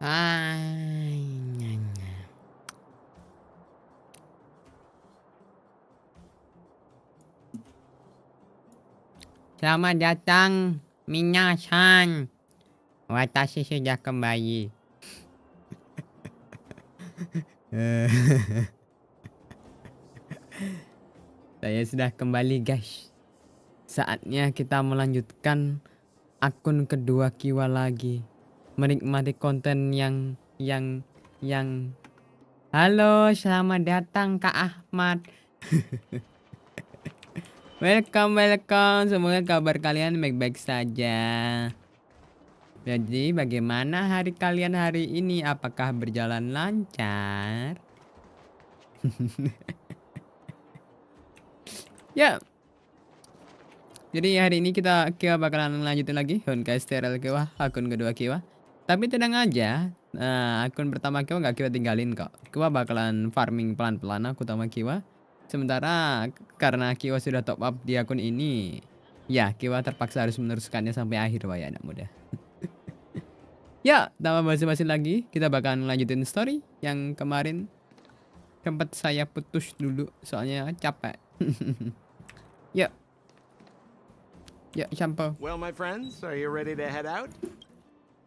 Hai. Selamat datang, minasan. Watashi sudah kembali. Saya sudah kembali, guys. Saatnya kita melanjutkan akun kedua Kiwa lagi. Menikmati konten yang Halo, selamat datang Kak Ahmad. Welcome. Semoga kabar kalian baik-baik saja. Jadi, bagaimana hari kalian hari ini? Apakah berjalan lancar? Ya. Jadi hari ini Kiwa bakalan lanjutin lagi Honkai steril Kiwa, akun kedua Kiwa. Tapi tenang aja, akun pertama Kiwa nggak Kiwa tinggalin kok. Kiwa bakalan farming pelan-pelan aku utama Kiwa. Sementara karena Kiwa sudah top up di akun ini, ya Kiwa terpaksa harus meneruskannya sampai akhir ya anak muda. Ya, tanpa basa-basi lagi, kita bakalan lanjutin story yang kemarin sempat saya putus dulu soalnya capek. Ya. Ya, shampoo. Well, my friends, are you ready to head out?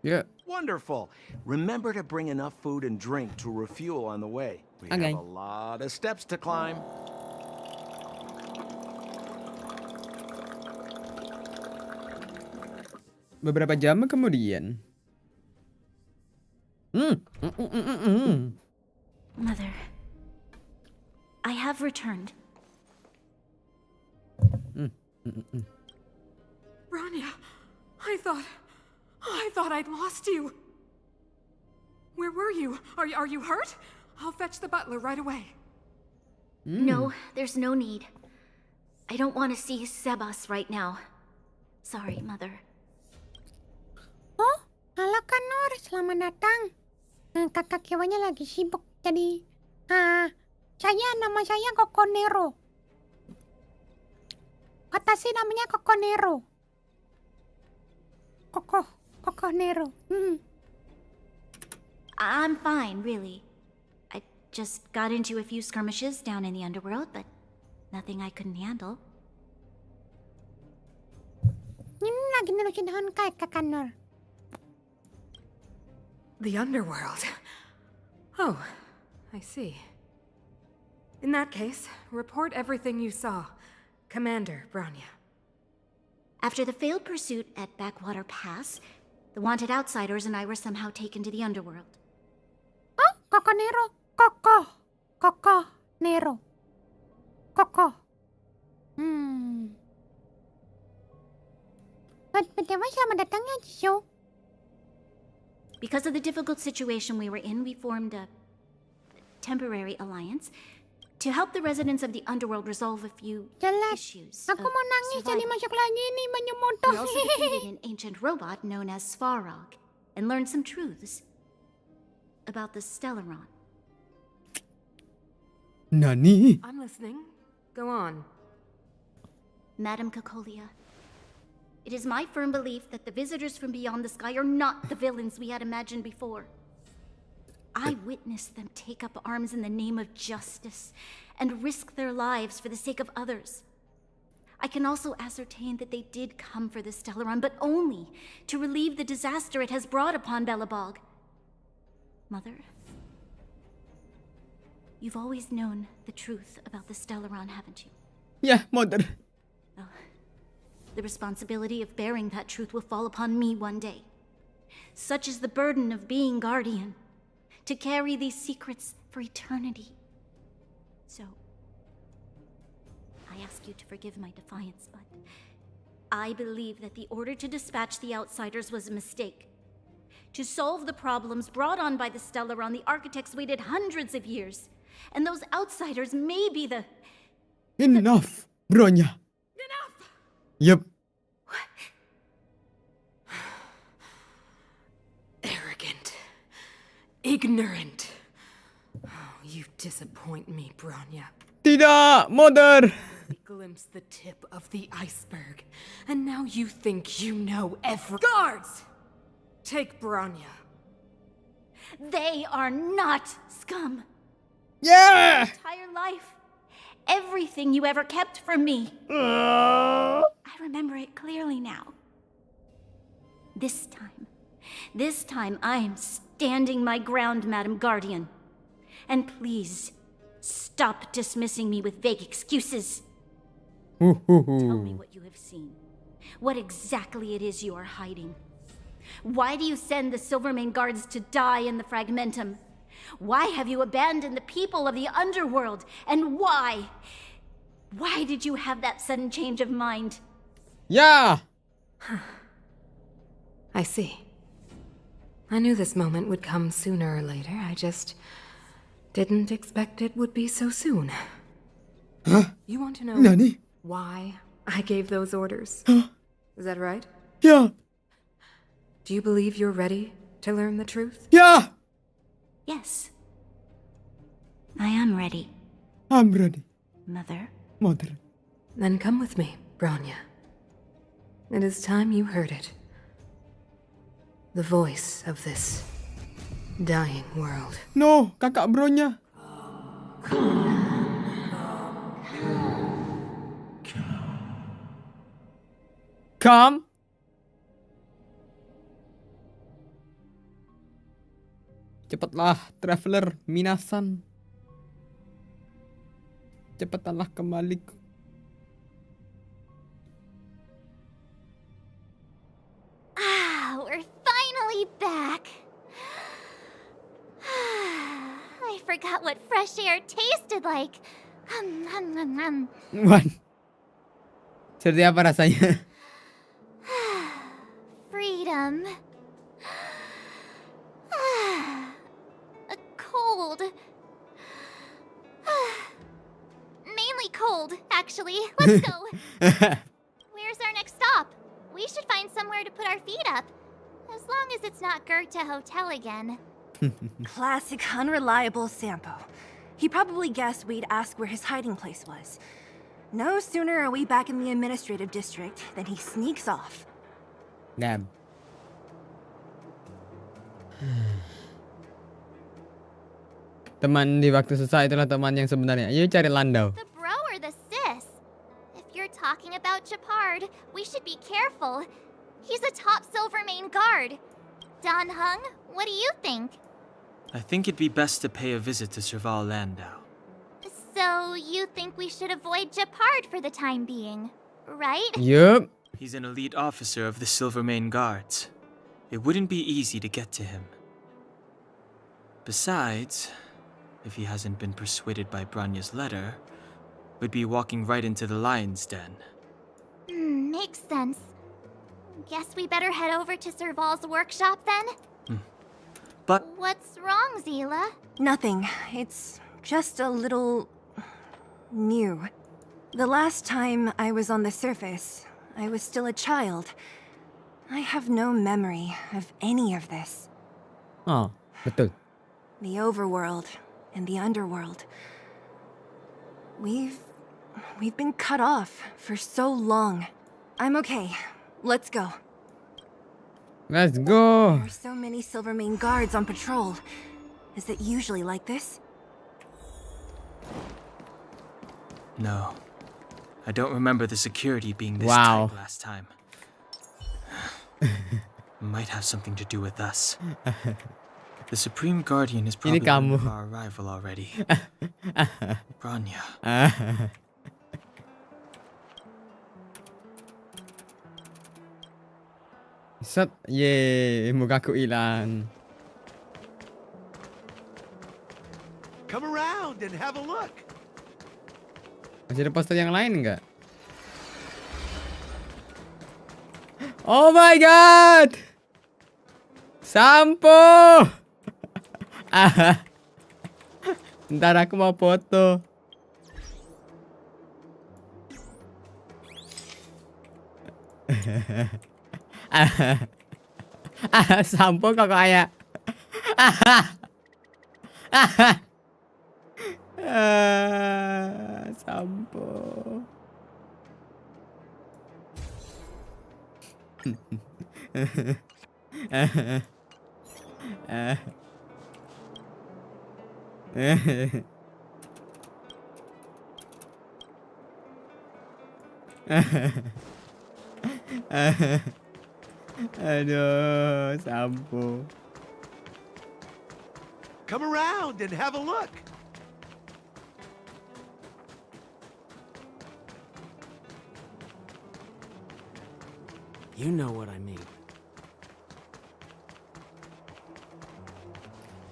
Ya. Wonderful. Remember to bring enough food and drink to refuel on the way. We Okay. have a lot of steps to climb. Beberapa jam kemudian. Mother, I have returned. Rania, I thought I'd lost you. Where were you? Are you hurt? I'll fetch the butler right away. No, there's no need. I don't want to see Sebas right now. Sorry, Mother. Oh, halo Kanor, selamat datang. Kakak Kiwanya lagi sibuk, jadi nama saya Kokonero. Watashi namanya Kokonero. Kokonero. I'm fine, really. I just got into a few skirmishes down in the underworld, but nothing I couldn't handle. Ini lagi nerusin Honkai, Kak Kanor. The underworld. Oh, I see. In that case, report everything you saw. Commander Branya. After the failed pursuit at Backwater Pass, the wanted outsiders and I were somehow taken to the underworld. Oh, Kokonero. Kokonero. BTW selamat datang ya, Jisoo. Because of the difficult situation we were in, we formed a temporary alliance to help the residents of the underworld resolve a few Jelas. issues. Aku mau nangis jadi masuk lagi nih menyemotoh. We also defeated an ancient robot known as Svarog and learned some truths about the Stellaron. Nani? I'm listening. Go on. Madam Kokolia, it is my firm belief that the visitors from beyond the sky are not the villains we had imagined before. I witnessed them take up arms in the name of justice and risk their lives for the sake of others. I can also ascertain that they did come for the Stellaron, but only to relieve the disaster it has brought upon Belobog. Mother, you've always known the truth about the Stellaron, haven't you? Ya, mother. Well, the responsibility of bearing that truth will fall upon me one day. Such is the burden of being guardian, to carry these secrets for eternity. So, I ask you to forgive my defiance, but I believe that the order to dispatch the outsiders was a mistake. To solve the problems brought on by the Stellaron, the architects waited hundreds of years. And those outsiders may be the... Enough, Bronya. Enough! Yep. Arrogant. Ignorant. Oh, you disappoint me, Branya. Tidak, mother. We glimpsed the tip of the iceberg, and now you think you know every... Guards! Take Branya. They are not scum. Yeah. Entire life. Everything you ever kept from me. I remember it clearly now. This time I am standing my ground, Madam Guardian. And please, stop dismissing me with vague excuses. Tell me what you have seen. What exactly it is you are hiding. Why do you send the Silvermane guards to die in the Fragmentum? Why have you abandoned the people of the underworld? And why? Why did you have that sudden change of mind? Yeah. I see. I knew this moment would come sooner or later. I just didn't expect it would be so soon. You want to know Nani? why I gave those orders? Is that right? Yeah. Do you believe you're ready to learn the truth? Yeah. Yes. I am ready, I'm ready, Mother. Mother. Then come with me, Branya. It is time you heard it. The voice of this dying world. No, kakak bronya. Come. Cepatlah, traveler minasan. Cepatlah kembali. Ah, we're finally back. I forgot what fresh air tasted like. Wan. Seperti apa rasanya? Freedom. Cold. Mainly cold, actually. Let's go. Where's our next stop? We should find somewhere to put our feet up. As long as it's not Goethe Hotel again. Classic unreliable Sampo. He probably guessed we'd ask where his hiding place was. No sooner are we back in the administrative district than he sneaks off. Damn. Teman di waktu susah itulah teman yang sebenarnya. Ayo cari Landau. The bro or the sis? If you're talking about Japard, we should be careful. He's a top Silvermane guard. Don Hung, what do you think? I think it'd be best to pay a visit to Serval Landau. So you think we should avoid Japard for the time being, right? Yup. He's an elite officer of the Silvermane Guards. It wouldn't be easy to get to him. Besides, if he hasn't been persuaded by Branya's letter, we'd be walking right into the lion's den. Makes sense. Guess we better head over to Serval's workshop then? But What's wrong, Zila? Nothing. It's just a little new. The last time I was on the surface, I was still a child. I have no memory of any of this. Oh, betul. The overworld and the underworld. We've been cut off for so long. I'm okay. Let's go. Let's go. There are so many Silvermane guards on patrol. Is it usually like this? no, I don't remember the security being this Wow. tight last time. Might have something to do with us. The Supreme Guardian is probably kamu. on our arrival already. Branya. Set, ye, mukaku hilang. Come around and have a look. Masih ada poster yang lain nggak? Oh my god! Sampo! Ntar aku mau foto. Sampo kok kayak Sampo. Aduh, sampo. Come around and have a look. You know what I mean.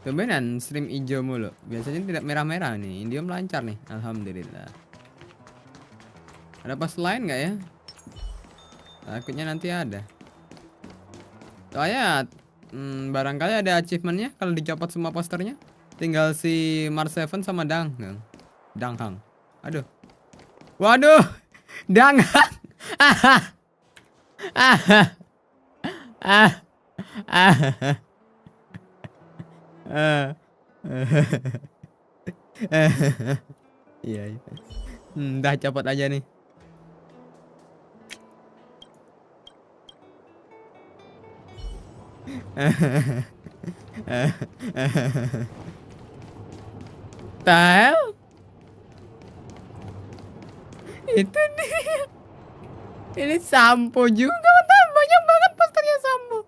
Tumbenan stream hijau mulu. Biasanya tidak merah-merah nih. Indium lancar nih. Alhamdulillah. Ada post lain nggak ya? Takutnya nanti ada. Soalnya barangkali ada achievementnya kalau dicopot semua posternya. Tinggal si Mars 7 sama Danghang. Aduh. Waduh. Danghang. Iya. Dah copot aja nih. Tahu? Itu dia. Ini sampo juga, betul. Banyak banget posternya sampo.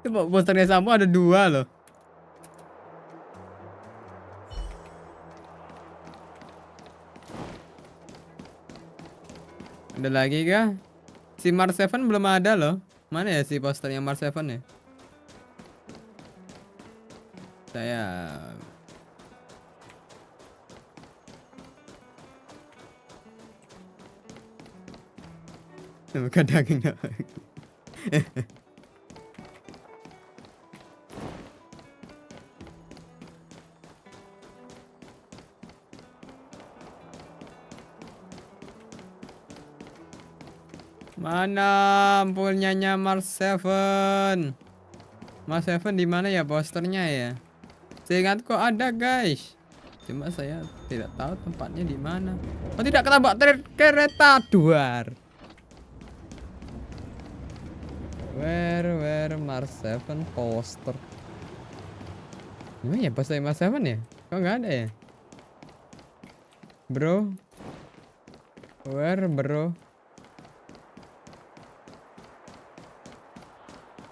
Itu posternya sampo ada 2 loh. Ada lagi kah? Si Mars 7 belum ada loh. Mana ya si posternya Mars 7 ya? Saya bukan daging. Mana punyanya Mars 7? Mars 7 di mana ya posternya ya? Seingatku ada guys. Cuma saya tidak tahu tempatnya di mana. Oh tidak, ketabrak kereta duar. Where Mars 7 poster? Gimana ya poster Mars 7 ya? Kok nggak ada ya? Bro. Where bro?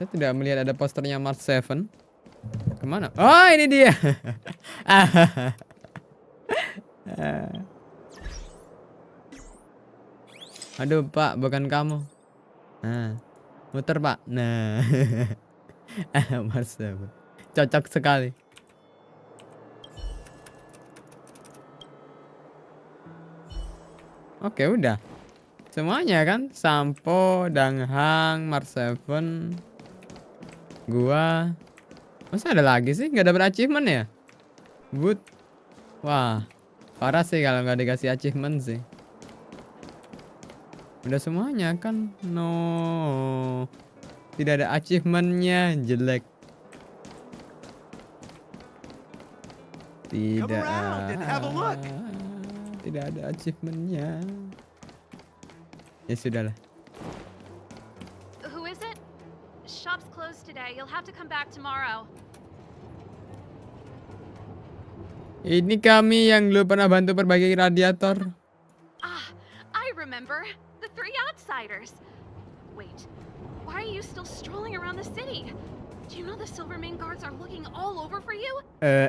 Saya tidak melihat ada posternya Mars 7. Kemana? Oh ini dia. Aduh pak, bukan kamu. Nah, muter pak. Nah, Mars 7. Cocok sekali. Oke udah. Semuanya kan? Sampo, Danghang, Mars 7, gua. Masa ada lagi sih? Gak dapet achievement ya? Good. Wah, parah sih kalau nggak dikasih achievement sih. Udah semuanya kan? No, tidak ada achievementnya, jelek. Tidak ada achievementnya. Ya sudahlah. Who is it? Shop's closed today. You'll have to come back tomorrow. Ini kami yang dulu pernah bantu perbaiki radiator. Ah, I remember. The 3 outsiders. Wait, why are you still strolling around the city? Do you know the Silvermane guards are looking all over for you?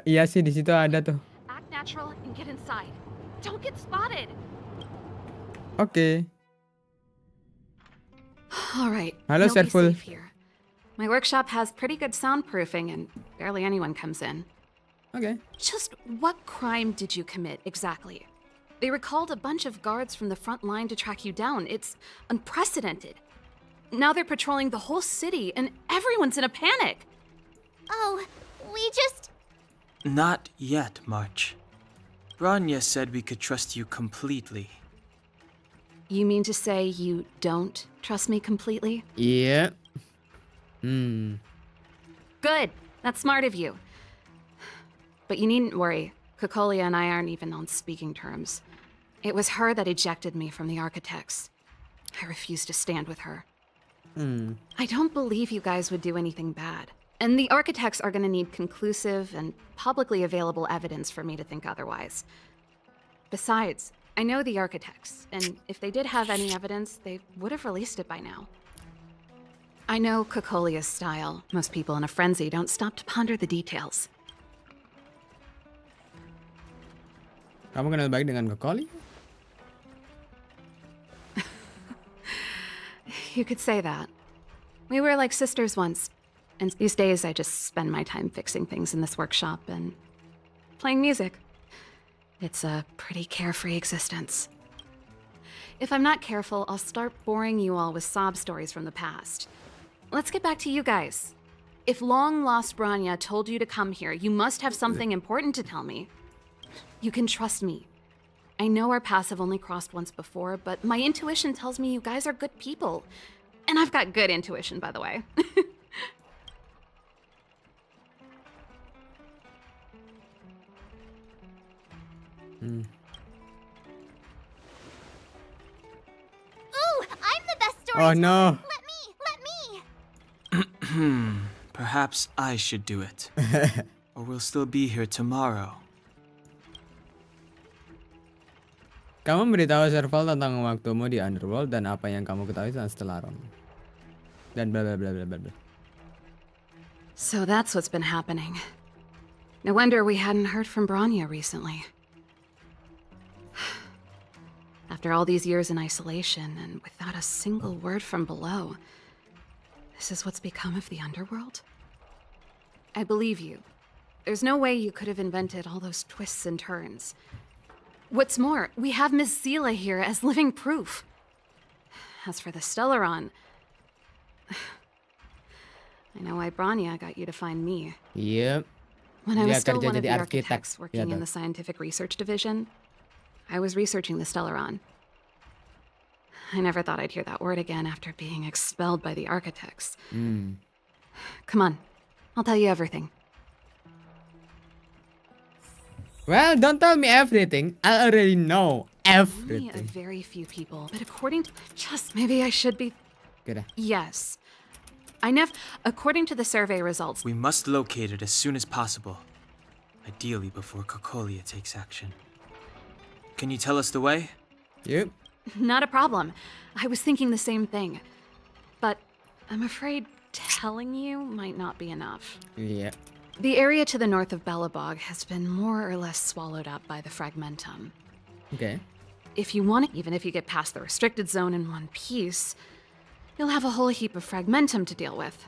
Iya sih, di situ ada tuh. Act natural and get inside. Don't get spotted. Oke. All right. Hello, you'll be Serful. safe here. My workshop has pretty good soundproofing and barely anyone comes in. Oke. Just what crime did you commit exactly? They recalled a bunch of guards from the front line to track you down. It's unprecedented. Now they're patrolling the whole city and everyone's in a panic. Oh, we just... Not yet, March. Branya said we could trust you completely. You mean to say you don't trust me completely? Iya. Good. That's smart of you. But you needn't worry. Kokolia and I aren't even on speaking terms. It was her that ejected me from the Architects. I refuse to stand with her. I don't believe you guys would do anything bad. And the architects are gonna need conclusive and publicly available evidence for me to think otherwise. Besides, I know the architects, and if they did have any evidence, they would have released it by now. I know Kokolia's style. Most people in a frenzy don't stop to ponder the details. Kamu kenal baik dengan Kokoli? You could say that. We were like sisters once, and these days I just spend my time fixing things in this workshop and playing music. It's a pretty carefree existence. If I'm not careful, I'll start boring you all with sob stories from the past. Let's get back to you guys. If long-lost Branya told you to come here, you must have something important to tell me. You can trust me. I know our paths have only crossed once before, but my intuition tells me you guys are good people. And I've got good intuition, by the way. Ooh, I'm the best Oh storyteller. no. Let me. Perhaps I should do it. Or we'll still be here tomorrow. Kamu memberitahu Serval tentang waktumu di Underworld dan apa yang kamu ketahui tentang Stellaron. Dan bla bla bla bla bla. So that's what's been happening. No wonder we hadn't heard from Branya recently. After all these years in isolation and without a single word from below, this is what's become of the Underworld? I believe you. There's no way you could have invented all those twists and turns. What's more, we have Miss Zila here as living proof. As for the Stellaron, I know why Branya got you to find me. Yep. When I was Dia still kerja one of jadi the arsitek. architects working Iya in toh. the scientific research division, I was researching the Stellaron. I never thought I'd hear that word again after being expelled by the architects. Come on, I'll tell you everything. Well, don't tell me everything. I already know Only a everything. very few people, but according to just maybe I should be. Oke dah. Yes, according to the survey results, We must locate it as soon as possible. Ideally before Kokolia takes action. Can you tell us the way? Yep. not a problem. I was thinking the same thing, but I'm afraid telling you might not be enough. Iya. The area to the north of Belobog has been more or less swallowed up by the Fragmentum. Oke. If you want it, even if you get past the restricted zone in one piece, you'll have a whole heap of Fragmentum to deal with.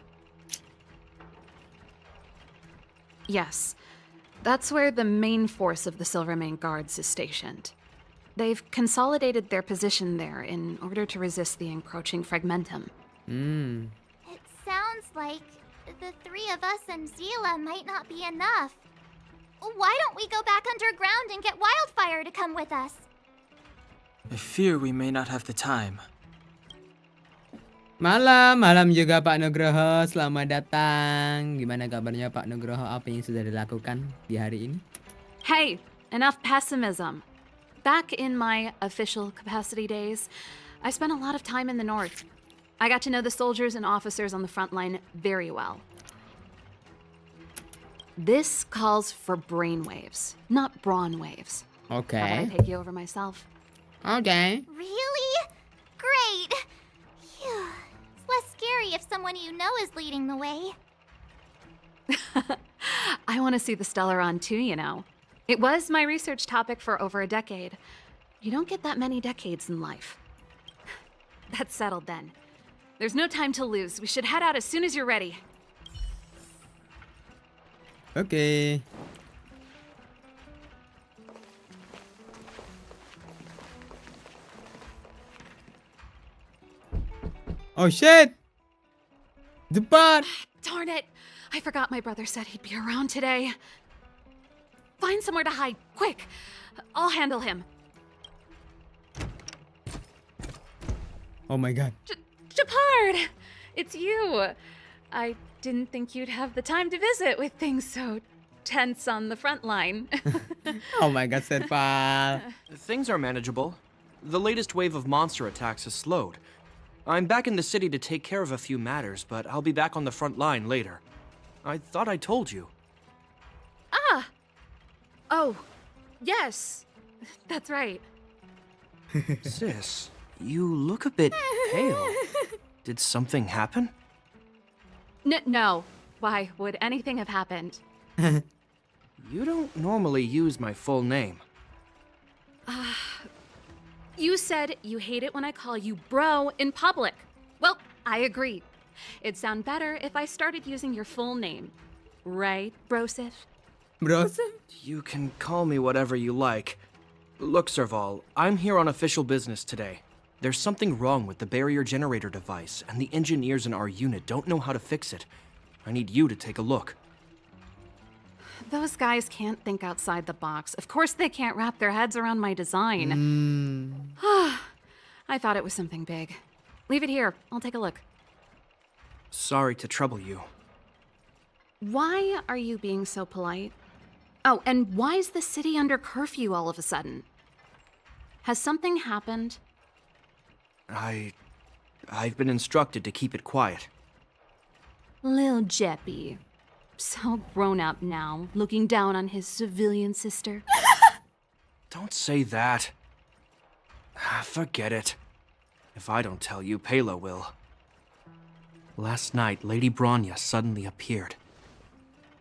Yes, that's where the main force of the Silvermane Guards is stationed. They've consolidated their position there in order to resist the encroaching Fragmentum. It sounds like the three of us and Zila might not be enough. Why don't we go back underground and get Wildfire to come with us? I fear we may not have the time. Malam juga Pak Nugroho. Selamat datang. Gimana kabarnya Pak Nugroho? Apa yang sudah dilakukan di hari ini? Hey, enough pessimism. Back in my official capacity days, I spent a lot of time in the north. I got to know the soldiers and officers on the front line very well. This calls for brainwaves, not brawn waves. Oke. How about I take you over myself? Oke. Really? Great. Phew. It's less scary if someone you know is leading the way. I want to see the Stellaron too, you know. It was my research topic for over a decade. You don't get that many decades in life. That's settled then. There's no time to lose. We should head out as soon as you're ready. Oke. Oh shit. Depan. Darn it! I forgot my brother said he'd be around today. Find somewhere to hide, quick! I'll handle him. Oh my god. Japard! It's you! I didn't think you'd have the time to visit with things so tense on the front line. Oh my god, Serval. Things are manageable. The latest wave of monster attacks has slowed. I'm back in the city to take care of a few matters, but I'll be back on the front line later. I thought I told you. Ah! Oh, yes. That's right. Sis, you look a bit pale. Did something happen? No. Why would anything have happened? You don't normally use my full name. You said you hate it when I call you bro in public. Well, I agree. It'd sound better if I started using your full name. Right, Brosif? Bros. You can call me whatever you like. Look, Serval, I'm here on official business today. There's something wrong with the barrier generator device, and the engineers in our unit don't know how to fix it. I need you to take a look. Those guys can't think outside the box. Of course they can't wrap their heads around my design. I thought it was something big. Leave it here. I'll take a look. Sorry to trouble you. Why are you being so polite? Oh, and why is the city under curfew all of a sudden? Has something happened? I've been instructed to keep it quiet. Lil Jeppy. So grown up now, looking down on his civilian sister. Don't say that. Forget it. If I don't tell you, Pela will. Last night, Lady Bronya suddenly appeared.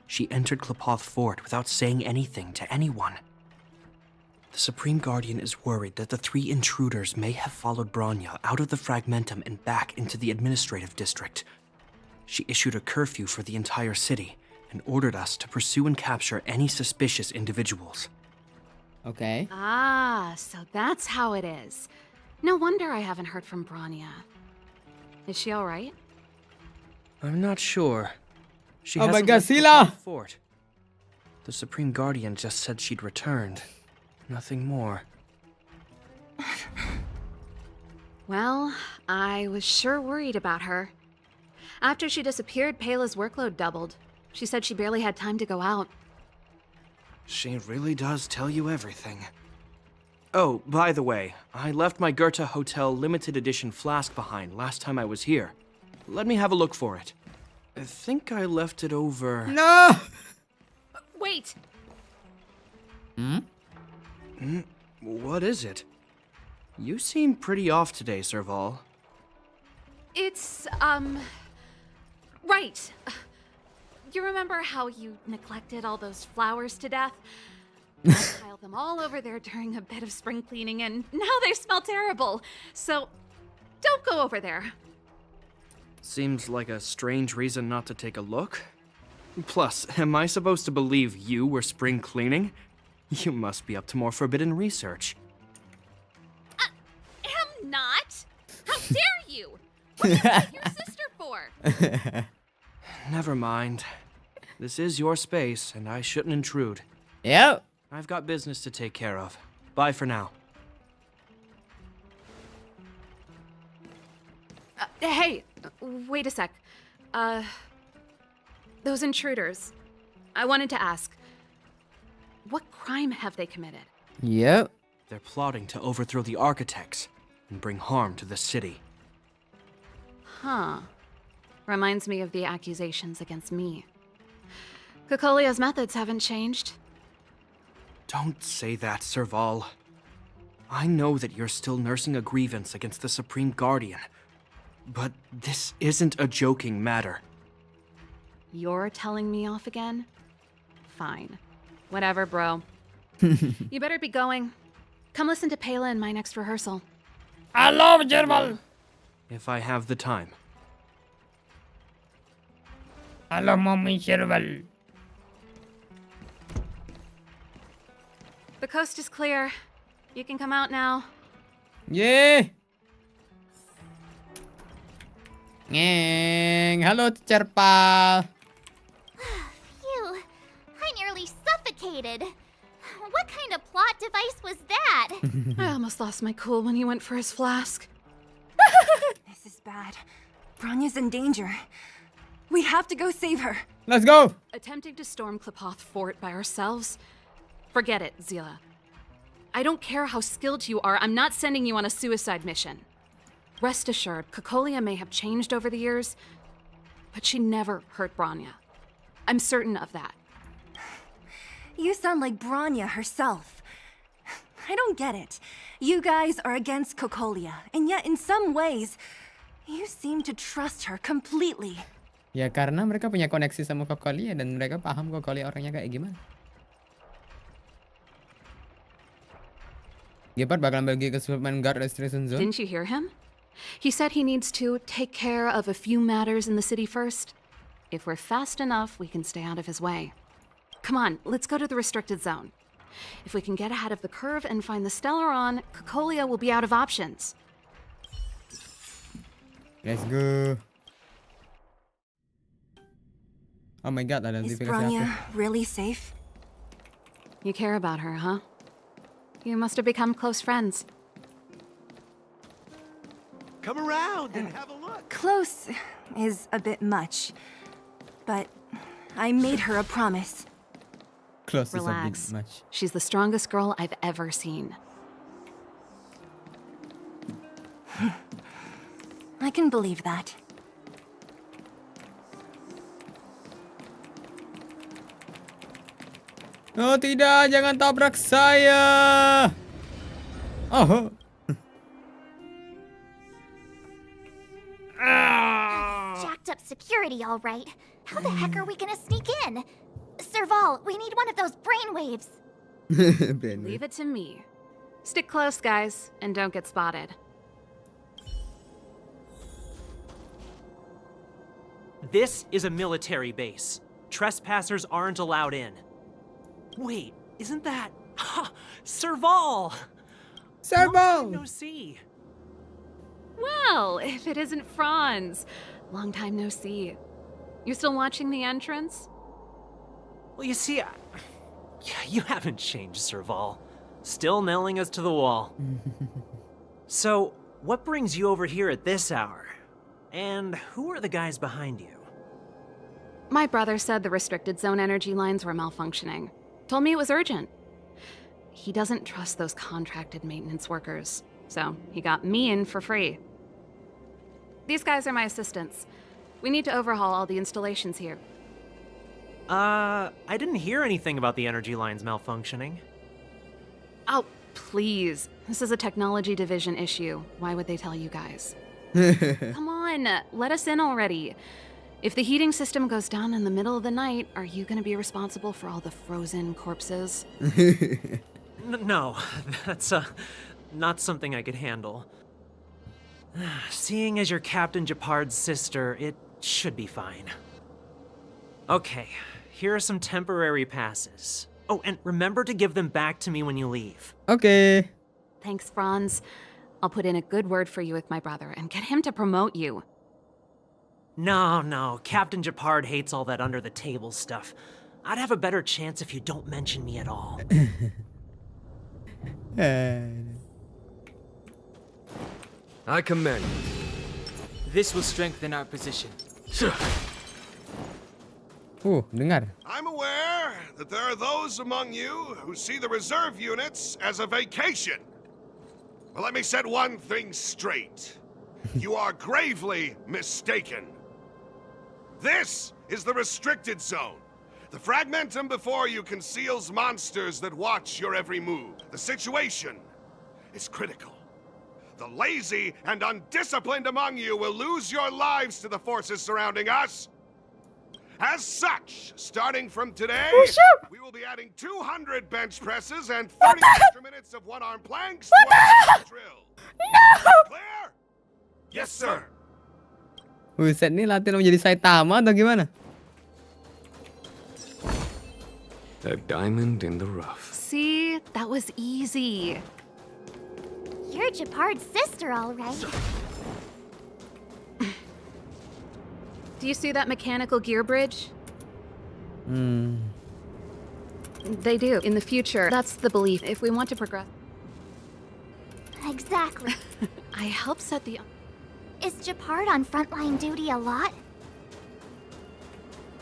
She entered Klepoth Fort without saying anything to anyone. The Supreme Guardian is worried that the 3 intruders may have followed Bronya out of the Fragmentum and back into the administrative district. She issued a curfew for the entire city and ordered us to pursue and capture any suspicious individuals. Okay. Ah, so that's how it is. No wonder I haven't heard from Bronya. Is she all right? I'm not sure. She Oh my hasn't God, left Sila! Klepoth Fort. The Supreme Guardian just said she'd returned. Nothing more. Well, I was sure worried about her. After she disappeared, Pela's workload doubled. She said she barely had time to go out. She really does tell you everything. Oh, by the way, I left my Goethe Hotel limited edition flask behind last time I was here. Let me have a look for it. I think I left it over... No! Wait! What is it? You seem pretty off today, Serval. It's, right. You remember how you neglected all those flowers to death? I piled them all over there during a bit of spring cleaning, and now they smell terrible. So, don't go over there. Seems like a strange reason not to take a look. Plus, am I supposed to believe you were spring cleaning? You must be up to more forbidden research. Am not. How dare you? What did you get your sister for? Never mind. This is your space, and I shouldn't intrude. Yep. I've got business to take care of. Bye for now. Hey, wait a sec. Those intruders. I wanted to ask, what crime have they committed? Yep. They're plotting to overthrow the architects and bring harm to the city. Huh. Reminds me of the accusations against me. Kokolia's methods haven't changed. Don't say that, Serval. I know that you're still nursing a grievance against the Supreme Guardian, but this isn't a joking matter. You're telling me off again? Fine. Whatever, bro. You better be going. Come listen to Pela in my next rehearsal. I love German. If I have the time. I love mommy German. The coast is clear. You can come out now. Yeay. Ngeng. Halo, Teacher Pal. Phew, I nearly suffocated. What kind of plot device was that? I almost lost my cool when he went for his flask. This is bad. Bronya's in danger. We have to go save her. Let's go. Attempting to storm Klepoth Fort by ourselves? Forget it, Zila. I don't care how skilled you are, I'm not sending you on a suicide mission. Rest assured, Kekolia may have changed over the years, but she never hurt Bronya. I'm certain of that. You sound like Bronya herself. I don't get it. You guys are against Kekolia, and yet in some ways, you seem to trust her completely. Ya karena mereka punya koneksi sama Kekolia dan mereka paham Kekolia orangnya kayak gimana. Gepard bakalan bagi ke Superman Guard Restriction Zone. Didn't you hear him? He said he needs to take care of a few matters in the city first. If we're fast enough, we can stay out of his way. Come on, let's go to the restricted zone. If we can get ahead of the curve and find the Stellaron, Kekolia will be out of options. Let's go. Oh my god, ada Is notifikasi Bronya apa? really safe? You care about her, huh? You must have become close friends. Come around and have a look. Close is a bit much, but I made her a promise. Close is a bit Relax. much. She's the strongest girl I've ever seen. I can believe that. Oh tidak, jangan tabrak saya. Oh. Jacked up security, all right. How the heck are we gonna sneak in? Serval, we need one of those brainwaves. Leave it to me. Stick close, guys, and don't get spotted. This is a military base. Trespassers aren't allowed in. Wait, isn't that... Serval! Serval! No see. Well, if it isn't Franz. Long time no see. You still watching the entrance? Well, you see, you haven't changed, Serval. Still nailing us to the wall. So, what brings you over here at this hour? And who are the guys behind you? My brother said the restricted zone energy lines were malfunctioning. Told me it was urgent. He doesn't trust those contracted maintenance workers, so he got me in for free. These guys are my assistants. We need to overhaul all the installations here. I didn't hear anything about the energy lines malfunctioning. Oh, please. This is a technology division issue. Why would they tell you guys? Come on, let us in already. If the heating system goes down in the middle of the night, are you going to be responsible for all the frozen corpses? No, that's not something I could handle. Seeing as you're Captain Gepard's sister, it should be fine. Okay, here are some temporary passes. Oh, and remember to give them back to me when you leave. Okay. Thanks, Franz. I'll put in a good word for you with my brother and get him to promote you. No, Captain Gepard hates all that under-the-table stuff. I'd have a better chance if you don't mention me at all. I commend you. This will strengthen our position. Dengar. I'm aware that there are those among you who see the reserve units as a vacation. Well, let me set one thing straight. You are gravely mistaken. This is the restricted zone. The fragmentum before you conceals monsters that watch your every move. The situation is critical. The lazy and undisciplined among you will lose your lives to the forces surrounding us. As such, starting from today, we will be adding 200 bench presses and 30 extra minutes of one-arm planks to our drill. No! Clear? Yes, sir. Buset, nih latihan menjadi Saitama atau gimana? A diamond in the rough. See? That was easy. You're Gepard's sister, all right. Do you see that mechanical gear bridge? They do. In the future, that's the belief. If we want to progress... Exactly. I helped set the... Is Gepard on frontline duty a lot?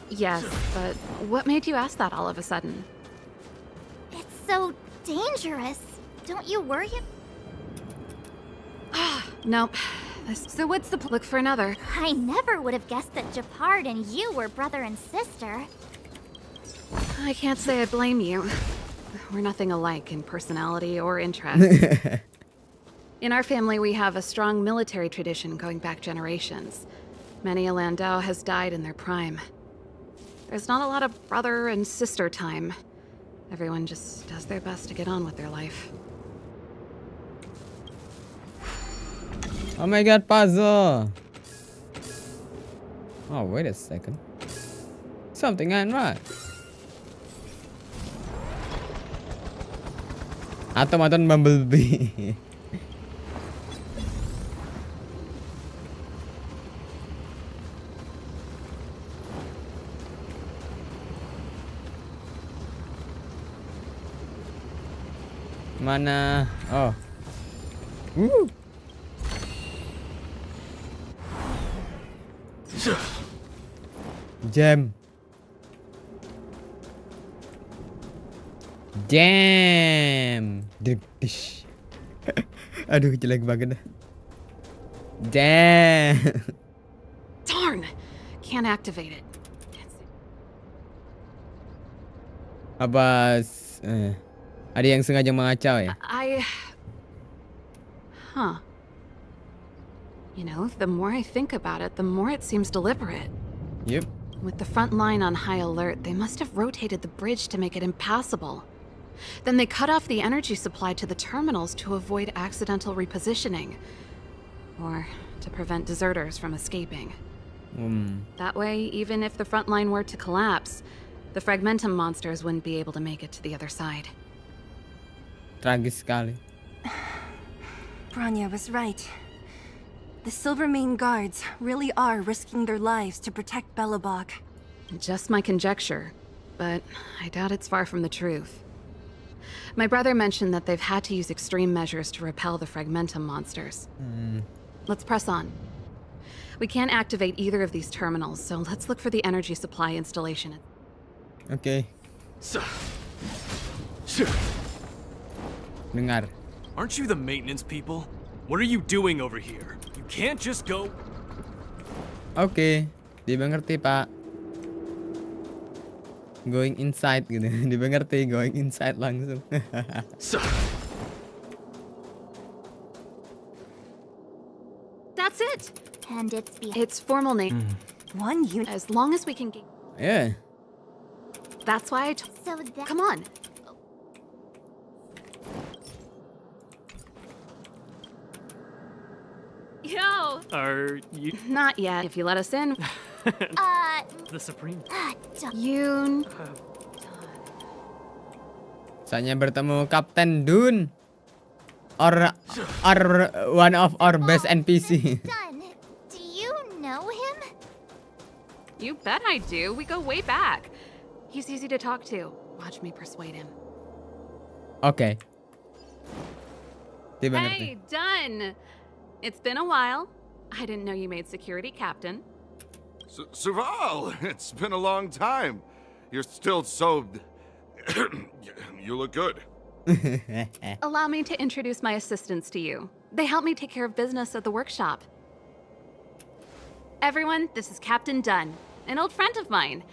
Yes, but what made you ask that all of a sudden? It's so dangerous. Don't you worry? Nope. So what's the look for another? I never would have guessed that Japard and you were brother and sister. I can't say I blame you. We're nothing alike in personality or interest. In our family, we have a strong military tradition going back generations. Many a Landau has died in their prime. There's not a lot of brother and sister time. Everyone just does their best to get on with their life. Oh my god, puzzle. Oh, wait a second. Something ain't right. Atau mantan Bumblebee. Mana? Oh. Jam. Jam. Dish. Aduh, jelek banget dah. Jam. Darn! Can't activate it. Apa ada yang sengaja mengacau ya? Huh. You know, the more I think about it, the more it seems deliberate. Yep. With the front line on high alert, they must have rotated the bridge to make it impassable. Then they cut off the energy supply to the terminals to avoid accidental repositioning. Or to prevent deserters from escaping. That way, even if the front line were to collapse, the Fragmentum monsters wouldn't be able to make it to the other side. Tragis sekali. Bronya was right. The Silvermane guards really are risking their lives to protect Belobog. Just my conjecture, but I doubt it's far from the truth. My brother mentioned that they've had to use extreme measures to repel the Fragmentum monsters. Let's press on. We can't activate either of these terminals, so let's look for the energy supply installation. Okay. Dengar. Aren't you the maintenance people? What are you doing over here? You can't just go... Oke, dimengerti Pak. Going inside gitu, dimengerti going inside langsung. That's it. And It's formal name. One unit. As long as we can get. Yeah. That's why Come on. Yo! Are you... Not yet. If you let us in. The Supreme? You... Saatnya bertemu Kapten Dun. Or one of our best NPC. Do you know him? You bet I do. We go way back. He's easy to talk to. Watch me persuade him. Oke. Dimengerti. Hey, done. It's been a while. I didn't know you made security captain. Serval, it's been a long time. You're still so... You look good. Allow me to introduce my assistants to you. They help me take care of business at the workshop. Everyone, this is Captain Dunn, an old friend of mine.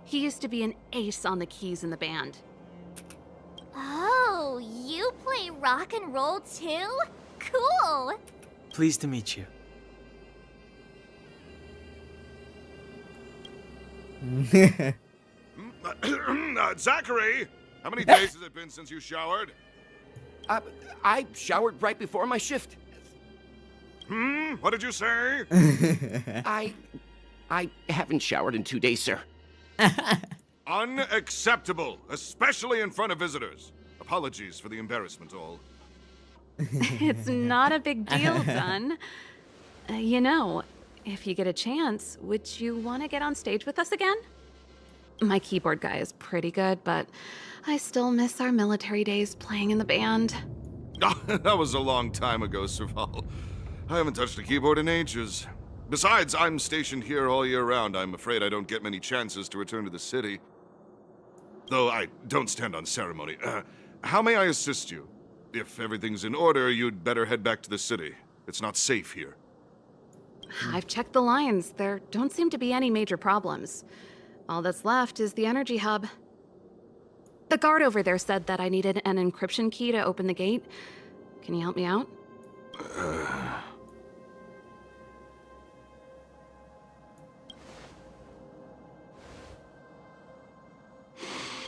He used to be an ace on the keys in the band. Oh, you play rock and roll too? Cool! Pleased to meet you. Zachary, how many days has it been since you showered? I showered right before my shift. What did you say? I haven't showered in 2 days, sir. Unacceptable, especially in front of visitors. Apologies for the embarrassment, all. It's not a big deal, Dunn. You know, if you get a chance, would you want to get on stage with us again? My keyboard guy is pretty good, but I still miss our military days playing in the band. That was a long time ago, Serval. I haven't touched a keyboard in ages. Besides, I'm stationed here all year round. I'm afraid I don't get many chances to return to the city. Though I don't stand on ceremony. How may I assist you? If everything's in order, you'd better head back to the city. It's not safe here. I've checked the lines. There don't seem to be any major problems. All that's left is the energy hub. The guard over there said that I needed an encryption key to open the gate. Can you help me out?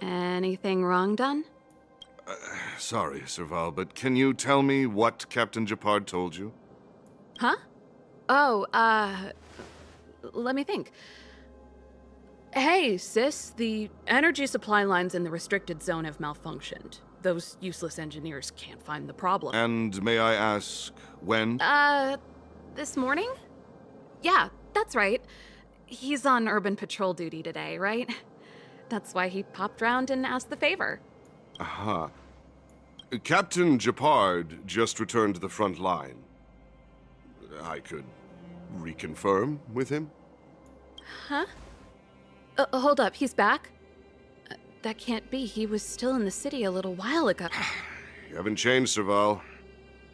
Anything wrong done? Sorry, Serval, but can you tell me what Captain Japard told you? Huh? Oh, let me think. Hey, sis, the energy supply lines in the restricted zone have malfunctioned. Those useless engineers can't find the problem. And may I ask, when? This morning? Yeah, that's right. He's on urban patrol duty today, right? That's why he popped round and asked the favor. Aha. Captain Japard just returned to the front line. I could reconfirm with him? Huh? Hold up, he's back? That can't be. He was still in the city a little while ago. You haven't changed, Serval.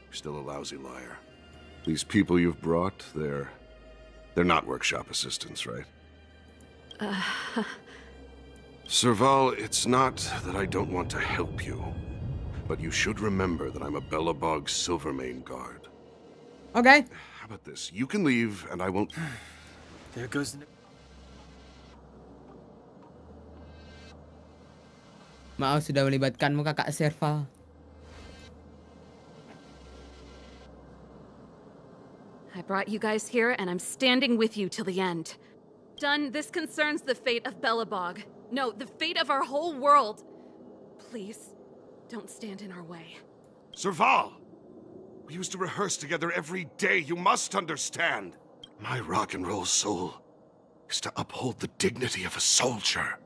You're still a lousy liar. These people you've brought, they're not workshop assistants, right? Serval, it's not that I don't want to help you, but you should remember that I'm a Belobog Silvermane guard. Okay. How about this? You can leave, and I won't... There goes the... Maaf sudah melibatkanmu kakak Serval. I brought you guys here, and I'm standing with you till the end. Done, this concerns the fate of Belobog. No, the fate of our whole world. Please, don't stand in our way. Serval! We used to rehearse together every day, you must understand. My rock and roll soul is to uphold the dignity of a soldier.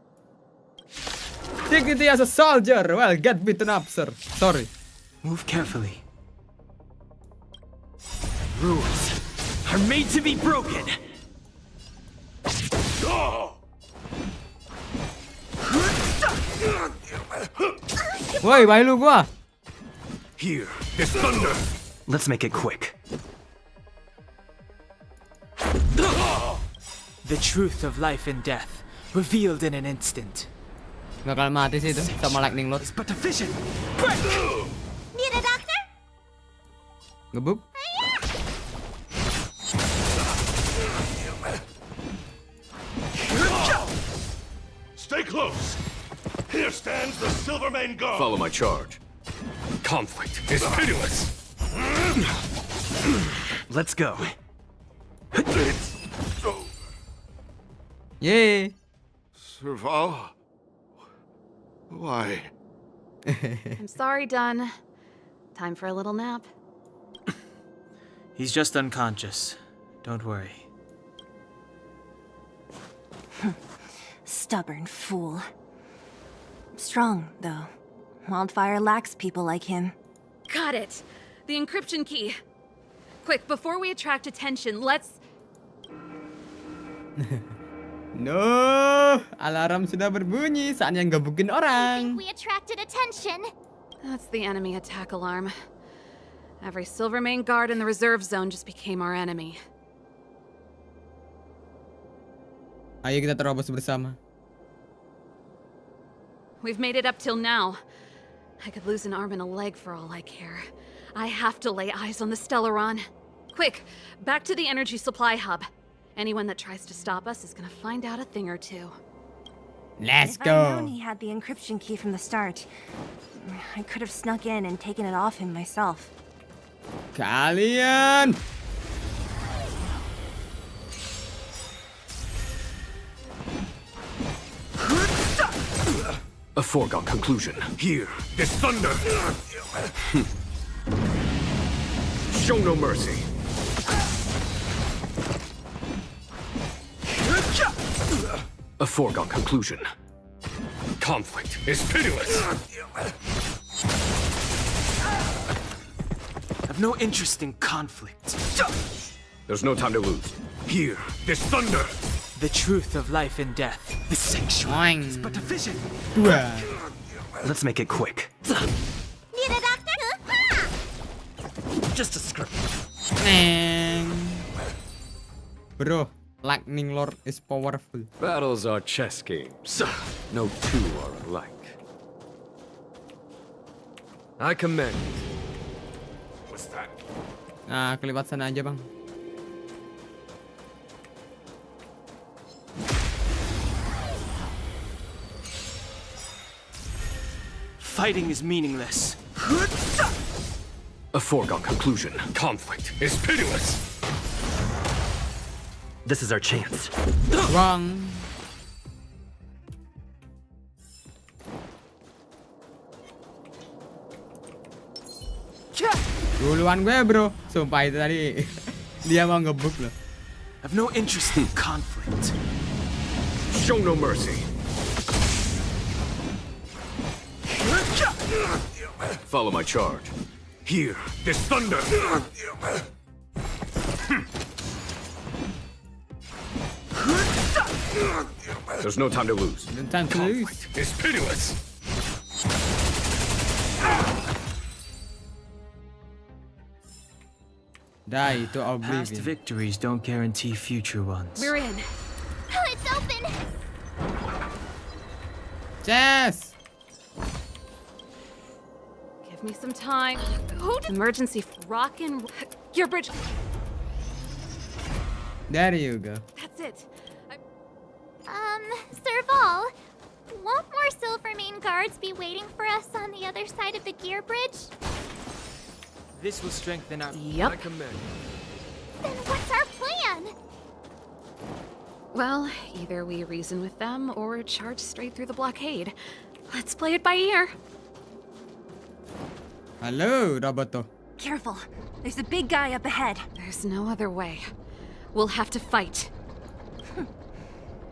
Dignity as a soldier! Well, get beaten up, sir. Sorry. Move carefully. Rules are made to be broken. Woi, bayi lu gua. Here, this thunder. Let's make it quick. The truth of life and death, revealed in an instant. Bakal mati sih itu sama lightning lord. But the vision. Need a doctor? Ngebuk. Stay close. Here stands the Silvermane Guard. Follow my charge. Conflict is pitiless. Let's go. Yay. Serval? Why? I'm sorry, Dunn. Time for a little nap. He's just unconscious. Don't worry. Stubborn fool. Strong, though. Wildfire lacks people like him. Got it. The encryption key. Quick, before we attract attention, let's... No, alarm sudah berbunyi. Saatnya gebukin orang. We attracted attention. That's the enemy attack alarm. Every Silvermane guard in the reserve zone just became our enemy. Ayo kita terobos bersama. We've made it up till now. I could lose an arm and a leg for all I care. I have to lay eyes on the Stellaron. Quick, back to the energy supply hub. Anyone that tries to stop us is gonna find out a thing or two. Let's If I'd known go. he had the encryption key from the start, I could have snuck in and taken it off him myself. Kalian. A foregone conclusion. Here, this thunder. Show no mercy. A foregone conclusion. Conflict is pitiless. I've no interest in conflict. There's no time to lose. Here, this thunder. The truth of life and death. The sanctuary is but a vision. Dua. Let's make it quick. Need a doctor? Just a script. Neng. Bro, Lightning Lord is powerful. Battles are chess games. No two are alike. I commend it. What's that? Nah, kelewat sana aja bang. Fighting is meaningless. A foregone conclusion. Conflict is pitiless. This is our chance. Bang. Duluan gue bro. Sumpah itu tadi dia mau ngebuk loh. I've no interest in conflict. Show no mercy. Follow my charge. Hear this thunder. There's no time to lose. No time to lose. Conflict is pitiless. Die to Past oblivion. victories don't guarantee future ones. We're in. It's open! Chess. Give me some time. Emergency rockin' gear bridge. There you go. That's it. Serval, won't more Silvermane guards be waiting for us on the other side of the gear bridge? This will strengthen our... Yep. I commend. Then what's our plan? Well, either we reason with them or charge straight through the blockade. Let's play it by ear. Halo, Roboto. Careful. There's a big guy up ahead. There's no other way. We'll have to fight.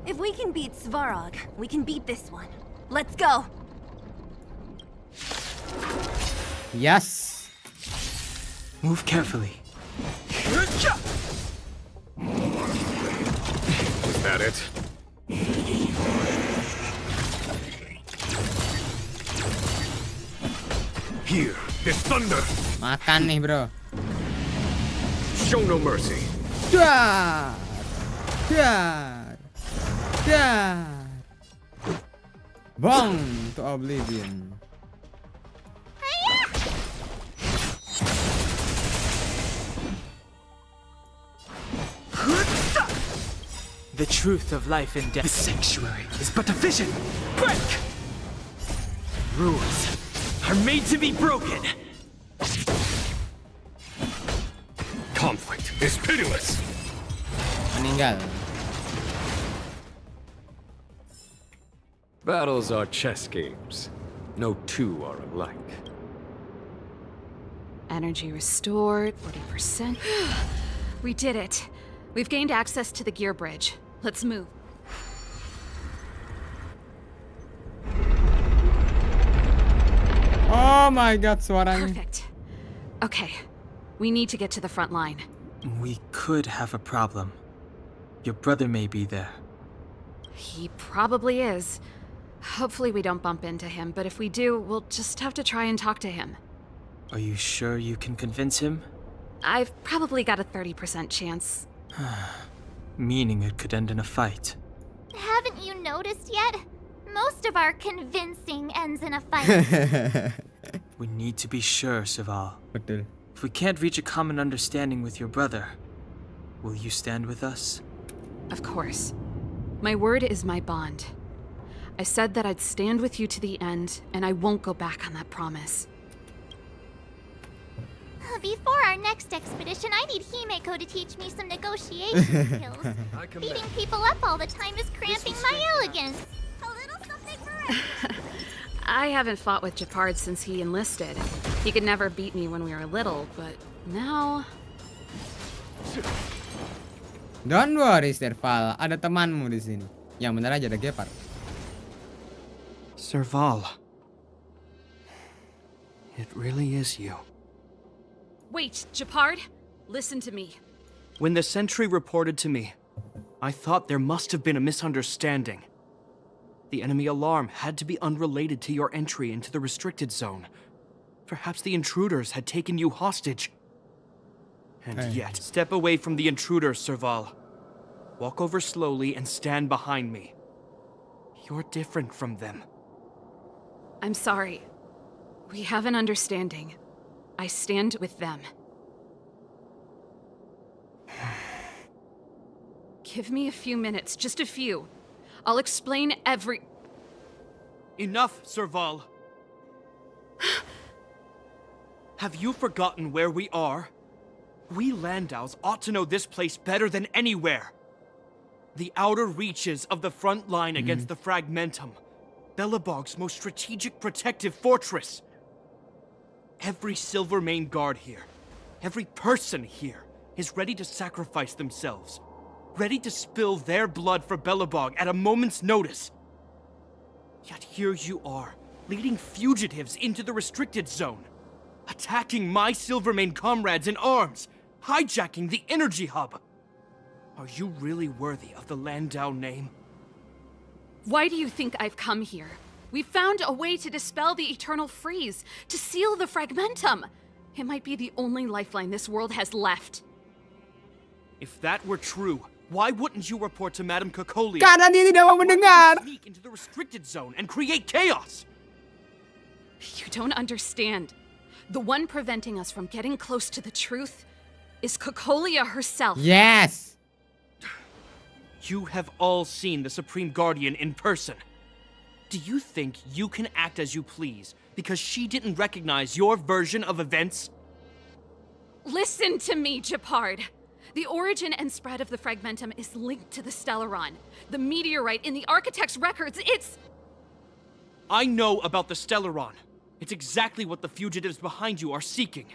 If we can beat Svarog, we can beat this one. Let's go! Yes. Move carefully. Was that it? Hear this thunder. Makan nih bro. Show no mercy. Dar. Dar. Dar. Bang to oblivion. The truth of life and death. The sanctuary is but a vision. Break! Rules are made to be broken. Conflict is pitiless. Meninggal. Battles are chess games. No two are alike. Energy restored, 40%. We did it. We've gained access to the gear bridge. Let's move. Oh my god, suaranya. Perfect. Okay, we need to get to the front line. We could have a problem. Your brother may be there. He probably is. Hopefully we don't bump into him, but if we do, we'll just have to try and talk to him. Are you sure you can convince him? I've probably got a 30% chance. Meaning it could end in a fight. Haven't you noticed yet? Most of our convincing ends in a fight. We need to be sure, Serval. Betul. If we can't reach a common understanding with your brother, will you stand with us? Of course. My word is my bond. I said that I'd stand with you to the end, and I won't go back on that promise. Before our next expedition, I need Himeko to teach me some negotiation skills. Beating people up all the time is cramping my elegance. A little something for everyone. I haven't fought with Japard since he enlisted. He could never beat me when we were little, but now... Don't worry, Serval. Ada temanmu di sini. Yang benar aja ada Gepard. Serval. It really is you. Wait, Japard, listen to me. When the sentry reported to me, I thought there must have been a misunderstanding. The enemy alarm had to be unrelated to your entry into the restricted zone. Perhaps the intruders had taken you hostage. And yet, step away from the intruders, Serval. Walk over slowly and stand behind me. You're different from them. I'm sorry. We have an understanding. I stand with them. Give me a few minutes, just a few. I'll explain every... Enough, Serval. Have you forgotten where we are? We Landaus ought to know this place better than anywhere. The outer reaches of the front line against the Fragmentum. Belobog's most strategic protective fortress. Every Silvermane guard here, every person here, is ready to sacrifice themselves. Ready to spill their blood for Belobog at a moment's notice. Yet here you are, leading fugitives into the restricted zone. Attacking my Silvermane comrades in arms. Hijacking the energy hub. Are you really worthy of the Landau name? Why do you think I've come here? We found a way to dispel the eternal freeze, to seal the Fragmentum. It might be the only lifeline this world has left. If that were true, why wouldn't you report to Madame Kekolia? Karena dia tidak mau mendengar. Sneak into the restricted zone and create chaos. You don't understand. The one preventing us from getting close to the truth is Kekolia herself. Yes. You have all seen the Supreme Guardian in person. Do you think you can act as you please because she didn't recognize your version of events? Listen to me, Gepard. The origin and spread of the Fragmentum is linked to the Stellaron. The meteorite in the Architect's records, it's... I know about the Stellaron. It's exactly what the fugitives behind you are seeking.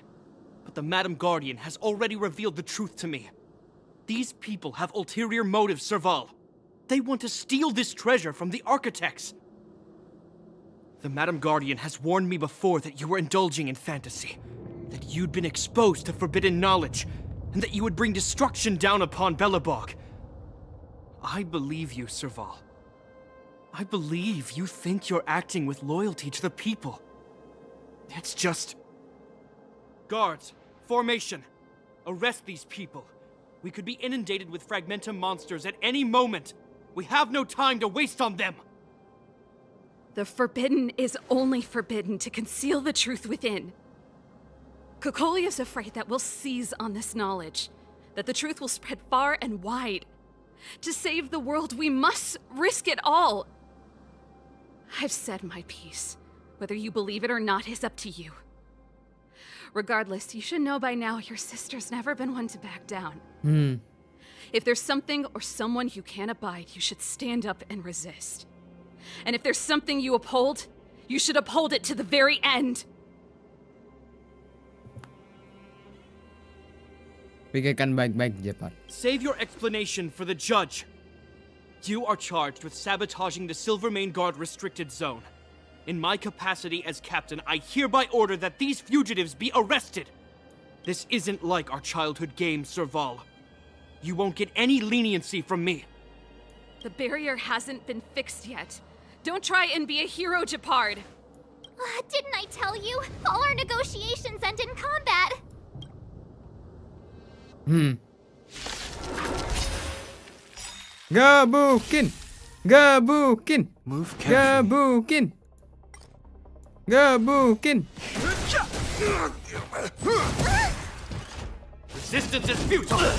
But the Madam Guardian has already revealed the truth to me. These people have ulterior motives, Serval. They want to steal this treasure from the Architects. The Madam Guardian has warned me before that you were indulging in fantasy. That you'd been exposed to forbidden knowledge. And that you would bring destruction down upon Belobog. I believe you, Serval. I believe you think you're acting with loyalty to the people. It's just... Guards, formation. Arrest these people. We could be inundated with Fragmentum monsters at any moment. We have no time to waste on them. The forbidden is only forbidden to conceal the truth within. Kekolia's afraid that we'll seize on this knowledge, that the truth will spread far and wide. To save the world, we must risk it all. I've said my piece. Whether you believe it or not is up to you. Regardless, you should know by now your sister's never been one to back down. If there's something or someone you can't abide, you should stand up and resist. And if there's something you uphold, you should uphold it to the very end. Pikirkan baik-baik, Gepard. Save your explanation for the judge. You are charged with sabotaging the Silvermane Guard restricted zone. In my capacity as captain, I hereby order that these fugitives be arrested. This isn't like our childhood game, Serval. You won't get any leniency from me. The barrier hasn't been fixed yet. Don't try and be a hero, Gepard. Didn't I tell you? All our negotiations end in combat. Gebukin. Gebukin. Move carefully. Gebukin. Gebukin. Resistance is futile.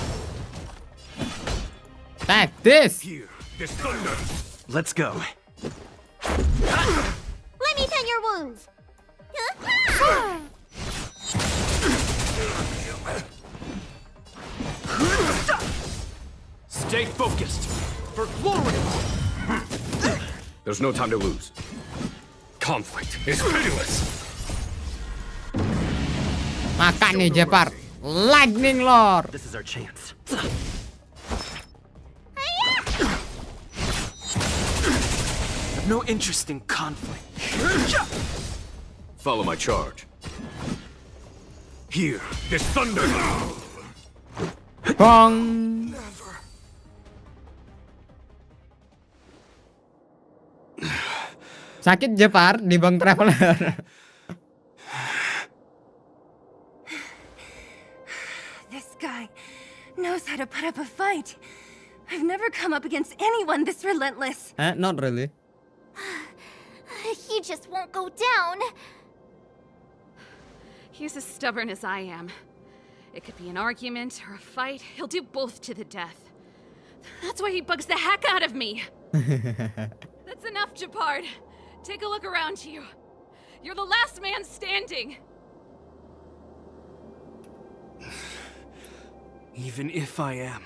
Take this. Here, this thunder. Let's go. Let me tend your wounds. Stay focused. For glory. There's no time to lose. Conflict is pitiless. Makan nih, Gepard. Lightning Lord. This is our chance. I've no interest in conflict. Follow my charge. Here, this thunder. Bong. Sakit, Gepard, di Bang Traveler. This guy knows how to put up a fight. I've never come up against anyone this relentless. Not really. He just won't go down. He's as stubborn as I am. It could be an argument or a fight. He'll do both to the death. That's why he bugs the heck out of me. That's enough, Japard. Take a look around you. You're the last man standing. Even if I am,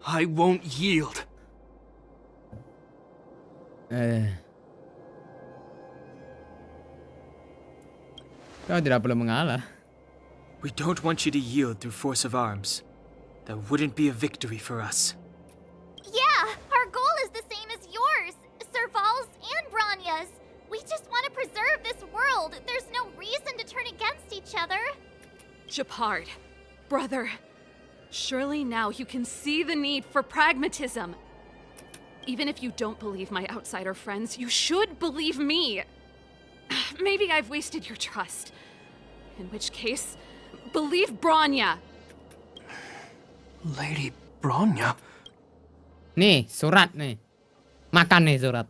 I won't yield. Kau tidak perlu mengalah. We don't want you to yield through force of arms. That wouldn't be a victory for us. Yeah, our goal is the same as yours, Serval's and Branya's. We just want to preserve this world. There's no reason to turn against each other. Japard, brother, surely now you can see the need for pragmatism. Even if you don't believe my outsider friends, you should believe me. Maybe I've wasted your trust. In which case, believe Branya. Lady Bronya? Nih, surat nih. Makan nih surat.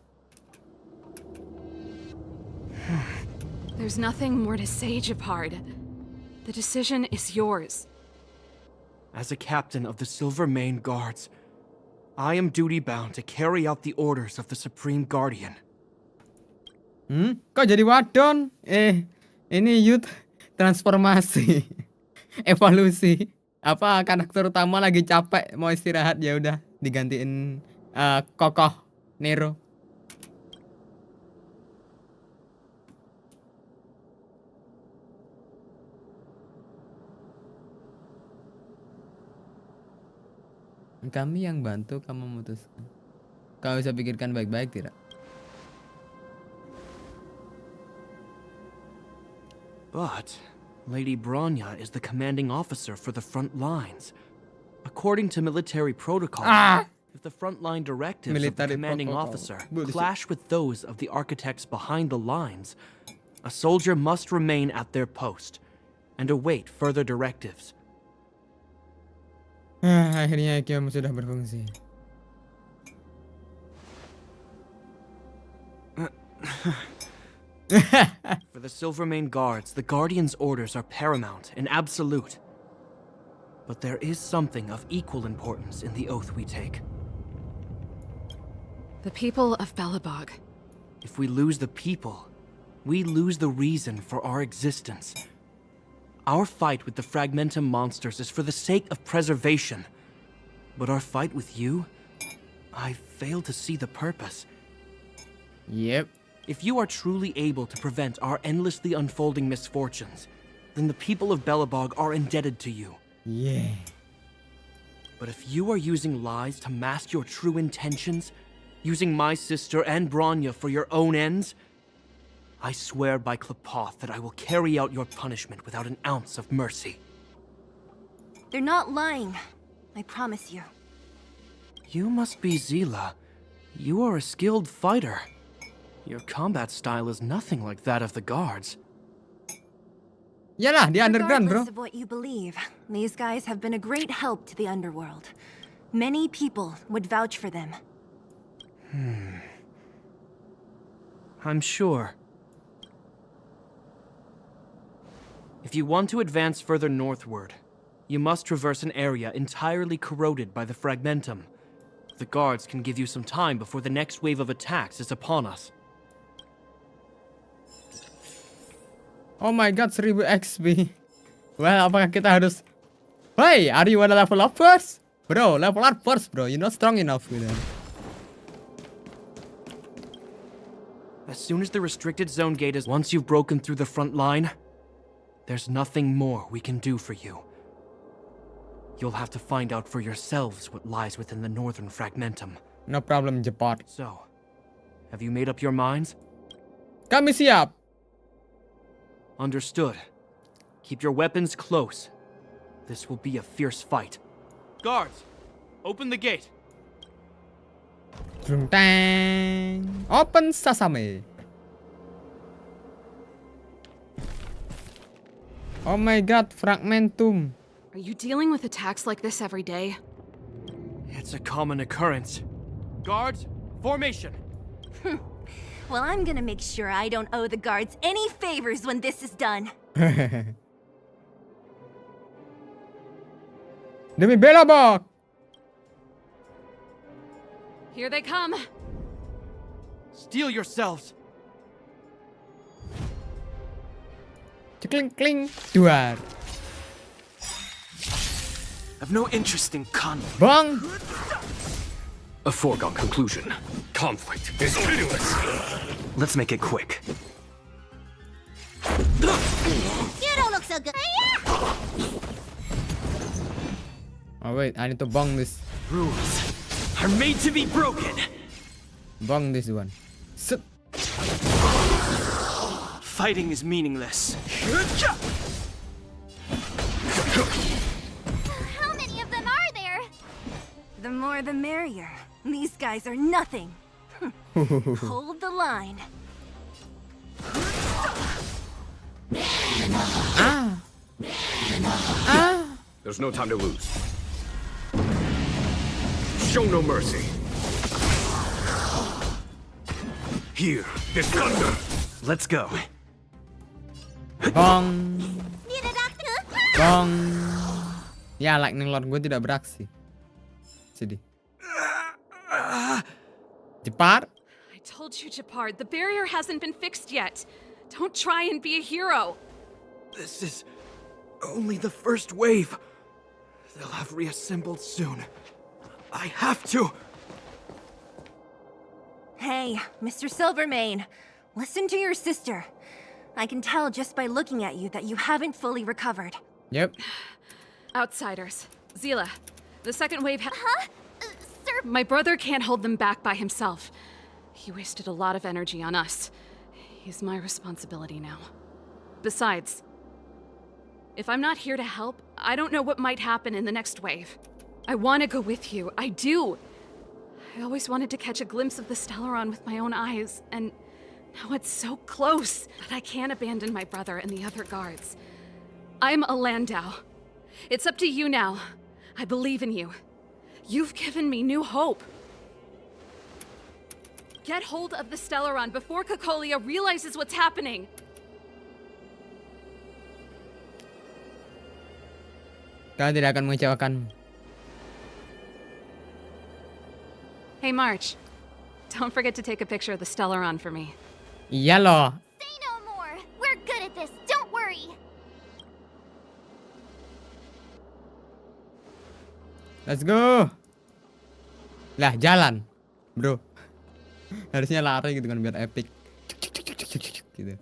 There's nothing more to say, Japard. The decision is yours. As a captain of the Silvermane Guards, I am duty-bound to carry out the orders of the Supreme Guardian. Kok jadi wadon? Ini youth transformasi. Evolusi. Apa karakter utama lagi capek mau istirahat, ya udah digantiin kokoh Nero. Kami yang bantu kamu memutuskan. Kau bisa pikirkan baik-baik tidak? But Lady Bronya is the commanding officer for the front lines. According to military protocol, if the frontline directives of the commanding officer clash with those of the architects behind the lines, a soldier must remain at their post and await further directives. Akhirnya Kiwa sudah berfungsi. For the Silvermane Guards, the Guardian's orders are paramount and absolute. But there is something of equal importance in the oath we take. The people of Belobog. If we lose the people, we lose the reason for our existence. Our fight with the Fragmentum monsters is for the sake of preservation. But our fight with you, I fail to see the purpose. Yep. If you are truly able to prevent our endlessly unfolding misfortunes, then the people of Belobog are indebted to you. Yeah. But if you are using lies to mask your true intentions, using my sister and Bronya for your own ends, I swear by Klapoth that I will carry out your punishment without an ounce of mercy. They're not lying. I promise you. You must be Zila. You are a skilled fighter. Your combat style is nothing like that of the guards. Yalah, di underground, bro. Regardless of what you believe, these guys have been a great help to the underworld. Many people would vouch for them. I'm sure. If you want to advance further northward, you must traverse an area entirely corroded by the Fragmentum. The guards can give you some time before the next wave of attacks is upon us. Oh my god, 1000 XP. Well, apakah kita harus... Hey, are you wanna level up first? Bro, level up first, bro. You're not strong enough with them. As soon as the restricted zone gate is... Once you've broken through the front line, there's nothing more we can do for you. You'll have to find out for yourselves what lies within the northern Fragmentum. No problem, Japard. So, have you made up your minds? Kami siap. Understood. Keep your weapons close. This will be a fierce fight. Guards, open the gate. Tang. Open sesame. Oh my god, Fragmentum. Are you dealing with attacks like this every day? It's a common occurrence. Guards, formation. Well, I'm gonna make sure I don't owe the guards any favors when this is done. Demi bela bok. Here they come. Steel yourselves. Cekling kling duar. I've no interest in conflict. Bang. A foregone conclusion. Conflict is meaningless. Let's make it quick. You don't look so good. Oh wait, I need to bang this. Rules are made to be broken. Bang this one. Sit. Fighting is meaningless. How many of them are there? The more the merrier. These guys are nothing. Hold the line. There's no time to lose. Show no mercy. Hear this thunder. Let's go. Bang. Bang. Ya, lightning lord gue tidak beraksi. Sedih. Cepat. I told you, Japard, the barrier hasn't been fixed yet. Don't try and be a hero. This is only the first wave. They'll have reassembled soon. I have to. Hey, Mr. Silvermane, listen to your sister. I can tell just by looking at you that you haven't fully recovered. Yep. Outsiders. Zila, the second wave Sir. My brother can't hold them back by himself. He wasted a lot of energy on us. He's my responsibility now. Besides, if I'm not here to help, I don't know what might happen in the next wave. I want to go with you. I do. I always wanted to catch a glimpse of the Stellaron with my own eyes, and now it's so close that I can't abandon my brother and the other guards. I'm a Landau. It's up to you now. I believe in you. You've given me new hope. Get hold of the Stellaron before Kekolia realizes what's happening. Kalian tidak akan mengecewakanmu. Hey, March. Don't forget to take a picture of the Stellaron for me. Iya loh. Say no more. We're good at this. Don't worry. Let's go. Lah, jalan. Bro. Harusnya lari gitu kan biar epic. Gitu.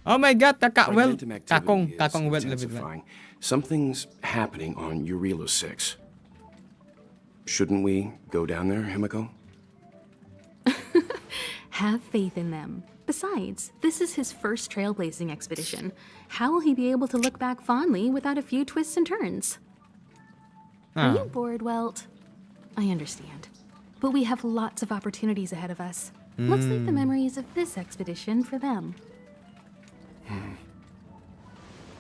Oh my god, kakak well. Kakung well lebih baik. Something's happening on Urilo 6. Shouldn't we go down there, Himiko? Have faith in them. Besides, this is his first trailblazing expedition. How will he be able to look back fondly without a few twists and turns? Are you bored, Welt? I understand. But we have lots of opportunities ahead of us. Let's leave the memories of this expedition for them.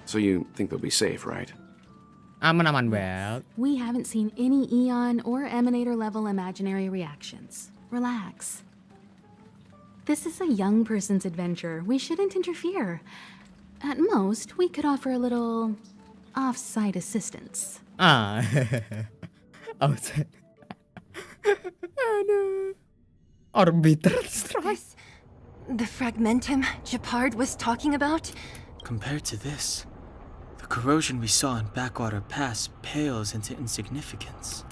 So you think they'll be safe, right? Aman-aman, Welt. We haven't seen any Eon or Emanator level imaginary reactions. Relax. This is a young person's adventure. We shouldn't interfere. At most, we could offer a little off-site assistance. Outside. Aduh. Orbiter strike. The fragmentum Japard was talking about? Compared to this, the corrosion we saw in Backwater Pass pales into insignificance.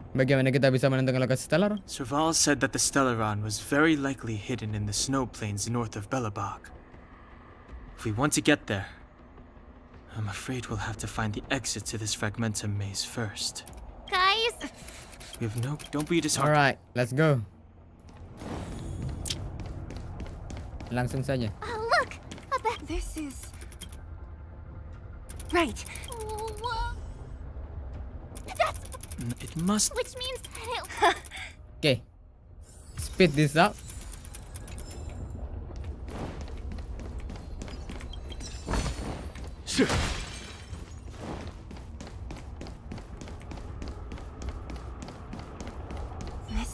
Bagaimana kita bisa menentukan lokasi stellar? Serval said that the Stellaron was very likely hidden in the snow plains north of Belobog. If we want to get there, I'm afraid we'll have to find the exit to this fragmentum maze first. Guys, We have no... Don't be disheartened. Alright, let's go. Langsung saja. look! This is... Right. That's... It must... Which means... Okay. Speed this up.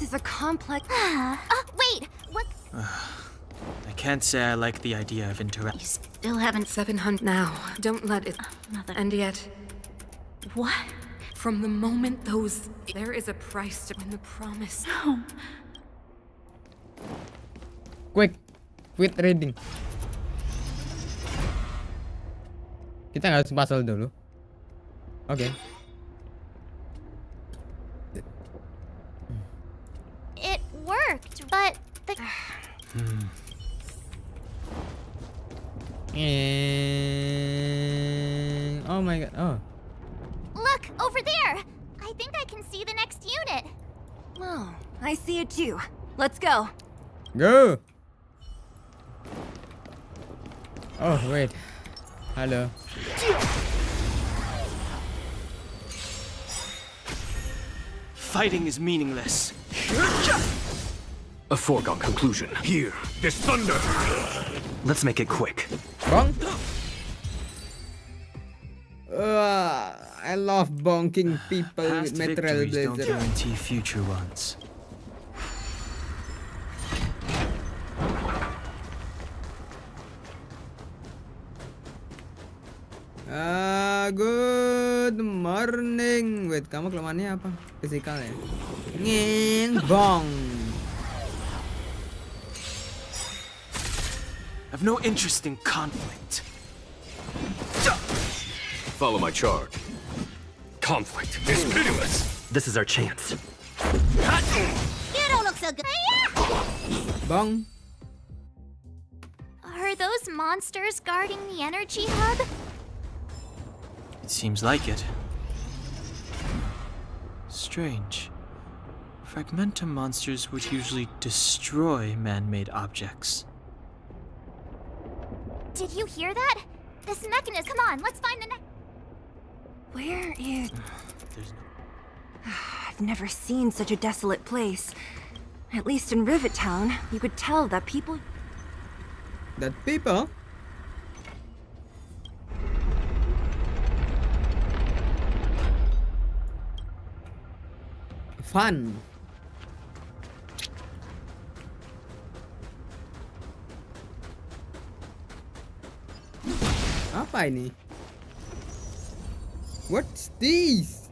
is a complex. Wait! What? I can't say I like the idea of interaction. You still haven't. 700 now. Don't let it. And yet, What? from the moment those. There is a price to. And the promise. No. Quick, quit reading. Kita nggak harus pasal dulu. Oke. It worked, but the. Oh my god. Oh. Look, over there! I think I can see the next unit. Oh, I see it too. Let's go. Go. Oh wait. Hallo. Fighting is meaningless. A foregone conclusion. Here, this thunder. Let's make it quick. Bong. I love bonking people Past with material victories don't blazer. guarantee future ones. Good morning. Wait, kamu kelemahannya apa? Fisikal ya? Nging bong. I've no interest in conflict. Follow my charge. Conflict is pitiless. This is our chance. You don't look so good. Bong. Are those monsters guarding the energy hub? It seems like it. Strange. Fragmentum monsters would usually destroy man-made objects. Did you hear that? This mechanism. Come on, let's find the next. Where is. There's no... I've never seen such a desolate place. At least in Rivet Town, you could tell that people. That people. Fun. Apa ini? What's this?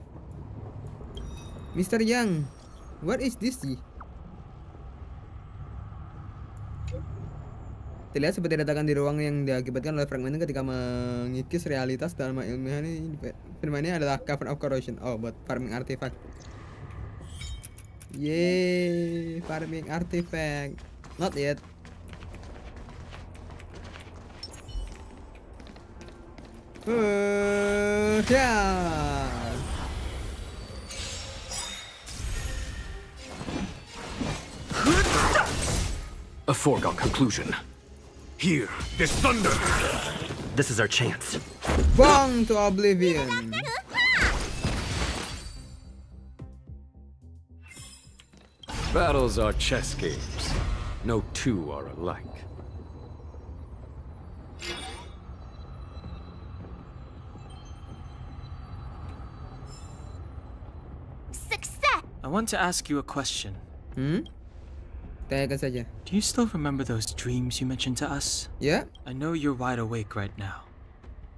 Mr. Young, what is this? Terlihat seperti retakan di ruang yang diakibatkan oleh fragmen ketika mengikis realitas dalam ilmiah ini. Firman ini adalah cover of corrosion. Oh, buat farming artifact. Yeay, farming artifact. Not yet. Yeah. A foregone conclusion. Here, this thunder. This is our chance. Bong to oblivion. Battles are chess games. No two are alike. Success! I want to ask you a question. Tanyakan saja. Do you still remember those dreams you mentioned to us? Yeah. I know you're wide awake right now,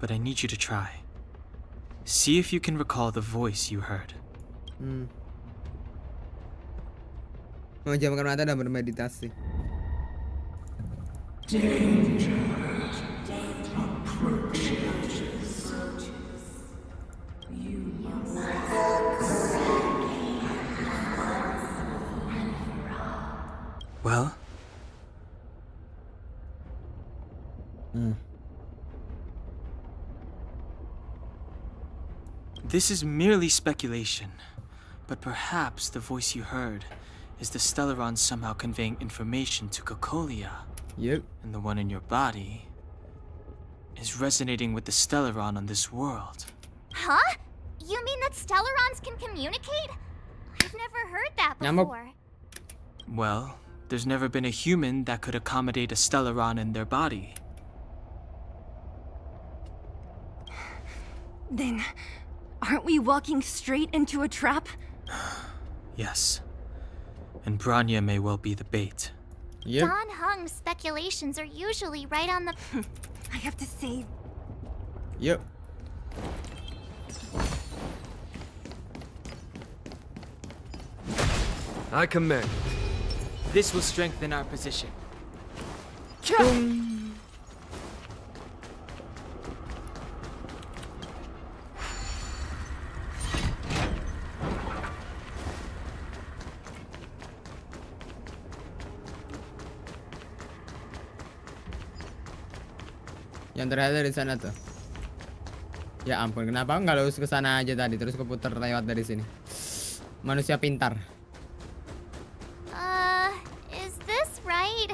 but I need you to try. See if you can recall the voice you heard. Memejamkan mata dan bermeditasi. Well? This is merely speculation, but perhaps the voice you heard is the Stellaron somehow conveying information to Kokolia. Yep. And the one in your body is resonating with the Stellaron on this world. Huh? You mean that Stellarons can communicate? I've never heard that Nyamuk. before. Well, there's never been a human that could accommodate a Stellaron in their body. Then, aren't we walking straight into a trap? Yes. and Branya may well be the bait. Yep. Don Hung's speculations are usually right on the... I have to say, Yuk. I commend. This will strengthen our position. Yang terakhir dari sana tuh. Ya ampun, kenapa nggak lurus ke sana aja tadi terus keputar lewat dari sini? Manusia pintar. Is this right?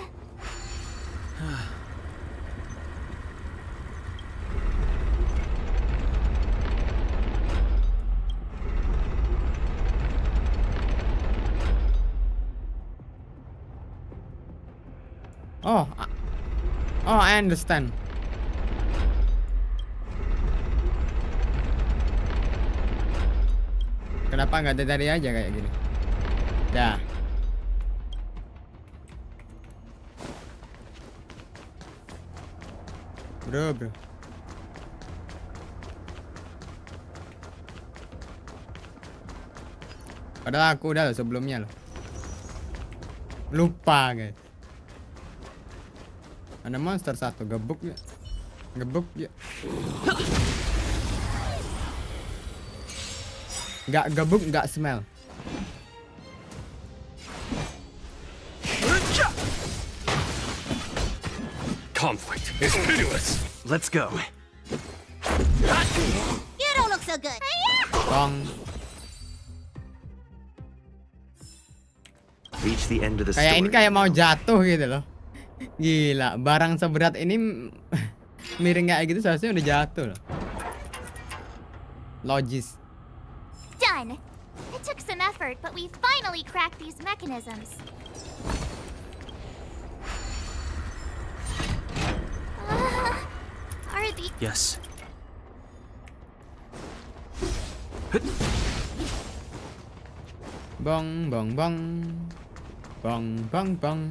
Oh, I understand. Kenapa nggak dari aja kayak gini? Dah. Bro. Padahal aku udah loh sebelumnya loh. Lupa guys. Ada monster satu, gebuk ya. Nggak gebuk, nggak smell. Conflict is pitiless. Let's go. You don't look so good. Bong. Reach the end of the Kayak ini story. kayak mau jatuh gitu loh. Gila, barang seberat ini miring kayak gitu seharusnya udah jatuh loh. Logis. Done. It took some effort, but we finally cracked these mechanisms. Are the... Yes. Bong bong bong. Bong bong bong.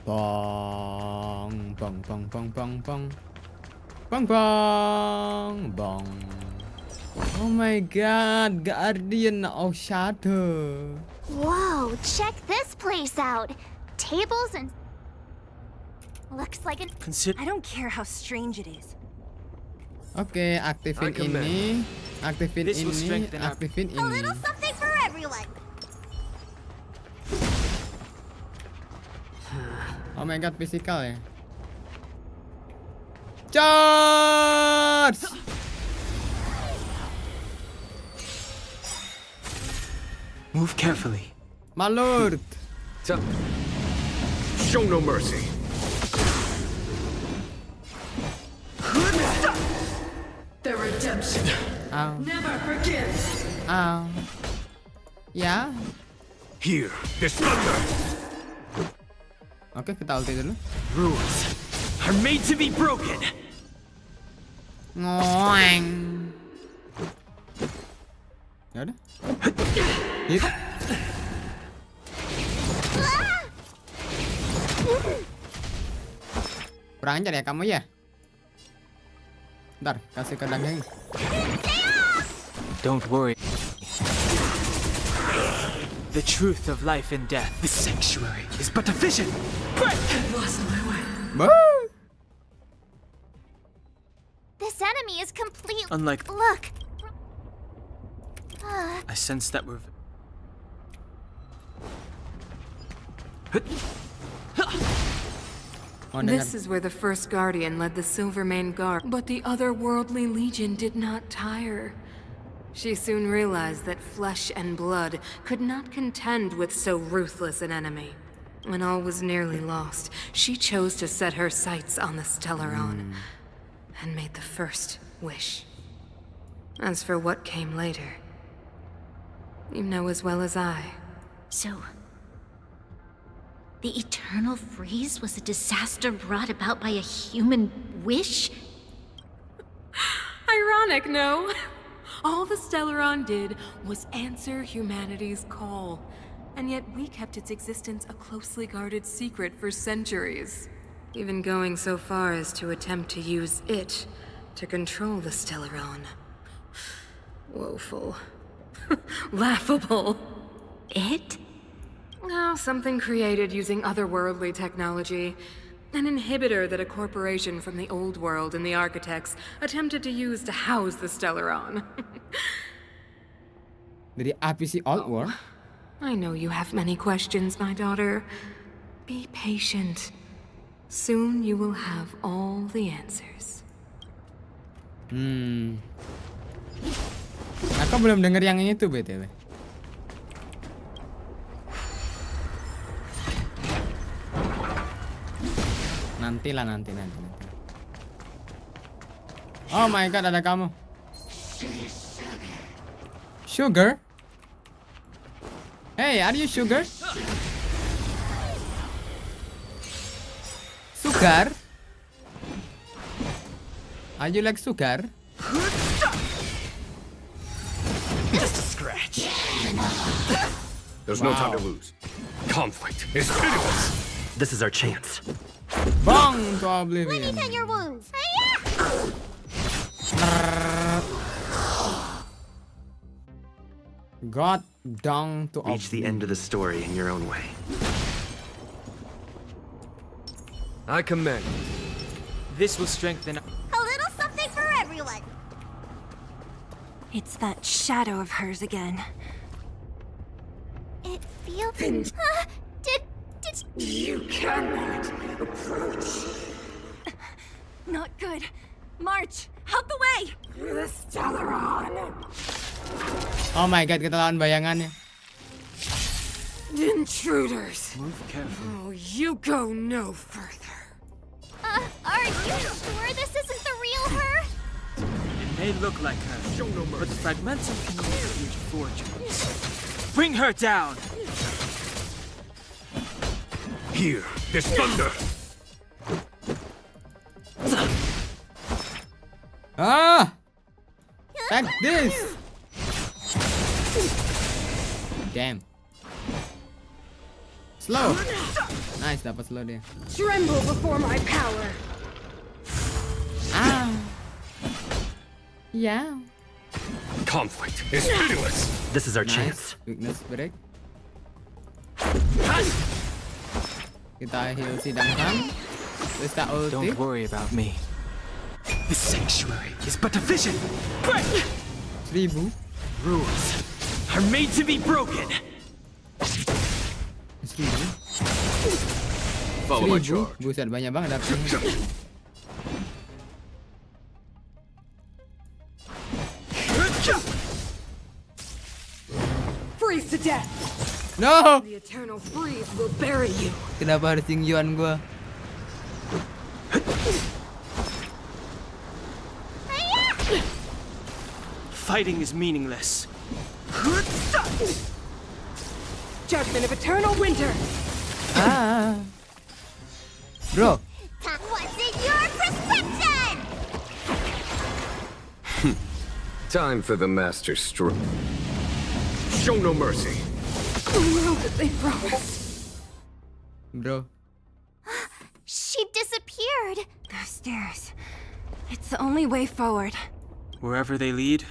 Bong bong bong bong bong bong. Bong bong bong. Oh my god, Guardian of Shadow. Whoa, check this place out. Tables and... Looks like an... I don't care how strange it is. Oke, aktifin ini, aktifin This will ini, strengthen our- aktifin A ini. little something for everyone. Oh my god, physical ya. Charge! Move carefully. My lord. Show no mercy. The redemption Ow. never forgives. Ow. Ya. Here, this thunder. Oke, kita ulti dulu. Rules are made to be broken. Ngoeng. Ya udah. Hit. Kurang ajar ya kamu ya. Ntar kasih ke daging. Don't worry. The truth of life and death. The sanctuary is but a vision. Break! Lost my way. This enemy is complete... Unlike- Look. I sense that we're... This is where the first Guardian led the Silvermane Guard, but the otherworldly Legion did not tire. She soon realized that flesh and blood could not contend with so ruthless an enemy. When all was nearly lost, she chose to set her sights on the Stellaron and made the first wish. As for what came later, you know as well as I. So... The eternal freeze was a disaster brought about by a human wish? Ironic, no? All the Stellaron did was answer humanity's call. And yet we kept its existence a closely guarded secret for centuries. Even going so far as to attempt to use it to control the Stellaron. Woeful. Laughable. It? Oh, something created using otherworldly technology. An inhibitor that a corporation from the old world and the architects attempted to use to house the Stellaron. Dari APC Old World. I know you have many questions, my daughter. Be patient. Soon you will have all the answers. Aku belum denger yang itu BTW. Nanti. Oh my god, ada kamu. Sugar? Hey, are you sugar? Sugar? Are you like sugar? Just a scratch. There's no time to lose. Conflict is pitiless. This is our chance. Bong to oblivion. Tend your wounds. God down to Reach the end of the story in your own way. I commend. This will strengthen. A little something for everyone. It's that shadow of hers again. It feels... did... You cannot approach. Not good. March, out the way! The Stellaron. Oh my god, kita lawan bayangannya. Intruders. Move carefully. Oh, you go no further. Are you sure this isn't the real her? It may look like her, but the fragmentum can use huge forgeries. Bring her down! Here, this thunder. Ah! Like this! Damn. Slow. Nice, dapat slow dia. Tremble before my power. Ah. Yeah. Conflict is pitiless. This is our Nice. chance. Weakness break. Kita heal si Jangan. Terus tak ulti. Don't worry about me. The sanctuary is but a vision. Break! 1000. Rules are made to be broken. 1000. Follow my 1000. charge. Buset, banyak banget dapetnya. Freeze to death. No! The eternal freeze will bury you. Kenapa harus tinggian gua? Fighting is meaningless. Judgment of eternal winter. Ah. Bro, What's in your prescription? Time for the master stroke. Show no mercy. The world that they promised. bro. She disappeared. Those stairs. It's the only way forward. Wherever they lead,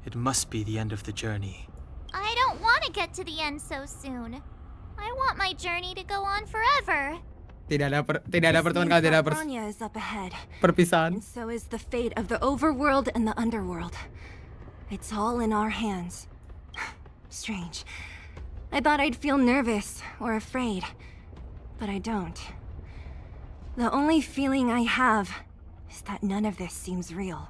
it must be the end of the journey. I don't want to get to the end so soon. I want my journey to go on forever. Tidak ada pertemuan kalau tidak ada Bronya is up ahead. perpisahan. And so is the fate of the overworld and the underworld. It's all in our hands. Strange. I thought I'd feel nervous or afraid, but I don't. The only feeling I have is that none of this seems real.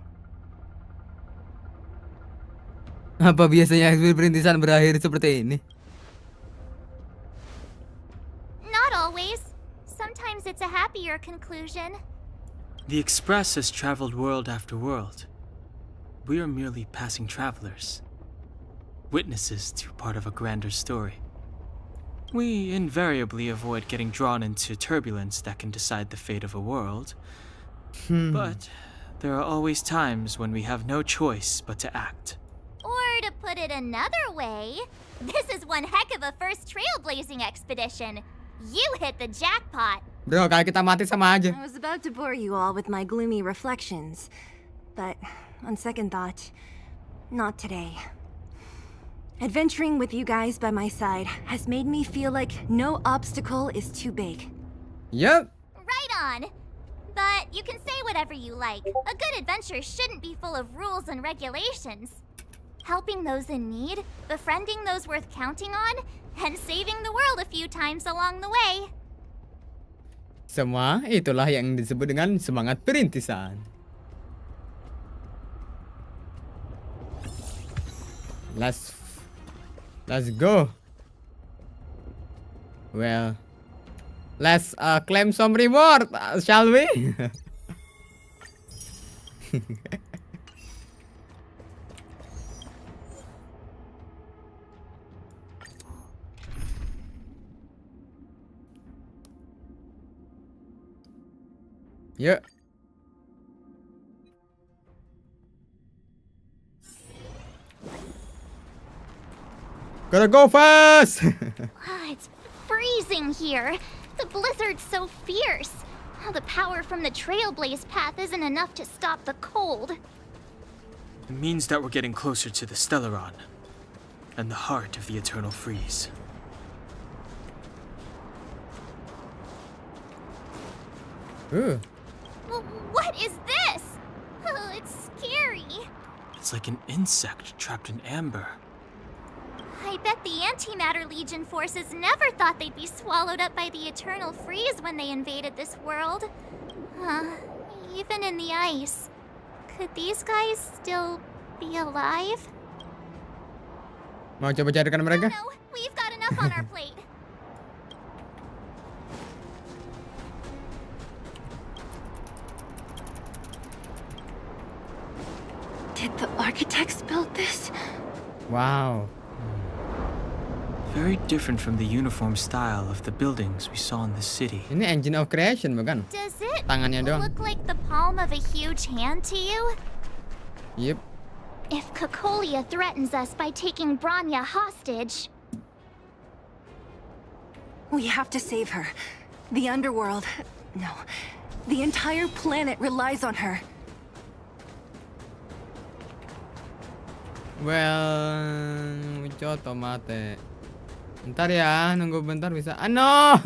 Apa biasanya ekspedisi perintisan berakhir seperti ini? Not always. Sometimes it's a happier conclusion. The Express has traveled world after world. We are merely passing travelers, witnesses to part of a grander story. We invariably avoid getting drawn into turbulence that can decide the fate of a world. But there are always times when we have no choice but to act. Or to put it another way, This is one heck of a first trailblazing expedition. You hit the jackpot. Bro, kalau kita mati sama aja. I was about to bore you all with my gloomy reflections, but on second thought, not today. Adventuring with you guys by my side has made me feel like no obstacle is too big. Yep. Right on. But you can say whatever you like. A good adventure shouldn't be full of rules and regulations. Helping those in need, befriending those worth counting on, and saving the world a few times along the way. Semua itulah yang disebut dengan semangat perintisan. Let's go. Well, let's claim some reward, shall we? Yeah. Gotta go fast! It's freezing here. The blizzard's so fierce. The power from the trailblaze path isn't enough to stop the cold. It means that we're getting closer to the Stellaron, and the heart of the eternal freeze. Ooh. What is this? It's scary. It's like an insect trapped in amber. I bet the Antimatter Legion forces never thought they'd be swallowed up by the Eternal Freeze when they invaded this world. Even in the ice. Could these guys still be alive? Mau coba carikan mereka? No, we've got enough on our plate. Did the architects build this? Wow. Very different from the uniform style of the buildings we saw in the city. Ini engine of creation, bukan? Does it Tangannya doang. look like the palm of a huge hand to you? Yep. If Kekolia threatens us by taking Bronya hostage... We have to save her. The underworld... No. The entire planet relies on her. Well, coto mate. Bentar ya, nunggu bentar bisa. Ah, no!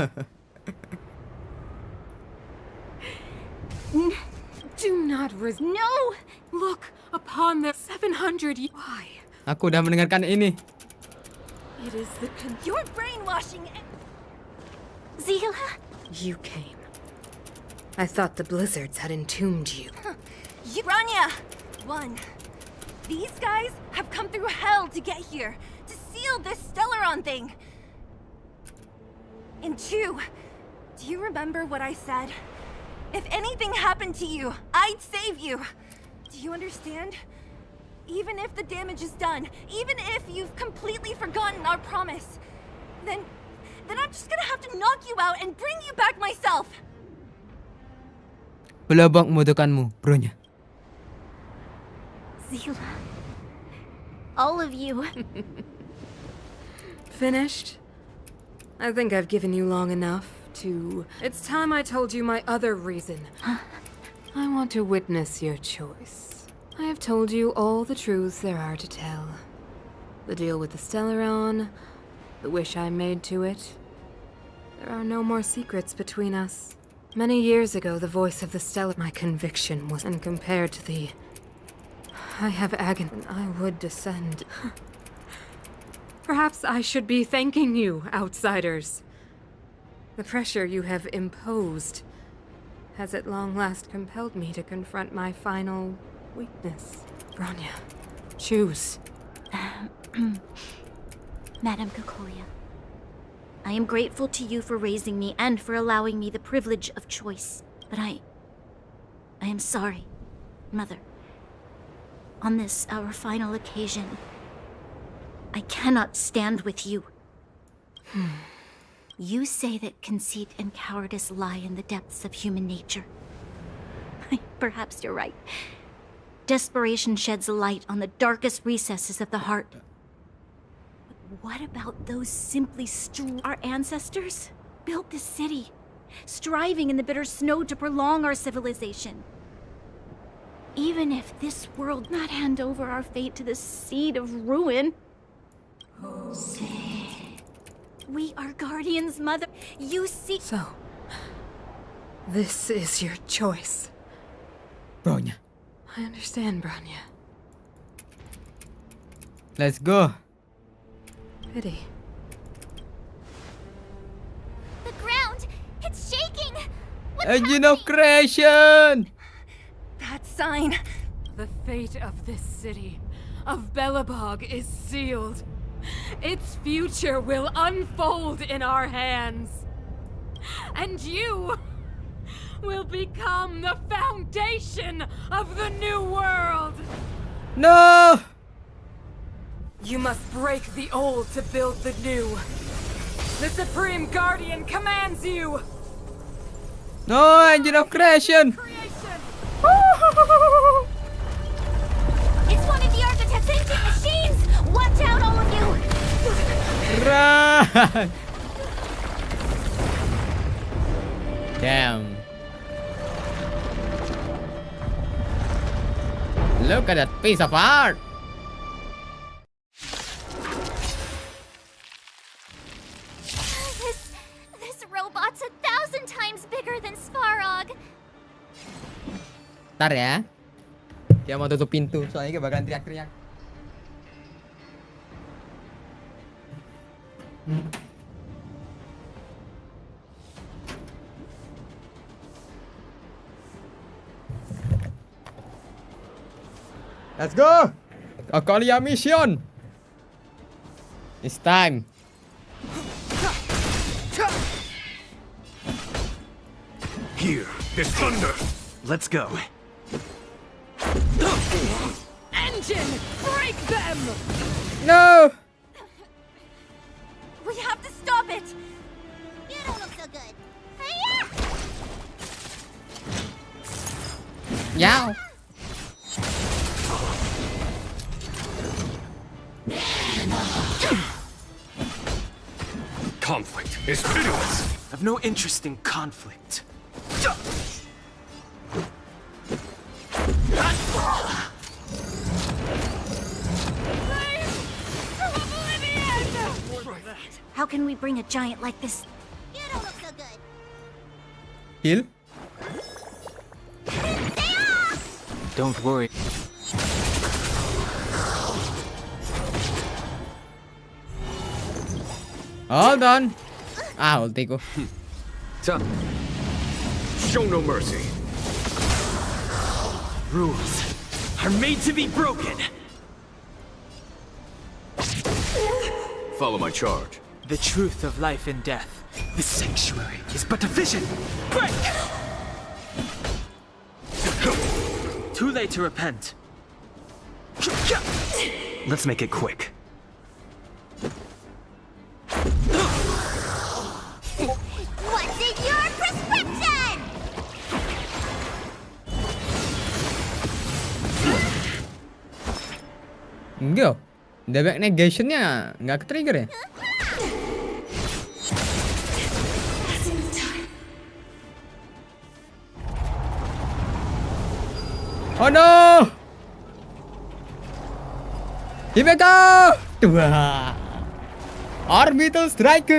Do not No! Look upon the 700. Why? Aku udah mendengarkan ini. It is the You're brainwashing. Zila? You came. I thought the blizzards had entombed you. Bronya! 1. These guys have come through hell to get here, to seal this Stellaron thing. And 2, do you remember what I said? If anything happened to you, I'd save you. Do you understand? Even if the damage is done, even if you've completely forgotten our promise, then I'm just gonna have to knock you out and bring you back myself. Pelabak membutuhkanmu, bronya. Zila. All of you. Finished? I think I've given you long enough to... It's time I told you my other reason. I want to witness your choice. I have told you all the truths there are to tell. The deal with the Stellaron, the wish I made to it. There are no more secrets between us. Many years ago, the voice of the Stellar... My conviction was... And compared to the... I have agony, and I would descend. Perhaps I should be thanking you, outsiders. The pressure you have imposed has at long last compelled me to confront my final weakness. Bronya, choose. Madam Kekolia, I am grateful to you for raising me and for allowing me the privilege of choice. But I am sorry, Mother. On this, our final occasion, I cannot stand with you. You say that conceit and cowardice lie in the depths of human nature. Perhaps you're right. Desperation sheds a light on the darkest recesses of the heart. What about those simply our ancestors built this city, striving in the bitter snow to prolong our civilization. Even if this world not hand over our fate to the seed of ruin, we are guardians, mother. You see. So, this is your choice. Bronya. I understand, Bronya. Let's go. Pity. The ground, it's shaking. Engine of creation. That sign. The fate of this city, of Belobog, is sealed. Its future will unfold in our hands. And you will become the foundation of the new world. No. You must break the old to build the new. The Supreme Guardian commands you. No, engine of creation. It's one of the architect's ancient machines. Watch out, all of you. Run. Damn. Look at that piece of art. This robot's 1,000 times bigger than Svarog. Ntar ya. Dia mau tutup pintu, soalnya dia bakalan teriak-teriak. Let's go! Kalian mission! It's time. Here, there's thunder. Let's go. Engine! Break them! No! We have to stop it! You don't look so good. Yow! Conflict is pitiless. I've no interest in conflict. How can we bring a giant like this? You don't look so good. Heal? Don't worry. Hold on. Ultiku. Show no mercy. Rules are made to be broken. Follow my charge. The truth of life and death. The sanctuary is but a vision. Break! Too late to repent. Let's make it quick. What's in your prescription? Enggak. Damage negationnya nggak ke-trigger ya? Oh no! Himeko! Dua. Orbital strike.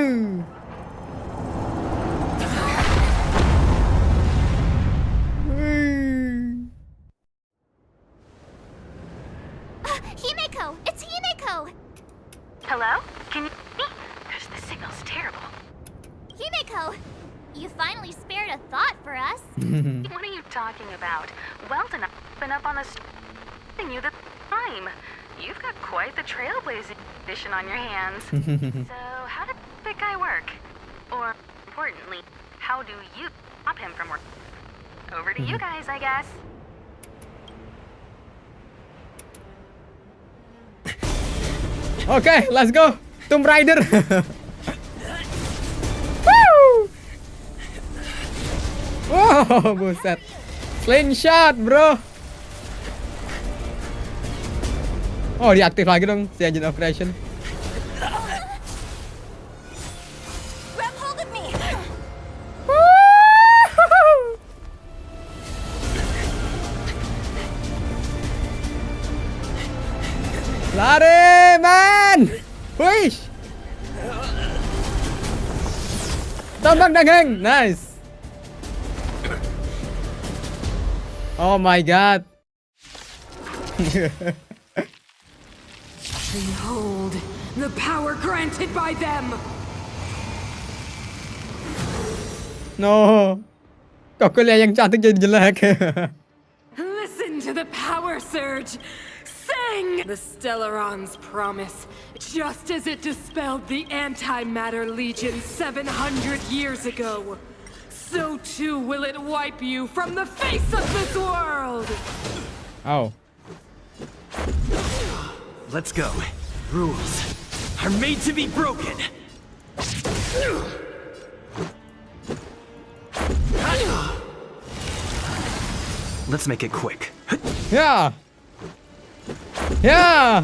Himeko! It's Himeko! Hello? Can you hear me? Because the signal's terrible. Himeko! You finally spared a thought for us. What are you talking about? Weldon, I've been up on the and you the time. You've got quite the trailblazing edition on your hands. So, how did that guy work? Or, importantly, how do you stop him from work? Over to you guys, I guess. Okay, let's go. Tomb Raider. Woo! Wow, buset. Slingshot, bro. Oh, diaktif lagi dong si Engine of Creation. Lari, man! Wish! Tombak daging! Nice! Oh my god! Behold, the power granted by them! No! Kok kuliah yang cantik jadi jelek? Listen to the power surge! Sing! The Stellaron's promise, just as it dispelled the Antimatter Legion 700 years ago, so too will it wipe you from the face of this world! Oh. Let's go. Rules are made to be broken. Let's make it quick. Yeah! Yeah!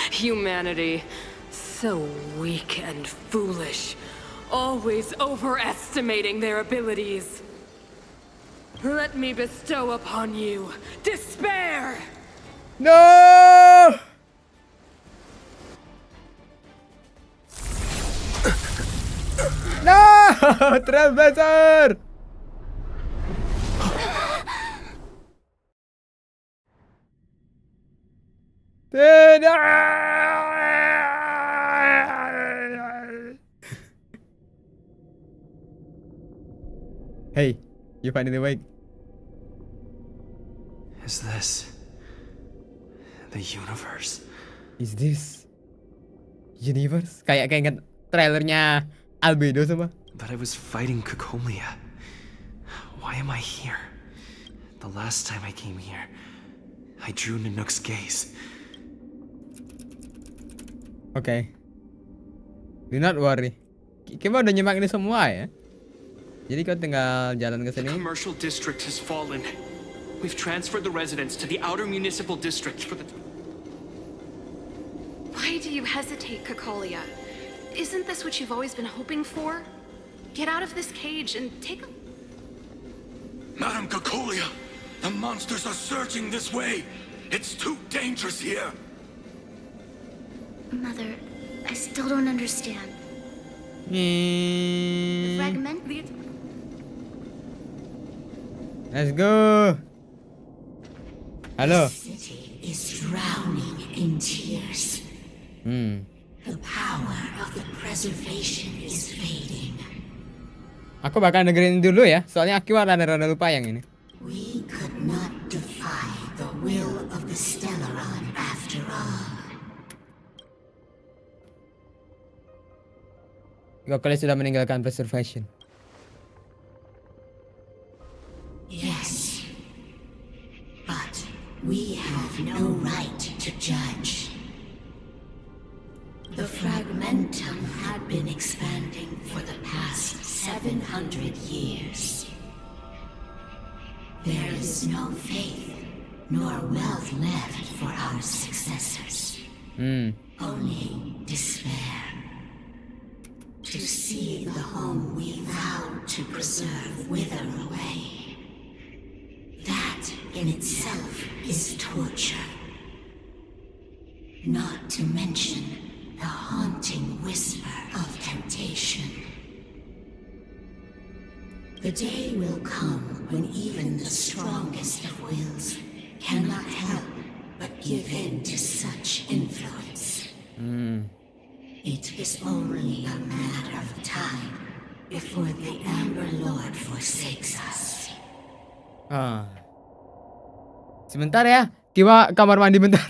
Humanity, so weak and foolish, always overestimating their abilities. Let me bestow upon you despair! No! No! Trailblazer! Tidak! Hey, you finally awake. Is this the universe? Is this universe? Kayak inget trailernya Albedo sama. But I was fighting Kokolia. Why am I here? The last time I came here, I drew Nanook's gaze. Okay. Do not worry. Kita udah nyimak ini semua ya. Jadi kau tinggal jalan ke The sini. commercial district has fallen. We've transferred the residents to the outer municipal districts for the... Why do you hesitate, Kokolia? Isn't this what you've always been hoping for? Get out of this cage and take a... Madam Kokolia, the monsters are surging this way. It's too dangerous here. Mother, I still don't understand. The fragment? Let's go. Hallo. The city is drowning in tears. The power of the preservation is fading. Aku bakal dengerin dulu ya, soalnya aku rada lupa yang ini. We could not defy the will of the Stellaron after all. Kalian sudah meninggalkan preservation. Yes. But we have no right to judge. The fragmentum had been expanding for the past 700 years. There is no faith nor wealth left for our successors. Only despair. To see the home we vowed to preserve wither away. That in itself is torture. Not to mention the haunting whisper of temptation. The day will come when even the strongest of wills cannot help but give in to such influence. It is only a matter of time before the Amber Lord forsakes us. Sebentar ya, Kiwa kamar mandi bentar.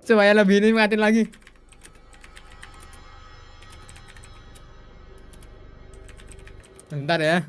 Supaya lebih ini ngatin lagi. Bentar ya.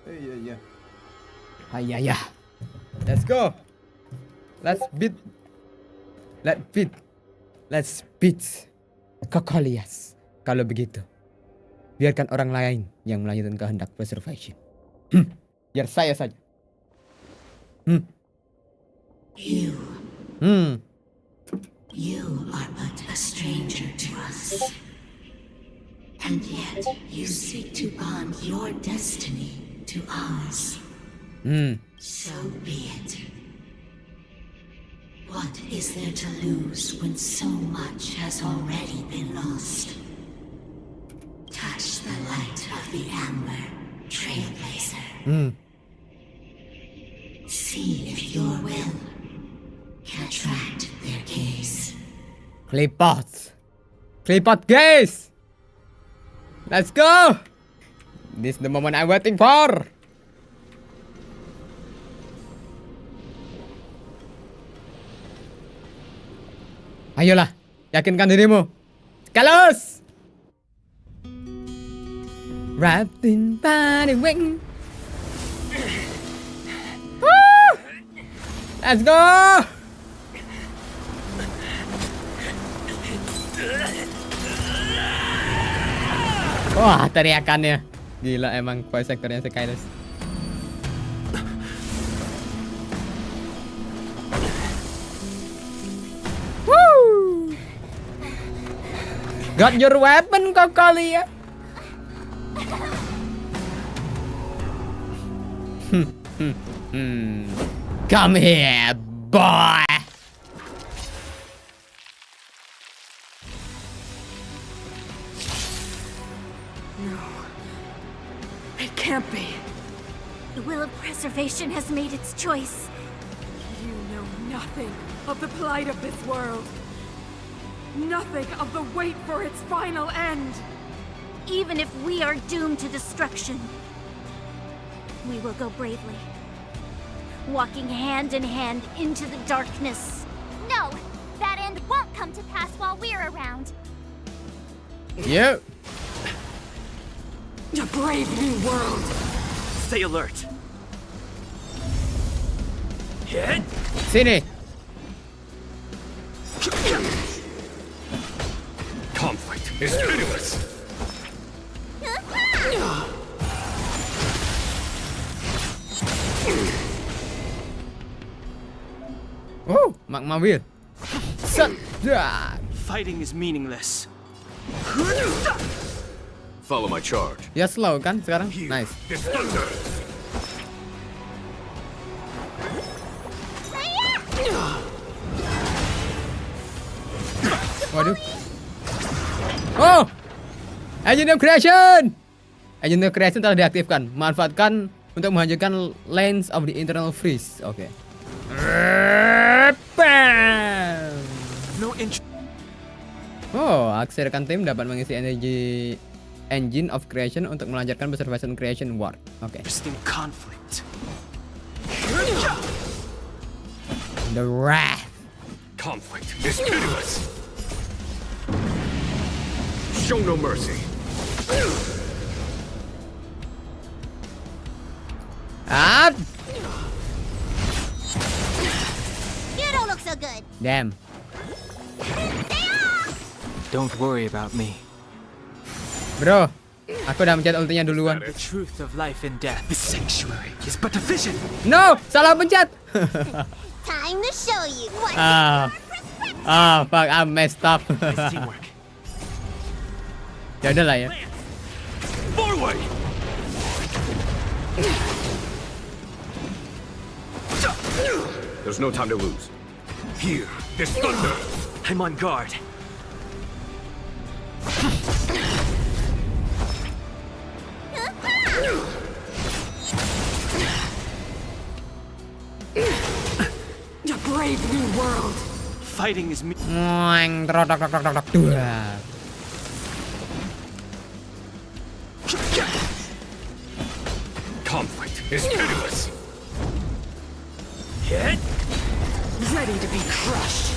Iya. Hayaya. Let's go. Let's beat Kokolias. Kalau begitu, biarkan orang lain yang melanjutkan kehendak preservation. Biar saya saja. You are but a stranger to us. And yet you seek to bond your destiny to ours. So be it. What is there to lose when so much has already been lost? Touch the light of the amber, trailblazer. See if your will can attract their gaze. Clipot gaze. Let's go. This is the moment I'm waiting for. Ayolah, yakinkan dirimu. Kalos. Wrapped in body wing. Let's go. Wah, teriakannya. Gila emang voice actornya si Kairos. Woo! Got your weapon, kalian. Come here, boy. Can't be. The will of preservation has made its choice. You know nothing of the plight of this world. Nothing of the wait for its final end. Even if we are doomed to destruction, we will go bravely, walking hand in hand into the darkness. No, that end won't come to pass while we're around. Yep. A brave new world. Stay alert. Hit. Sini. Conflict is pitiless. Oh, magma wheel. Sudah. Fighting is meaningless. Follow my charge. Ya slow kan sekarang? Nice. Waduh. Oh! Engine of Creation! Engine of Creation telah diaktifkan. Manfaatkan untuk menghancurkan lanes of the internal freeze. Oke. Oh, aksi rekan tim dapat mengisi energi Engine of Creation untuk melancarkan preservation creation war. Oke. Interesting conflict. The Wrath. Conflict is pitiless. Show no mercy. Up. You don't look so good. Damn. Don't worry about me. Bro, aku udah mencet ultinya duluan. The truth of life and death. The sanctuary is but a vision. No, salah pencet. Time to show you what. Fuck, I messed up. Ya udah lah ya. Forward. There's no time to lose. Here, this thunder. I'm on guard. A brave new world. Fighting is me. Conflict is pitiless. Hit. Ready to be crushed.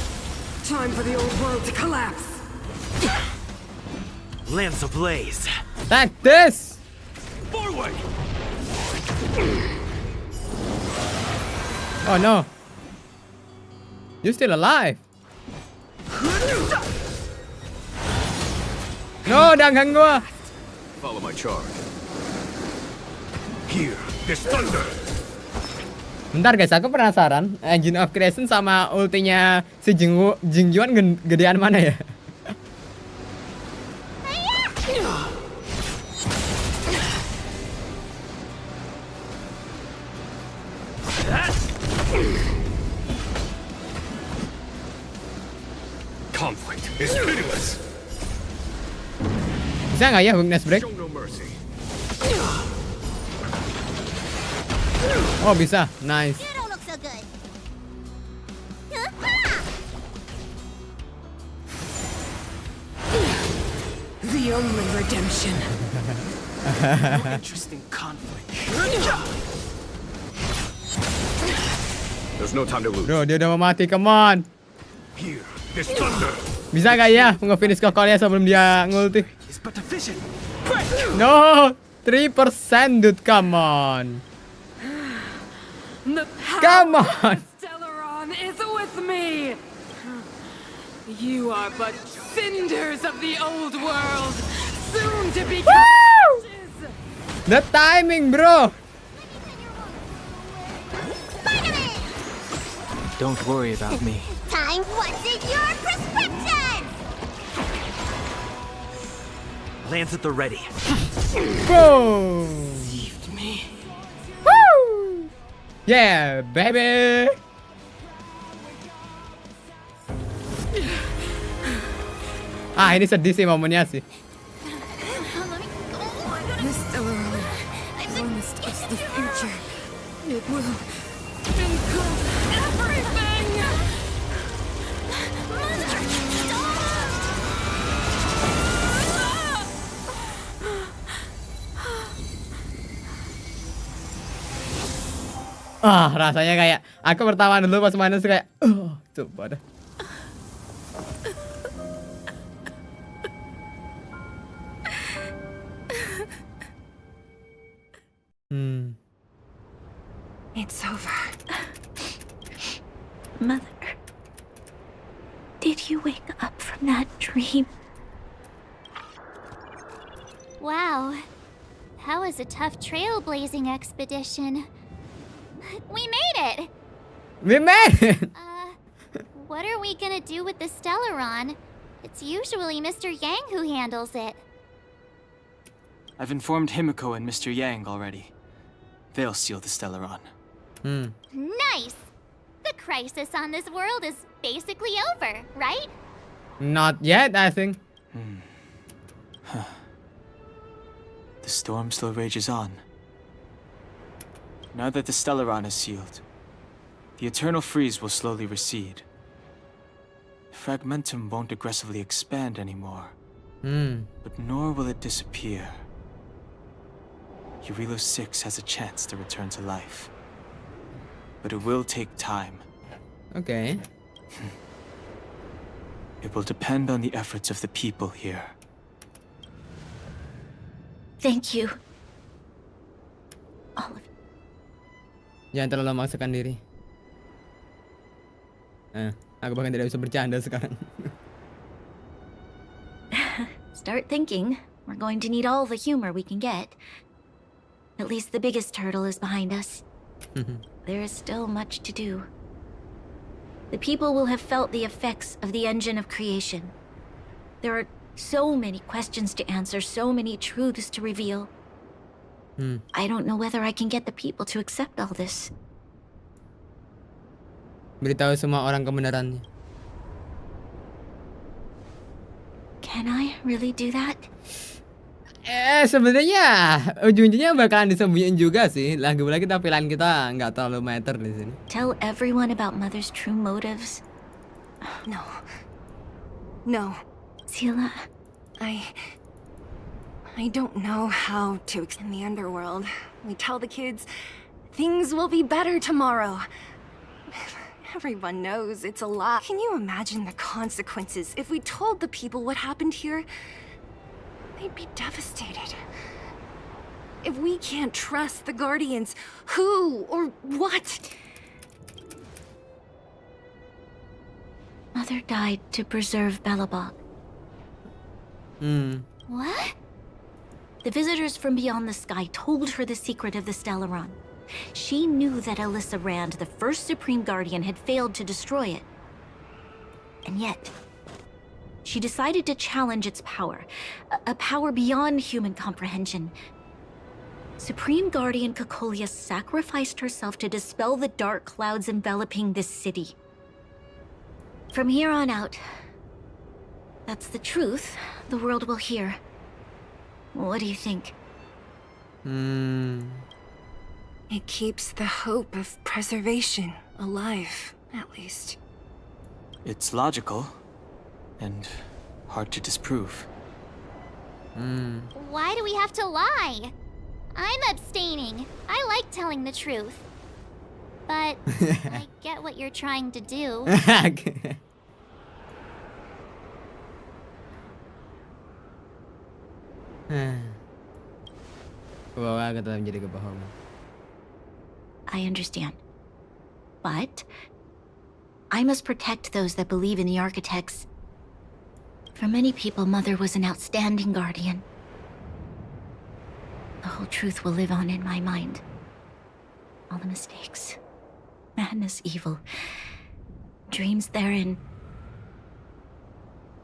Time for the old world to collapse. Lance ablaze. Take this! Forward! Oh no. You still alive? No, jangan ganggu gua. Follow my charge. Here, this thunder! Bentar guys, aku penasaran engine of creation sama ultinya si Jingjuan gedean mana ya? Conflict is pitiless. Bisa nggak ya weakness break? Show no mercy. Oh bisa, nice. You don't look so good. The only redemption. No interesting conflict. There's no time to lose. Bro, dia udah mau mati, come on. Here, this thunder! Bisa nggak ya nge-finish kokolnya sebelum dia ngulti? It's but a vision. No, 3% dude, come on. The Come power on. of Stellaron is with me. You are but cinders of the old world, soon to become ashes. The timing, bro. Don't worry about me. Time, what's in your prescription? Lance at the ready. Boom. Saved me. Woo. Yeah, baby. Ah, ini sedih sih momennya sih. The Stellaron promised us the future. It will include everything. Ah, rasanya kayak aku pertama dulu pas main itu kayak coba dah. It's over. Mother, did you wake up from that dream? Wow. That was a tough trailblazing expedition. We made it! We made it! What are we gonna do with the Stellaron? It's usually Mr. Yang who handles it. I've informed Himiko and Mr. Yang already. They'll seal the Stellaron. Nice! The crisis on this world is basically over, right? Not yet, I think. The storm still rages on. Now that the Stellaron is sealed, the eternal freeze will slowly recede. Fragmentum won't aggressively expand anymore, but nor will it disappear. Eurilo 6 has a chance to return to life, but it will take time. Okay. It will depend on the efforts of the people here. Thank you. All of you. Jangan terlalu memaksakan diri. Aku bahkan tidak bisa bercanda sekarang. Start thinking. We're going to need all the humor we can get. At least the biggest hurdle is behind us. There is still much to do. The people will have felt the effects of the engine of creation. There are so many questions to answer, so many truths to reveal. I don't know whether I can get the people to accept all this. Beritahu semua orang kebenarannya. Can I really do that? Sebenarnya ujung-ujungnya bakalan disembunyiin juga sih. Lagi-lagi kita pilihan kita nggak terlalu matter di sini. Tell everyone about Mother's true motives? No. No. Sila, I don't know how to in the underworld. We tell the kids things will be better tomorrow. Everyone knows it's a lie. Can you imagine the consequences if we told the people what happened here? They'd be devastated. If we can't trust the Guardians, who or what? Mother died to preserve Belobog. What? The visitors from beyond the sky told her the secret of the Stellaron. She knew that Alyssa Rand, the first Supreme Guardian, had failed to destroy it. And yet, she decided to challenge its power. A power beyond human comprehension. Supreme Guardian Kekolia sacrificed herself to dispel the dark clouds enveloping this city. From here on out, that's the truth the world will hear. What do you think? It keeps the hope of preservation alive, at least. It's logical, and hard to disprove. Why do we have to lie? I'm abstaining. I like telling the truth. But I get what you're trying to do. Kebohongan tetap menjadi kebohongan. I understand. But I must protect those that believe in the architects. For many people, Mother was an outstanding guardian. The whole truth will live on in my mind. All the mistakes, madness, evil, dreams therein.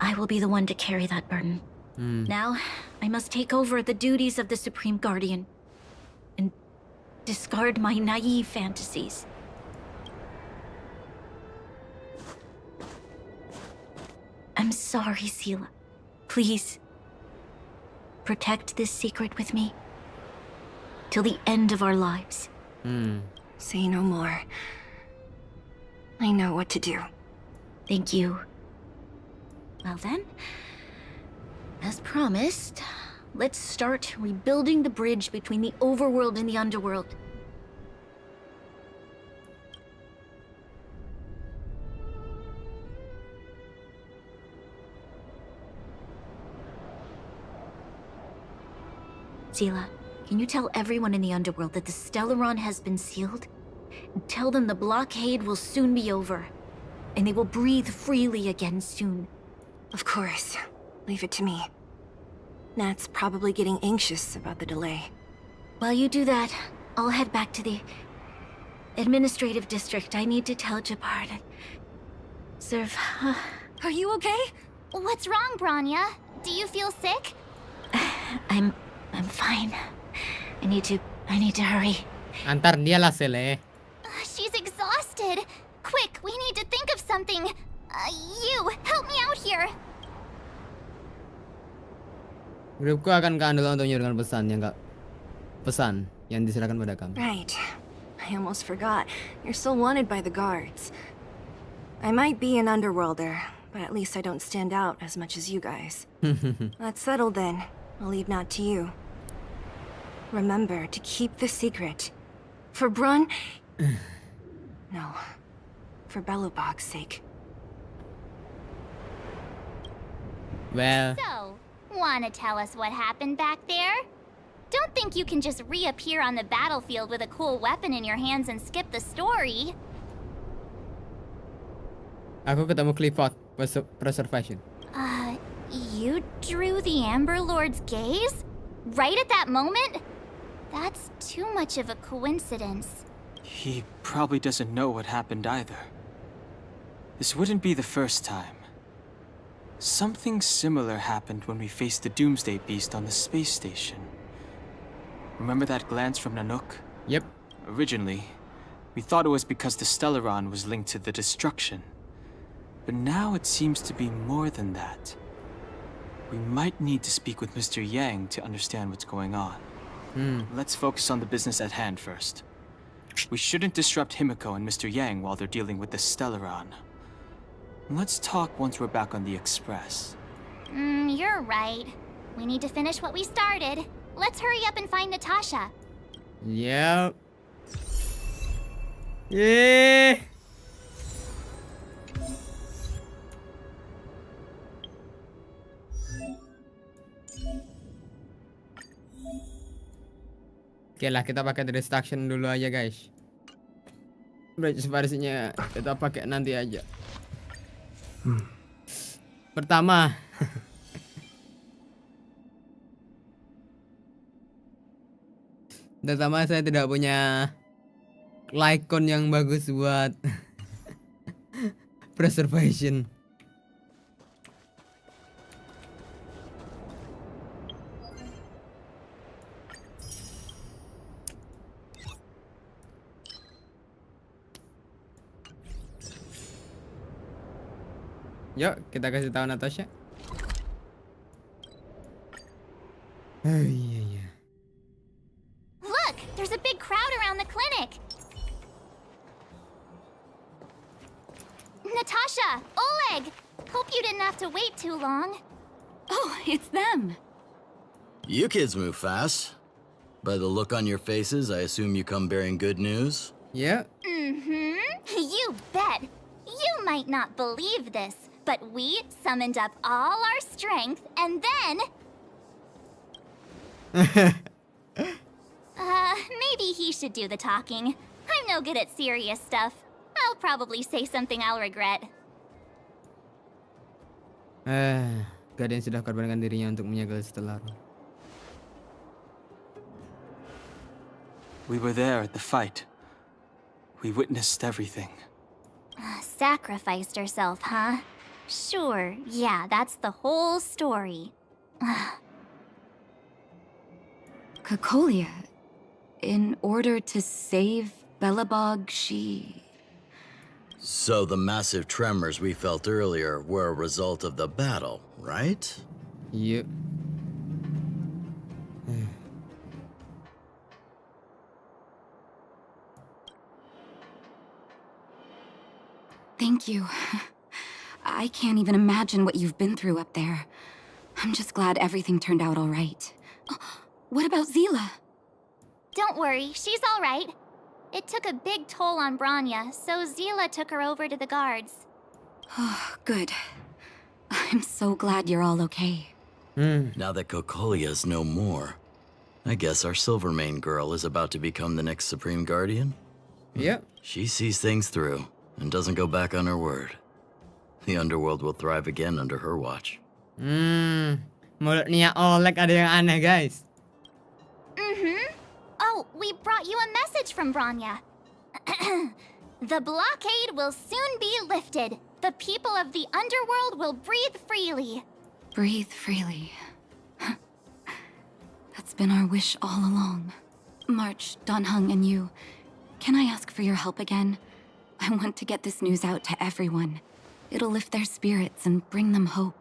I will be the one to carry that burden. Now, I must take over the duties of the Supreme Guardian and discard my naive fantasies. I'm sorry, Sela. Please, protect this secret with me till the end of our lives. Say no more. I know what to do. Thank you. Well then, as promised, let's start rebuilding the bridge between the overworld and the underworld. Sela, can you tell everyone in the underworld that the Stellaron has been sealed? Tell them the blockade will soon be over, and they will breathe freely again soon. Of course. Leave it to me. Nat's probably getting anxious about the delay. While you do that, I'll head back to the administrative district. I need to tell Jabbar to serve. Are you okay? What's wrong, Branya? Do you feel sick? I'm fine. I need to hurry. Antar dia lah, Sele. She's exhausted. Quick, we need to think of something. You, help me out here. Grupku akan ke Andorra untuk menyuruhkan pesan yang diserahkan pada kamu. Right. I almost forgot. You're still wanted by the guards. I might be an underworlder, but at least I don't stand out as much as you guys. That's settled then. I'll leave Nat to you. Remember to keep the secret. For Brun... No. For Belobog's sake. Well... So, wanna tell us what happened back there? Don't think you can just reappear on the battlefield with a cool weapon in your hands and skip the story. Aku ketemu Clifford Preservation. You drew the Amber Lord's gaze? Right at that moment? That's too much of a coincidence. He probably doesn't know what happened either. This wouldn't be the first time. Something similar happened when we faced the Doomsday Beast on the space station. Remember that glance from Nanook? Yep. Originally, we thought it was because the Stellaron was linked to the destruction. But now it seems to be more than that. We might need to speak with Mr. Yang to understand what's going on. Let's focus on the business at hand first. We shouldn't disrupt Himiko and Mr. Yang while they're dealing with the Stellaron. Let's talk once we're back on the Express. You're right. We need to finish what we started. Let's hurry up and find Natasha. Yep. Yeah. Oke lah, kita pakai distraction dulu aja guys. Bridge versinya kita pakai nanti aja. Pertama. Pertama saya tidak punya icon yang bagus buat preservation. Yuk, kita kasih tahu Natasha. Iya. Look, there's a big crowd around the clinic. Natasha, Oleg, hope you didn't have to wait too long. Oh, it's them. You kids move fast. By the look on your faces, I assume you come bearing good news? Yeah. Mm-hmm. You bet. You might not believe this, but we summoned up all our strength and then... maybe he should do the talking. I'm no good at serious stuff. I'll probably say something I'll regret. Kalian sudah korbankan dirinya untuk menyegel setelah. We were there at the fight. We witnessed everything. Sacrificed herself, huh? Sure, yeah, that's the whole story. Kekolia, in order to save Belobog, she... So the massive tremors we felt earlier were a result of the battle, right? Yep. Thank you. I can't even imagine what you've been through up there. I'm just glad everything turned out all right. Oh, what about Zila? Don't worry, she's all right. It took a big toll on Branya, so Zila took her over to the guards. Oh, good. I'm so glad you're all okay. Now that Kokolia's no more, I guess our Silvermane girl is about to become the next Supreme Guardian? Yep. She sees things through and doesn't go back on her word. The underworld will thrive again under her watch. Mulutnya Oleg ada yang aneh, guys. Oh, we brought you a message from Branya. The blockade will soon be lifted. The people of the underworld will breathe freely. Breathe freely. That's been our wish all along. March, Donhung, and you, can I ask for your help again? I want to get this news out to everyone. It'll lift their spirits and bring them hope.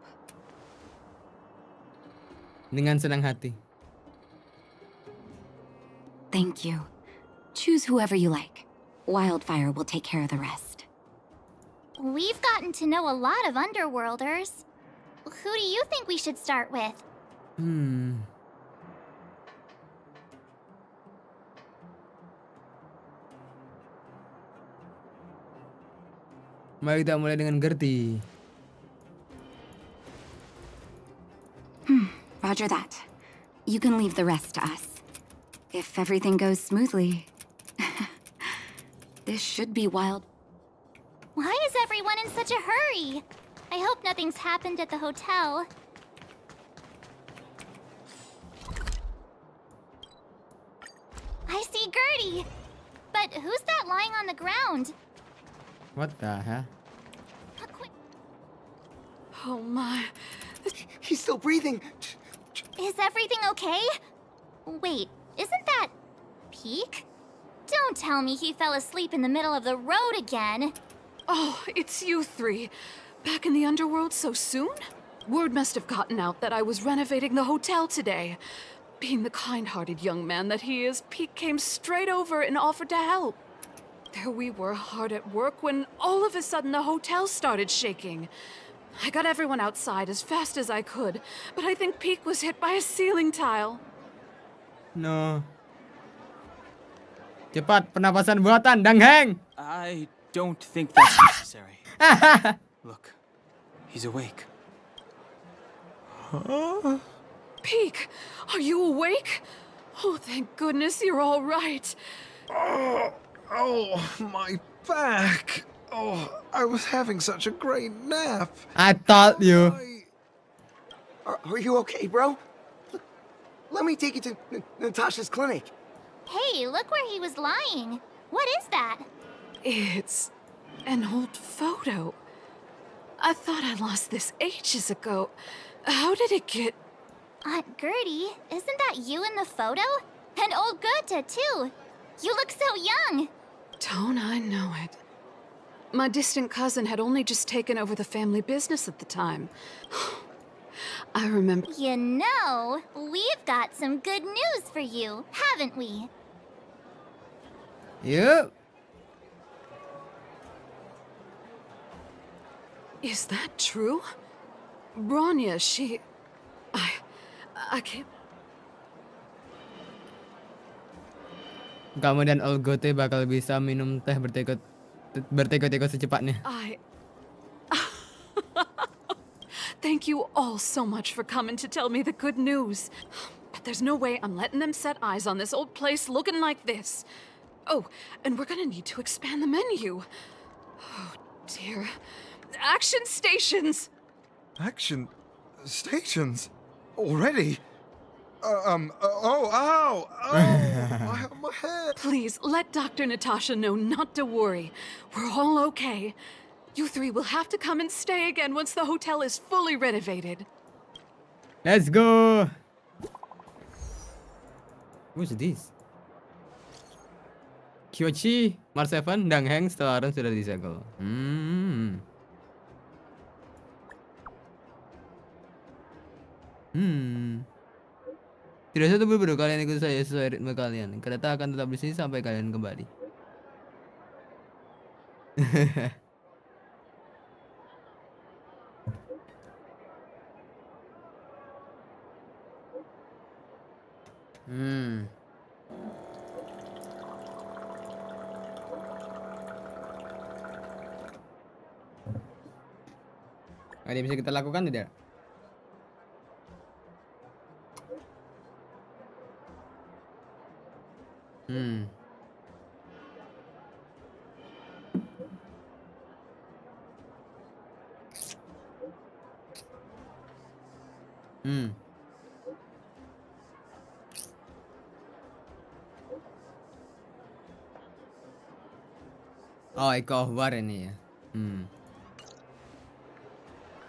Dengan senang hati. Thank you. Choose whoever you like. Wildfire will take care of the rest. We've gotten to know a lot of underworlders. Who do you think we should start with? Mari kita mulai dengan Gertie. Roger that. You can leave the rest to us. If everything goes smoothly, this should be wild. Why is everyone in such a hurry? I hope nothing's happened at the hotel. I see Gertie! But who's that lying on the ground? What the hell? Oh my. He's still breathing. Is everything okay? Wait, isn't that Peak? Don't tell me he fell asleep in the middle of the road again. Oh, it's you three. Back in the underworld so soon? Word must have gotten out that I was renovating the hotel today. Being the kind-hearted young man that he is, Peak came straight over and offered to help. There we were hard at work when all of a sudden the hotel started shaking. I got everyone outside as fast as I could, but I think Peak was hit by a ceiling tile. No. Cepat, pernapasan buatan, Dangheng. I don't think that's necessary. Look, he's awake. Peak, are you awake? Oh, thank goodness you're all right. Oh, my back. Oh, I was having such a great nap. I thought you. Are you okay, bro? Let me take you to Natasha's clinic. Hey, look where he was lying. What is that? It's an old photo. I thought I lost this ages ago. How did it get... Aunt Gertie, isn't that you in the photo? And old Goethe, too. You look so young. Don't I know it? My distant cousin had only just taken over the family business at the time. I remember... You know, we've got some good news for you, haven't we? Yep. Is that true? Bronya, she... I can't... Kamu dan old Goethe bakal bisa minum teh bertekuk-tekuk secepatnya. Thank you all so much for coming to tell me the good news. But there's no way I'm letting them set eyes on this old place looking like this. Oh, and we're gonna need to expand the menu. Oh, dear. Action stations! Action stations? Already? Ow! My head! Please, let Dr. Natasha know not to worry. We're all okay. You three will have to come and stay again once the hotel is fully renovated. Let's go! Who's this? Kyochi, Mars 7, dan Heng setelah sudah disegel. Tidak satu berburu, kalian ikut saya sesuai ritme kalian. Kereta akan tetap di sini sampai kalian kembali. Ada yang bisa kita lakukan tidak? Oh, ekohbar ini ya.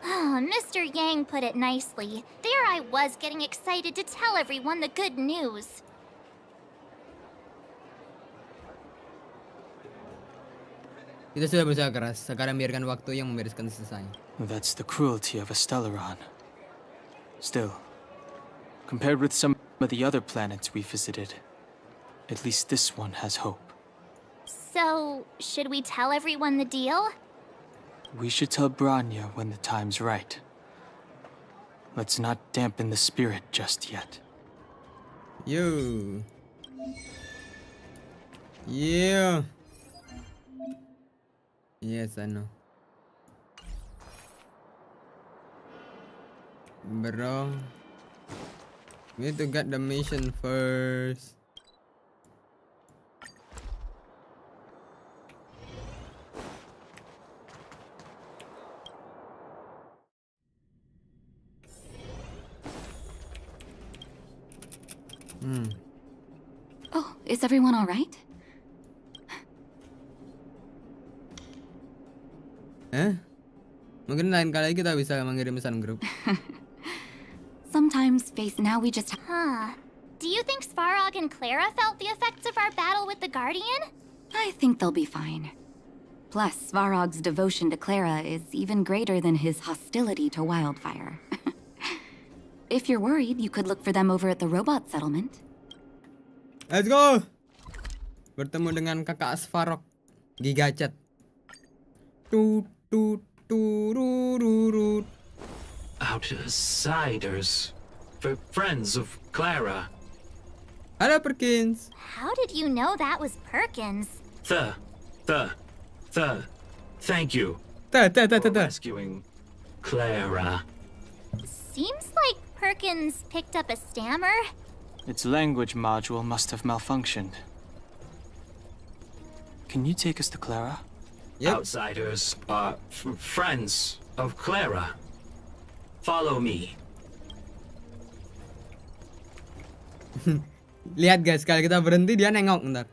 Oh, Mr. Yang put it nicely. There I was getting excited to tell everyone the good news. Kita sudah berusaha keras. Sekarang biarkan waktu yang membereskan sisanya. That's the cruelty of a Stellaron. Still, compared with some of the other planets we visited, at least this one has hope. So, should we tell everyone the deal? We should tell Bronya when the time's right. Let's not dampen the spirit just yet. Yo. Yeah. Yes, I know. Bro, we need to get the mission first. Oh, is everyone all right? Mungkin lain kali kita bisa mengirim pesan grup. Sometimes, Faith, now we just... Do you think Svarog and Clara felt the effects of our battle with the Guardian? I think they'll be fine. Plus, Svarog's devotion to Clara is even greater than his hostility to Wildfire. If you're worried, you could look for them over at the robot settlement. Let's go! Bertemu dengan kakak Svarog. Gigacet. Outsiders. For friends of Clara. Hello, Perkins. How did you know that was Perkins? Thank you. For rescuing Clara. Seems like Perkins picked up a stammer. Its language module must have malfunctioned. Can you take us to Clara? Outsiders are friends of Clara. Follow me. Lihat guys, kalau kita berhenti dia nengok ntar.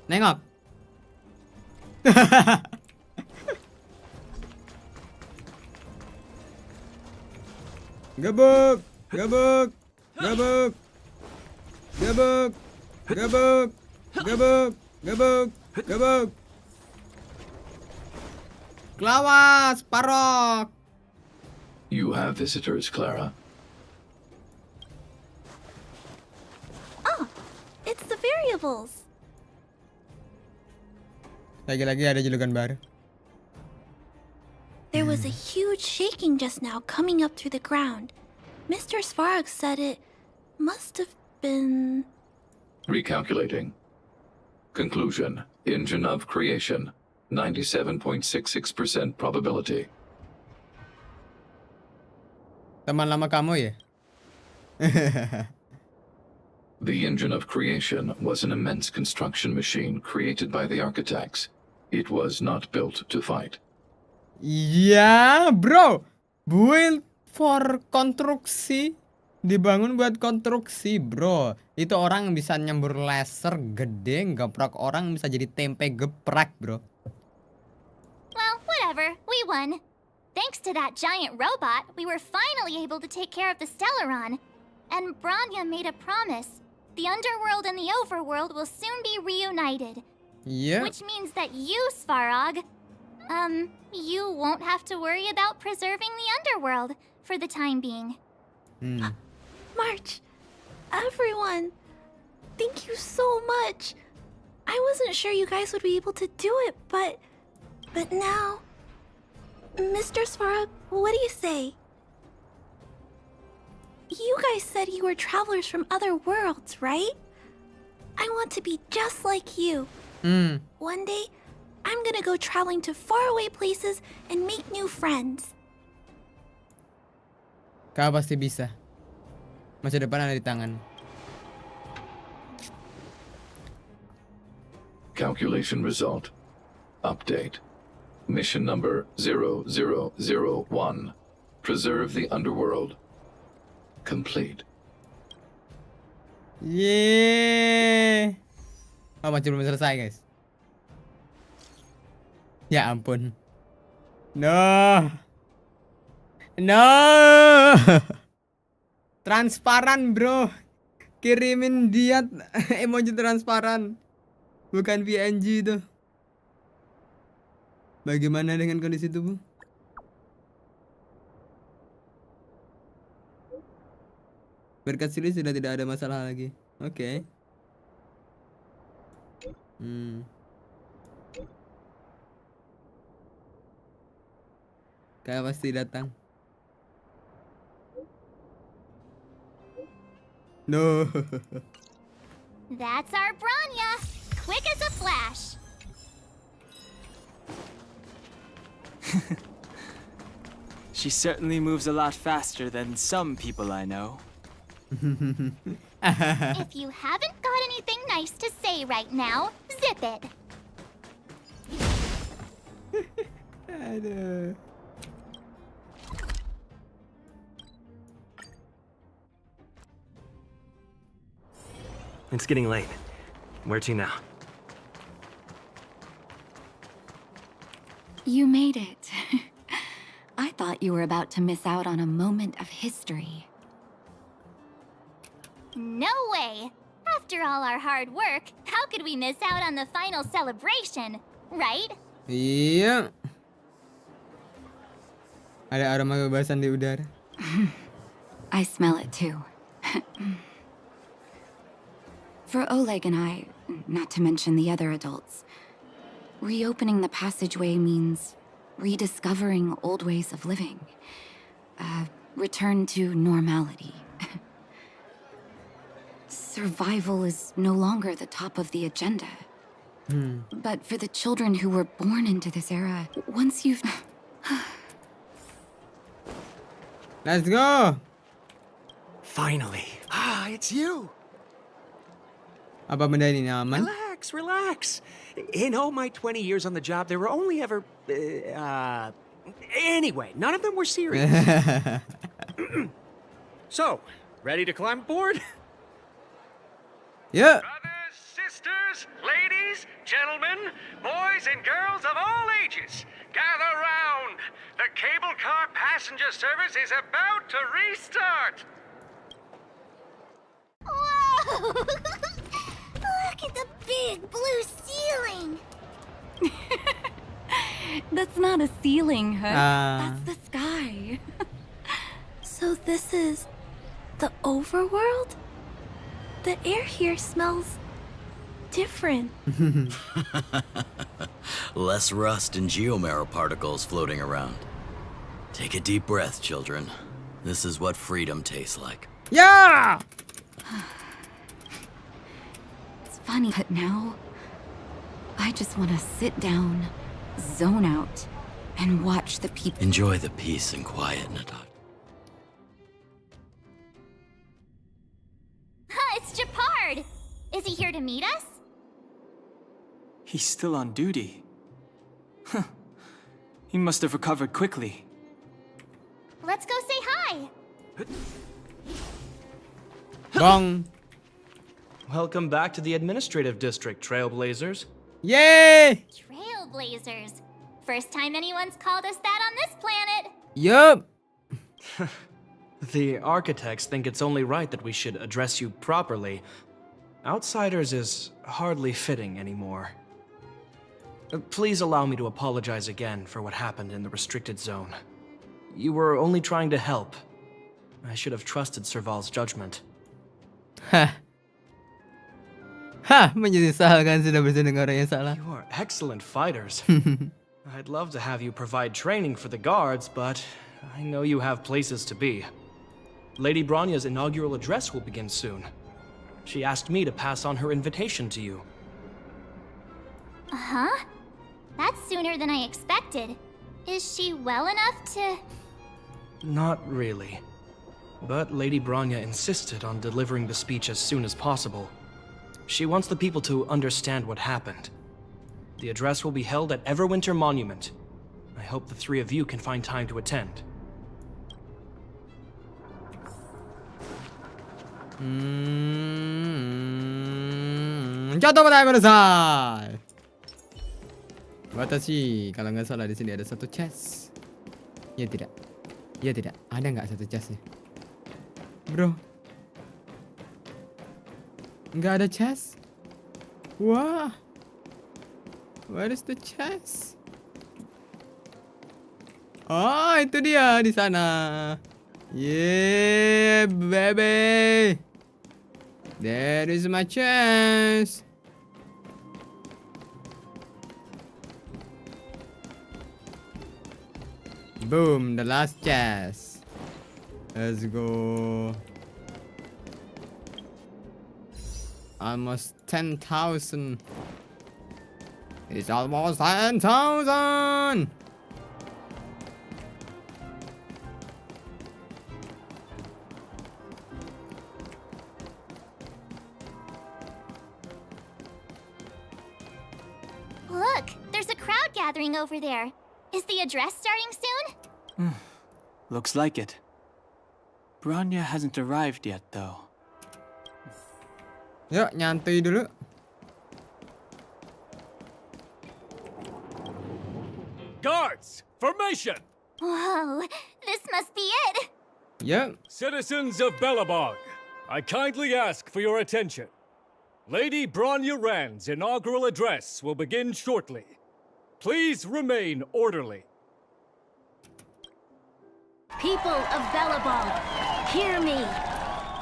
Nengok. Gebuk, gebuk, gebuk, gebuk, gebuk, gebuk, gebuk, gebuk. Lawas, parok. You have visitors, Clara. Oh, it's the variables. Lagi-lagi ada julukan baru. There was a huge shaking just now coming up through the ground. Mr. Svarog said it must have been... Recalculating. Conclusion. Engine of creation. 97.66% probability. Teman lama kamu ya? The engine of creation was an immense construction machine created by the architects. It was not built to fight. Iya, bro. Build for konstruksi. Dibangun buat konstruksi, bro. Itu orang bisa nyembur laser gede, geprak orang bisa jadi tempe geprak, bro. Well, whatever. We won. Thanks to that giant robot, we were finally able to take care of the Stellaron. And Bronya made a promise. The underworld and the overworld will soon be reunited. Yeah. Which means that you, Svarog, you won't have to worry about preserving the underworld for the time being. March, everyone, thank you so much. I wasn't sure you guys would be able to do it, but now, Mr. Svarog, what do you say? You guys said you were travelers from other worlds, right? I want to be just like you. One day, I'm gonna go traveling to faraway places and make new friends. Kau pasti bisa. Masa depan ada di tangan. Calculation result. Update. Mission number 0001. Preserve the underworld. Complete. Yeay. Oh, masih belum selesai, guys. Ya ampun. No. Transparan, bro. Kirimin dia emoji transparan. Bukan PNG itu. Bagaimana dengan kondisi tubuh? Berkat sini sudah tidak ada masalah lagi. Oke. Kayak pasti datang. No. That's our Bronya, quick as a flash. She certainly moves a lot faster than some people I know. If you haven't got anything nice to say right now, zip it. Aduh. It's getting late. Where to now? You made it. I thought you were about to miss out on a moment of history. No way! After all our hard work, how could we miss out on the final celebration, right? Iya. Ada aroma kebebasan di udara. I smell it too. For Oleg and I, not to mention the other adults, reopening the passageway means rediscovering old ways of living. Return to normality. Survival is no longer the top of the agenda. But for the children who were born into this era, once you've... Let's go! Finally. Ah, it's you. Apa benda ini aman? Relax, relax. In all my 20 years on the job, there were only ever... Anyway, none of them were serious. So, ready to climb aboard? Yeah. Brothers, sisters, ladies, gentlemen, boys and girls of all ages, gather round. The cable car passenger service is about to restart. Whoa! Look at the big blue ceiling. That's not a ceiling, Hood. Ah. That's the sky. So this is the overworld? The air here smells different. Less rust and geomarrow particles floating around. Take a deep breath, children. This is what freedom tastes like. Yeah! It's funny, but now I just want to sit down, zone out, and watch the people. Enjoy the peace and quiet, Nadat. It's Japard. Is he here to meet us? He's still on duty. Huh. He must have recovered quickly. Let's go say hi. Bong. Welcome back to the administrative district, Trailblazers. Yay! Trailblazers. First time anyone's called us that on this planet. Yup. The architects think it's only right that we should address you properly. Outsiders is hardly fitting anymore. Please allow me to apologize again for what happened in the restricted zone. You were only trying to help. I should have trusted Serval's judgment. Hah. Hah, menyesalkan sudah bersenang orang yang salah. You are excellent fighters. I'd love to have you provide training for the guards, but I know you have places to be. Lady Bronya's inaugural address will begin soon. She asked me to pass on her invitation to you. Uh-huh. That's sooner than I expected. Is she well enough to... Not really. But Lady Bronya insisted on delivering the speech as soon as possible. She wants the people to understand what happened. The address will be held at Everwinter Monument. I hope the three of you can find time to attend. Jatuh pada kudasai. Watashi, kalau nggak salah di sini ada satu chest. Ya tidak. Ya tidak. Ada nggak satu chestnya? Bro. Nggak ada chest? Wah. Where is the chest? Oh, itu dia di sana. Yeah, baby. There is my chest. Boom, the last chest. Let's go. Almost 10,000. It's almost 10,000. Look, there's a crowd gathering over there. Is the address starting soon? Looks like it. Bronya hasn't arrived yet, though. Yuk, nyantai dulu. Guards, formation! Whoa, this must be it. Yep. Citizens of Belobog, I kindly ask for your attention. Lady Bronya Rand's inaugural address will begin shortly. Please remain orderly. People of Belobog, hear me.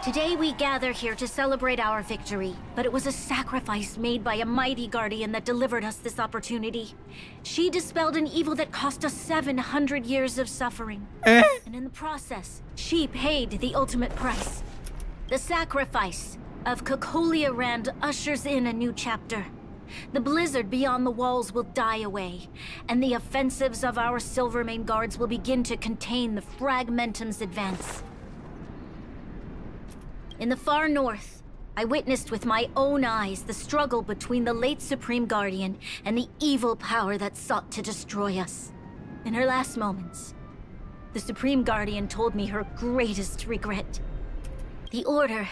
Today we gather here to celebrate our victory, but it was a sacrifice made by a mighty guardian that delivered us this opportunity. She dispelled an evil that cost us 700 years of suffering. And in the process, she paid the ultimate price. The sacrifice of Kokolia Rand ushers in a new chapter. The blizzard beyond the walls will die away, and the offensives of our Silvermane guards will begin to contain the Fragmentum's advance. In the far north, I witnessed with my own eyes the struggle between the late Supreme Guardian and the evil power that sought to destroy us. In her last moments, the Supreme Guardian told me her greatest regret. The order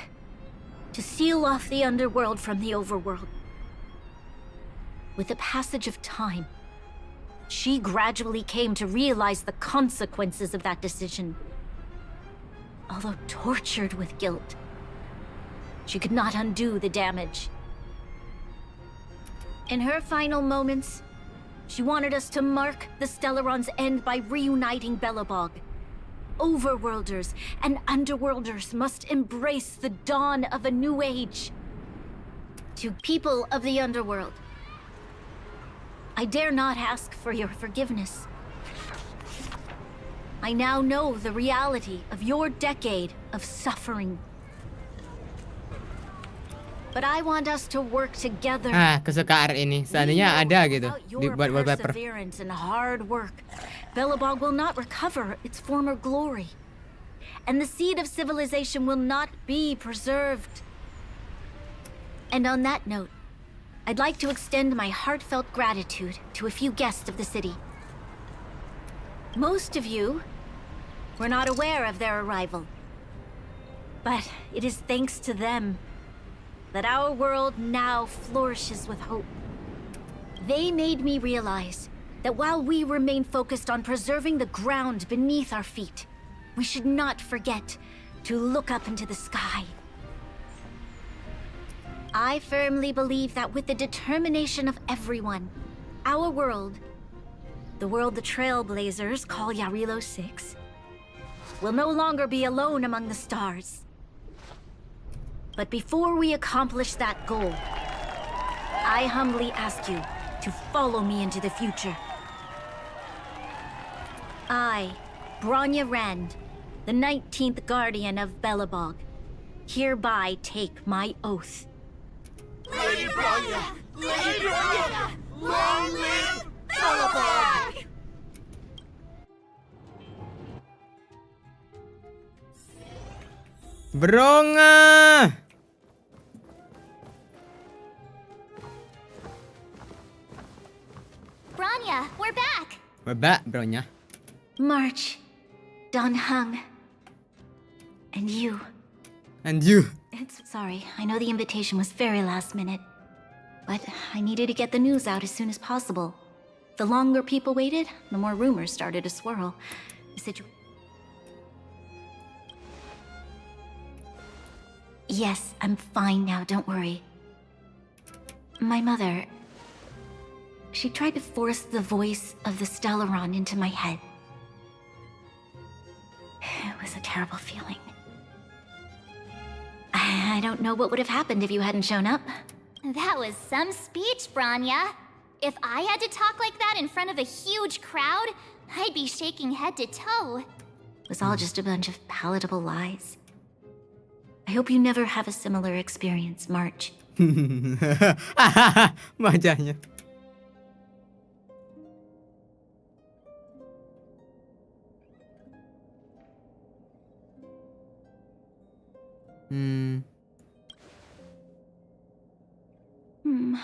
to seal off the underworld from the overworld. With the passage of time, she gradually came to realize the consequences of that decision. Although tortured with guilt, she could not undo the damage. In her final moments, she wanted us to mark the Stellaron's end by reuniting Belobog. Overworlders and underworlders must embrace the dawn of a new age. To people of the underworld, I dare not ask for your forgiveness. I now know the reality of your decade of suffering. But I want us to work together. Kesukaan ini. Seandainya ada gitu dibuat wallpaper. Perseverance and hard work, Belobog will not recover its former glory. And the seed of civilization will not be preserved. And on that note, I'd like to extend my heartfelt gratitude to a few guests of the city. Most of you were not aware of their arrival. But it is thanks to them that our world now flourishes with hope. They made me realize that while we remain focused on preserving the ground beneath our feet, we should not forget to look up into the sky. I firmly believe that with the determination of everyone, our world, the world the Trailblazers call Yarilo 6, will no longer be alone among the stars. But before we accomplish that goal, I humbly ask you to follow me into the future. I, Bronya Rand, the 19th Guardian of Belobog, hereby take my oath. Lady Bronya! Lady Bronya! Long live Belobog! Bronya! Bronya, we're back! We're back, Bronya. March, Donhung, and you. And you. Sorry, I know the invitation was very last minute, but I needed to get the news out as soon as possible. The longer people waited, the more rumors started to swirl. Yes, I'm fine now, don't worry. My mother, she tried to force the voice of the Stellaron into my head. It was a terrible feeling. I don't know what would have happened if you hadn't shown up. That was some speech, Bronya. If I had to talk like that in front of a huge crowd, I'd be shaking head to toe. It was all just a bunch of palatable lies. I hope you never have a similar experience, March. Wajahnya.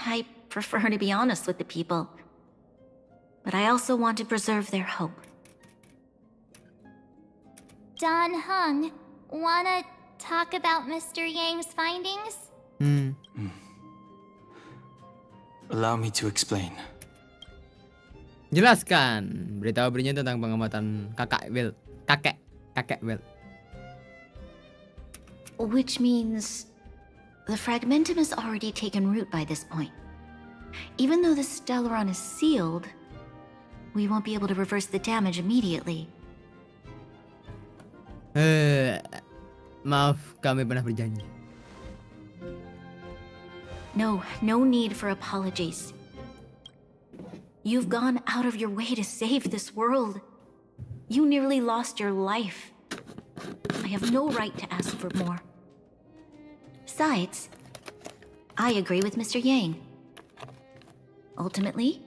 I prefer to be honest with the people. But I also want to preserve their hope. Donhung, wanna talk about Mr. Yang's findings? Allow me to explain. Jelaskan. Beritahu Brinya tentang pengamatan kakek Will. Kakek Will. Which means the fragmentum has already taken root by this point. Even though the Stellaron is sealed, we won't be able to reverse the damage immediately. Maaf, kami pernah berjanji. No need for apologies. You've gone out of your way to save this world. You nearly lost your life. I have no right to ask for more. Besides, I agree with Mr. Yang. Ultimately,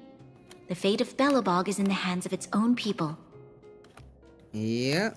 the fate of Belobog is in the hands of its own people. Iya.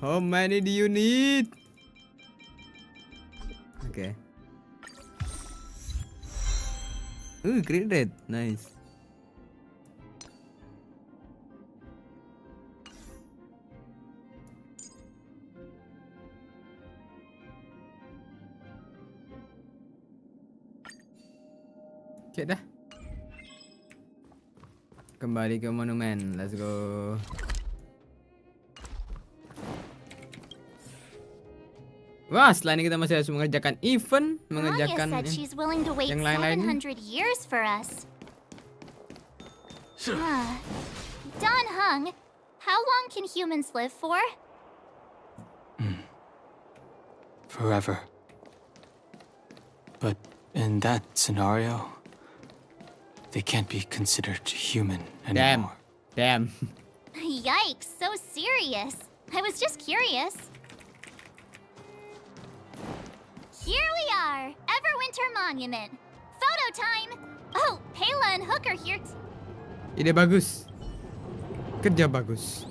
How many do you need? Okay. Crit rate, nice. Cek dah. Kembali ke monumen, let's go. Wah, setelah ini kita masih harus mengerjakan event, mengerjakan said she's willing to wait yang lain-lain. 700 years for us. Don Hung, how long can humans live for? Forever. But in that scenario, they can't be considered human anymore. Damn. Yikes, so serious. I was just curious. Here we are, Everwinter Monument. Photo time. Oh, Payla and Hook are here. Ide bagus. Kerja bagus.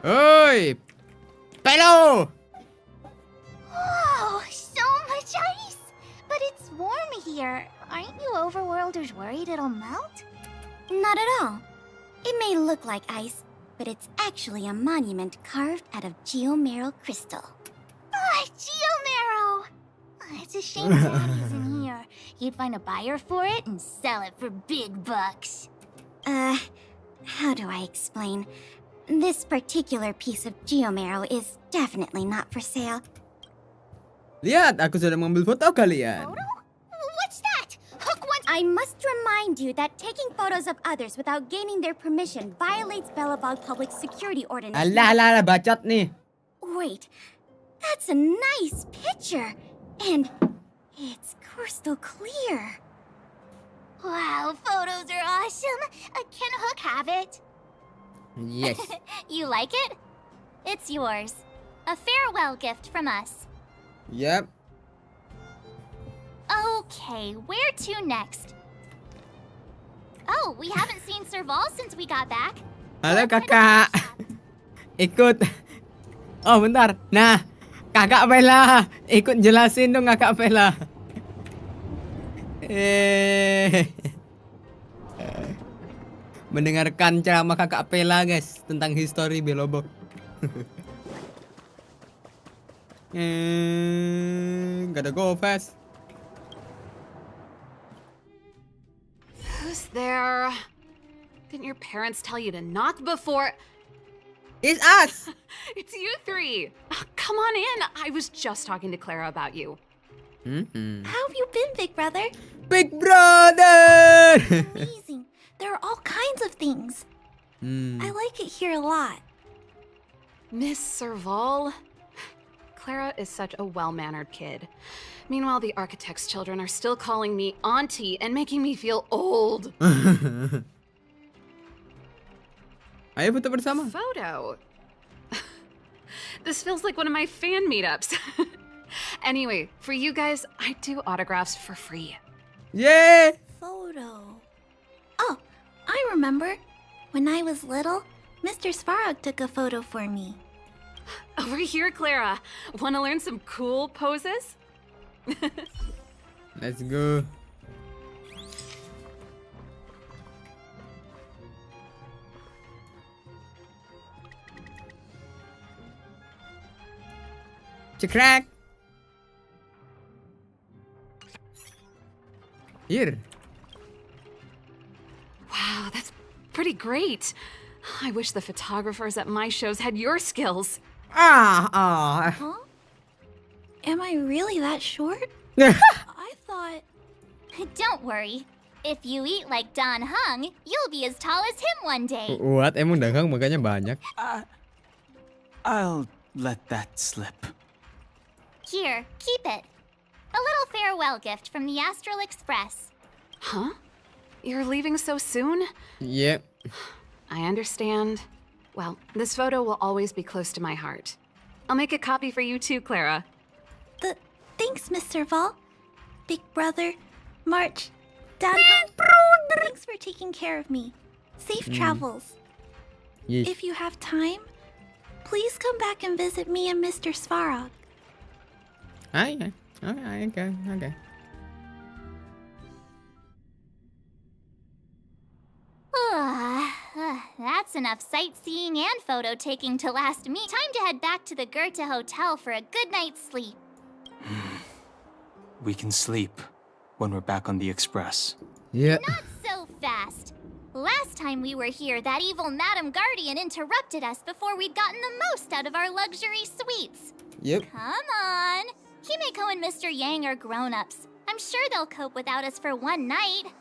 Oi! Pelo! Oh, so much ice. But it's warm here. Aren't you overworlders worried it'll melt? Not at all. It may look like ice, but it's actually a monument carved out of geomeral crystal. Ah, Geomero! It's a shame Daddy isn't here. He'd find a buyer for it and sell it for big bucks. How do I explain? This particular piece of geomero is definitely not for sale. Lihat, aku sudah mengambil foto kalian. What's that? Hook one. I must remind you that taking photos of others without gaining their permission violates Belobog Public Security Ordinance. Alah, bacot nih. Wait, that's a nice picture, and it's crystal clear. Wow, photos are awesome. Can Hook have it? Yes. You like it? It's yours. A farewell gift from us. Yep. Okay, where to next? Oh, we haven't seen Serval since we got back. Halo kakak. Ikut. Oh bentar. Nah, kakak Bella. Ikut jelasin dong kakak Bella. Mendengarkan ceramah kakak Pela guys tentang history Belobog. Gotta go fast. Who's there? Didn't your parents tell you to knock before? It's us! It's you three! Come on in! I was just talking to Clara about you. How have you been, Big Brother? Big Brother! Amazing. There are all kinds of things. I like it here a lot. Miss Serval? Clara is such a well-mannered kid. Meanwhile, the architect's children are still calling me auntie and making me feel old. Ayo foto bersama. Photo? This feels like one of my fan meetups. Anyway, for you guys, I do autographs for free. Yay! Photo. Oh, I remember. When I was little, Mr. Svarog took a photo for me. Over here, Clara. Want to learn some cool poses? Let's go. Cekrek. Here. Wow, that's pretty great. I wish the photographers at my shows had your skills. Huh? Am I really that short? I thought... Don't worry. If you eat like Don Hung, you'll be as tall as him one day. What? Emang dagang makanya banyak. I'll let that slip. Here, keep it. A little farewell gift from the Astral Express. Huh? You're leaving so soon? Yep. I understand. Well, this photo will always be close to my heart. I'll make a copy for you too, Clara. Thanks, Mr. Vol. Big brother, March, Dad. Thanks for taking care of me. Safe travels. Yes. If you have time, please come back and visit me and Mr. Svarog. Okay. Okay. That's enough sightseeing and photo taking to last me. Time to head back to the Goethe Hotel for a good night's sleep. We can sleep when we're back on the express. Yeah. Not so fast. Last time we were here, that evil Madam Guardian interrupted us before we'd gotten the most out of our luxury suites. Yep. Come on. Himeko and Mr. Yang are grown-ups. I'm sure they'll cope without us for one night.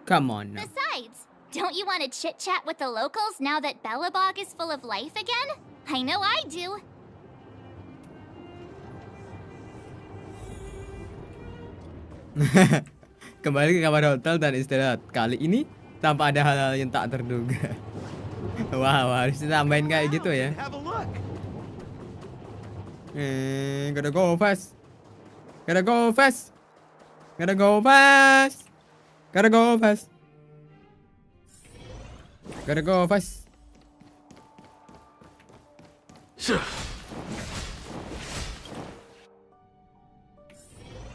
Come on now. Besides, don't you want to chit-chat with the locals now that Belobog is full of life again? I know I do. Kembali ke kamar hotel dan istirahat. Kali ini tanpa ada hal-hal yang tak terduga. Wow, harus ditambahin kayak gitu ya. Gotta go fast. Gotta go fast. Gotta go fast. Gotta go fast. Gotta go fast.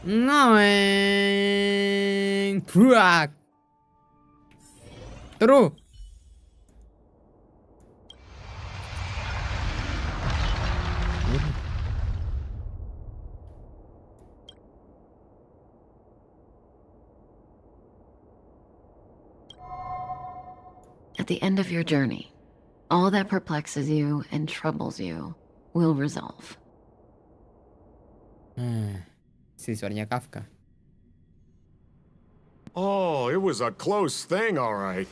Ngoeng. Buak. Terus. At the end of your journey, all that perplexes you and troubles you will resolve. Siswanya Kafka. Oh, it was a close thing, all right.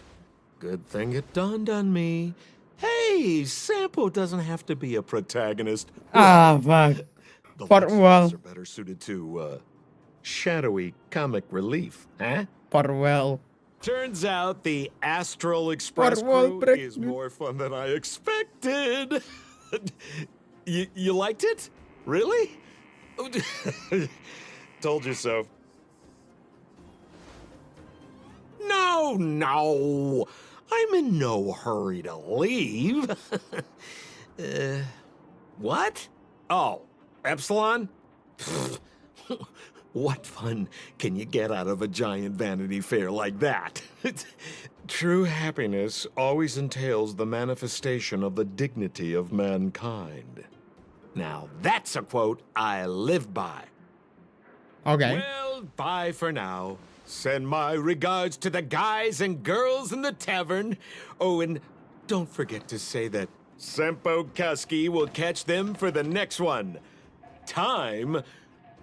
Good thing it dawned on me. Hey, Sampo doesn't have to be a protagonist. Fuck. The Farewell. are better suited to, shadowy comic relief, huh? Farewell. Turns out the Astral Express crew is more fun than I expected. You liked it? Really? Told you so. No. I'm in no hurry to leave. What? Oh, Epsilon? What fun can you get out of a giant Vanity Fair like that? True happiness always entails the manifestation of the dignity of mankind. Now, that's a quote I live by. Okay. Well, bye for now. Send my regards to the guys and girls in the tavern. Oh, and don't forget to say that Sempo Kasky will catch them for the next one. Time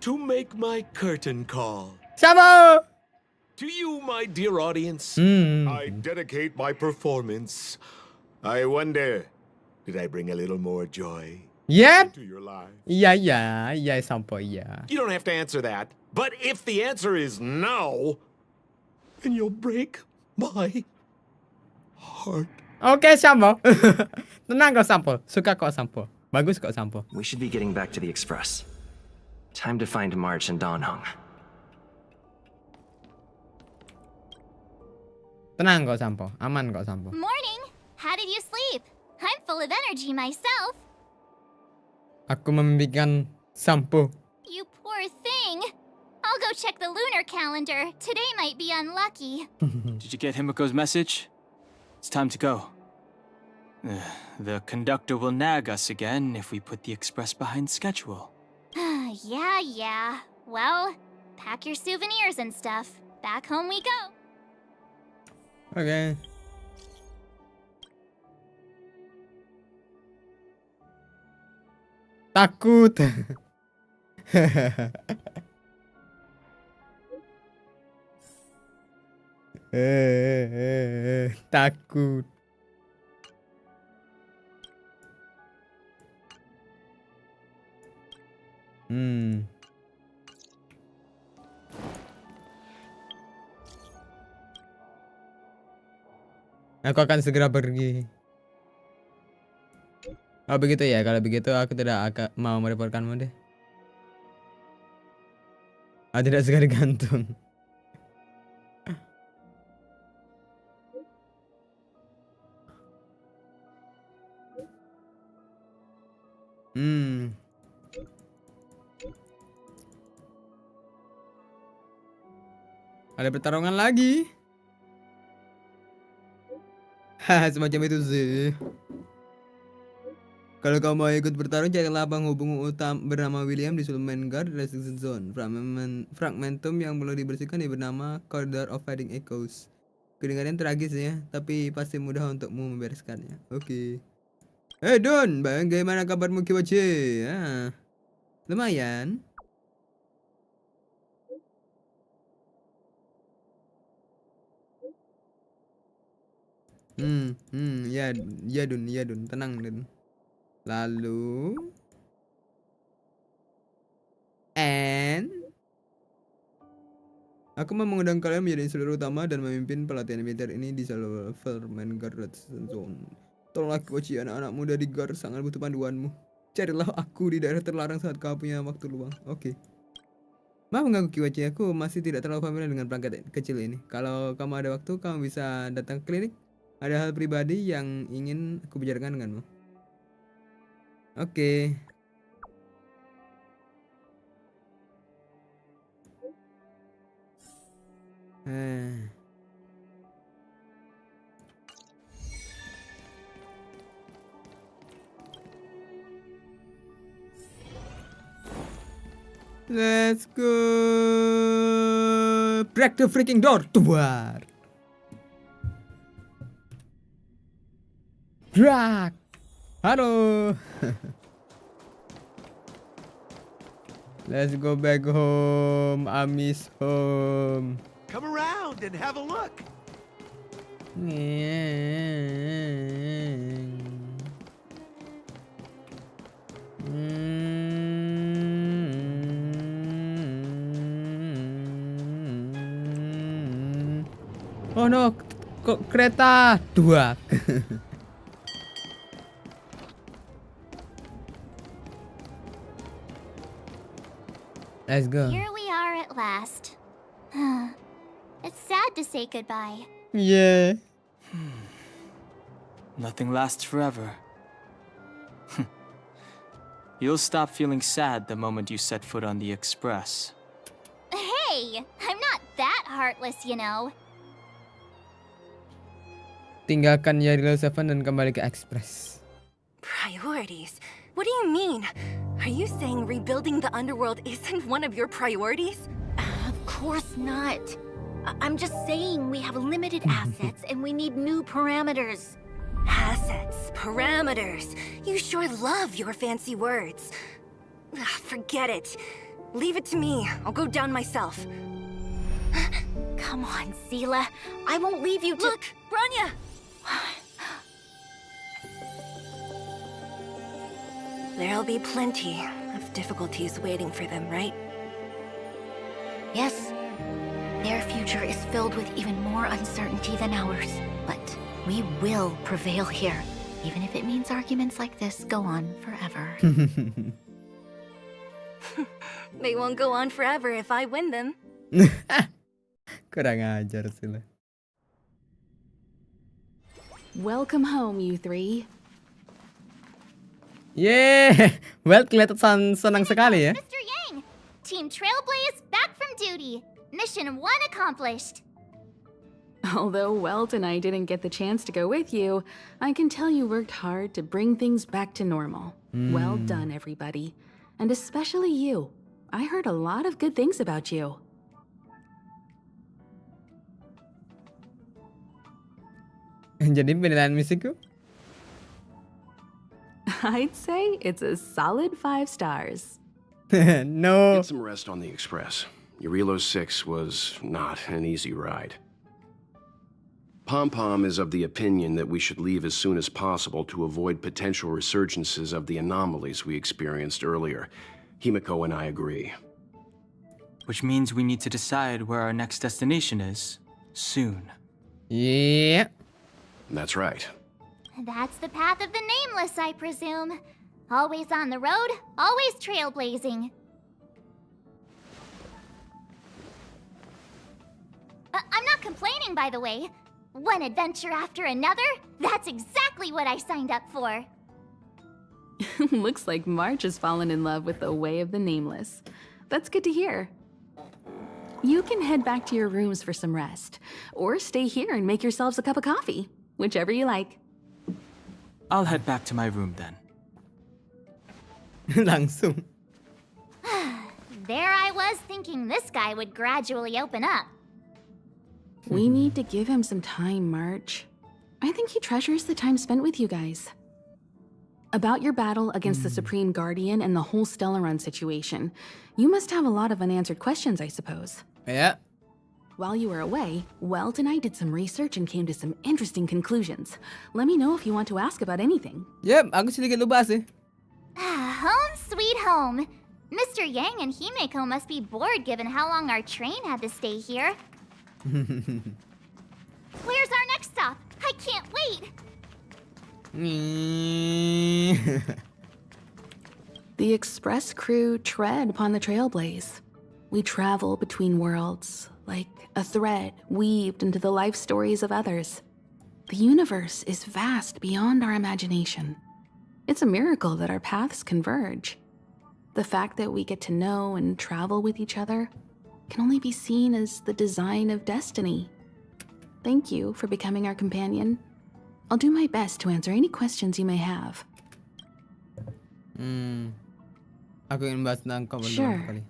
to make my curtain call. Sama! To you, my dear audience, I dedicate my performance. I wonder, did I bring a little more joy Yep. to your life? Yeah, Sampo, yeah. You don't have to answer that. But if the answer is no, then you'll break my heart. Oke, Sampo. Tenang kok, Sampo. Suka kok, Sampo. Bagus kok, Sampo. We should be getting back to the express. Time to find March and Donhung. Tenang kok, Sampo. Aman kok, Sampo. Morning. How did you sleep? I'm full of energy myself. Aku memimpikan Sampo. You poor thing. I'll go check the lunar calendar. Today might be unlucky. Did you get Himiko's message? It's time to go. The conductor will nag us again if we put the express behind schedule. Yeah. Well, pack your souvenirs and stuff. Back home we go. Oke. Takut. Takut. Aku akan segera pergi. Oh begitu ya, kalau begitu aku tidak akan mau merepotkanmu deh. tidak sekali gantung. Ada pertarungan lagi. Haha, semacam itu sih. Kalau kamu mau ikut bertarung, carilah penghubung utama bernama William di Sulman Guard Restriction Zone. Fragmentum yang perlu dibersihkan bernama Corridor of Fading Echoes. Kedengarannya tragis ya, tapi pasti mudah untukmu membereskannya. Oke. Hey Don, bagaimana kabarmu Kiwa? Ah, lumayan. Ya Dun, tenang Dun. Lalu, aku mau mengundang kalian menjadi instruktur utama dan memimpin pelatihan militer ini di Sulman Guard Zone. Tolonglah Kiwachi, anak-anak muda di Guard sangat butuh panduanmu. Carilah aku di daerah terlarang saat kau punya waktu luang. Oke. Maaf mengganggu Kiwachi, aku masih tidak terlalu familiar dengan perangkat kecil ini. Kalau kamu ada waktu, kamu bisa datang ke klinik. Ada hal pribadi yang ingin aku bicarakan denganmu. Oke. Let's go. Break the freaking door. Tuar. Drag. Hallo. Let's go back home. I miss home. Come around and have a look. Oh no, kok kereta dua. Let's go. Here we are at last. It's sad to say goodbye. Yeah. Nothing lasts forever. You'll stop feeling sad the moment you set foot on the express. Hey, I'm not that heartless, you know. Tinggalkan Yarilo 7 dan kembali ke Express. Priorities? What do you mean? Are you saying rebuilding the underworld isn't one of your priorities? Of course not. I'm just saying we have limited assets and we need new parameters. Assets, parameters. You sure love your fancy words. Forget it. Leave it to me. I'll go down myself. Come on, Sela. I won't leave you to— Look, Bronya! There'll be plenty of difficulties waiting for them, right? Yes. Their future is filled with even more uncertainty than ours. But we will prevail here, even if it means arguments like this go on forever. They won't go on forever if I win them. Kurang ajar sih. Welcome home, you three. Yeah, well kelihatan senang sekali ya. Mr. Yang, Team Trailblaze back from duty. Mission 1 accomplished. Although Welt and I didn't get the chance to go with you, I can tell you worked hard to bring things back to normal. Well done, everybody. And especially you. I heard a lot of good things about you. Jadi penilaian misiku? I'd say it's a solid 5 stars. No. Get some rest on the express. Eurilo 6 was not an easy ride. Pom-Pom is of the opinion that we should leave as soon as possible to avoid potential resurgences of the anomalies we experienced earlier. Himiko and I agree. Which means we need to decide where our next destination is soon. Yeah. That's right. That's the path of the Nameless, I presume. Always on the road, always trailblazing. complaining, by the way. One adventure after another? That's exactly what I signed up for. Looks like March has fallen in love with the way of the nameless. That's good to hear. You can head back to your rooms for some rest, or stay here and make yourselves a cup of coffee, whichever you like. I'll head back to my room then. Langsung. There I was thinking this guy would gradually open up. We need to give him some time, March. I think he treasures the time spent with you guys. About your battle against the Supreme Guardian and the whole Stellaron situation, you must have a lot of unanswered questions, I suppose. Yeah. While you were away, Welt and I did some research and came to some interesting conclusions. Let me know if you want to ask about anything. Yep, aku sedikit lupa sih. Home sweet home. Mr. Yang and Himeko must be bored given how long our train had to stay here. Where's our next stop? I can't wait! The express crew tread upon the trailblaze. We travel between worlds, like a thread weaved into the life stories of others. The universe is vast beyond our imagination. It's a miracle that our paths converge. The fact that we get to know and travel with each other can only be seen as the design of destiny. Thank you for becoming our companion. I'll do my best to answer any questions you may have. Aku ingin bahas tentang Sure. kali.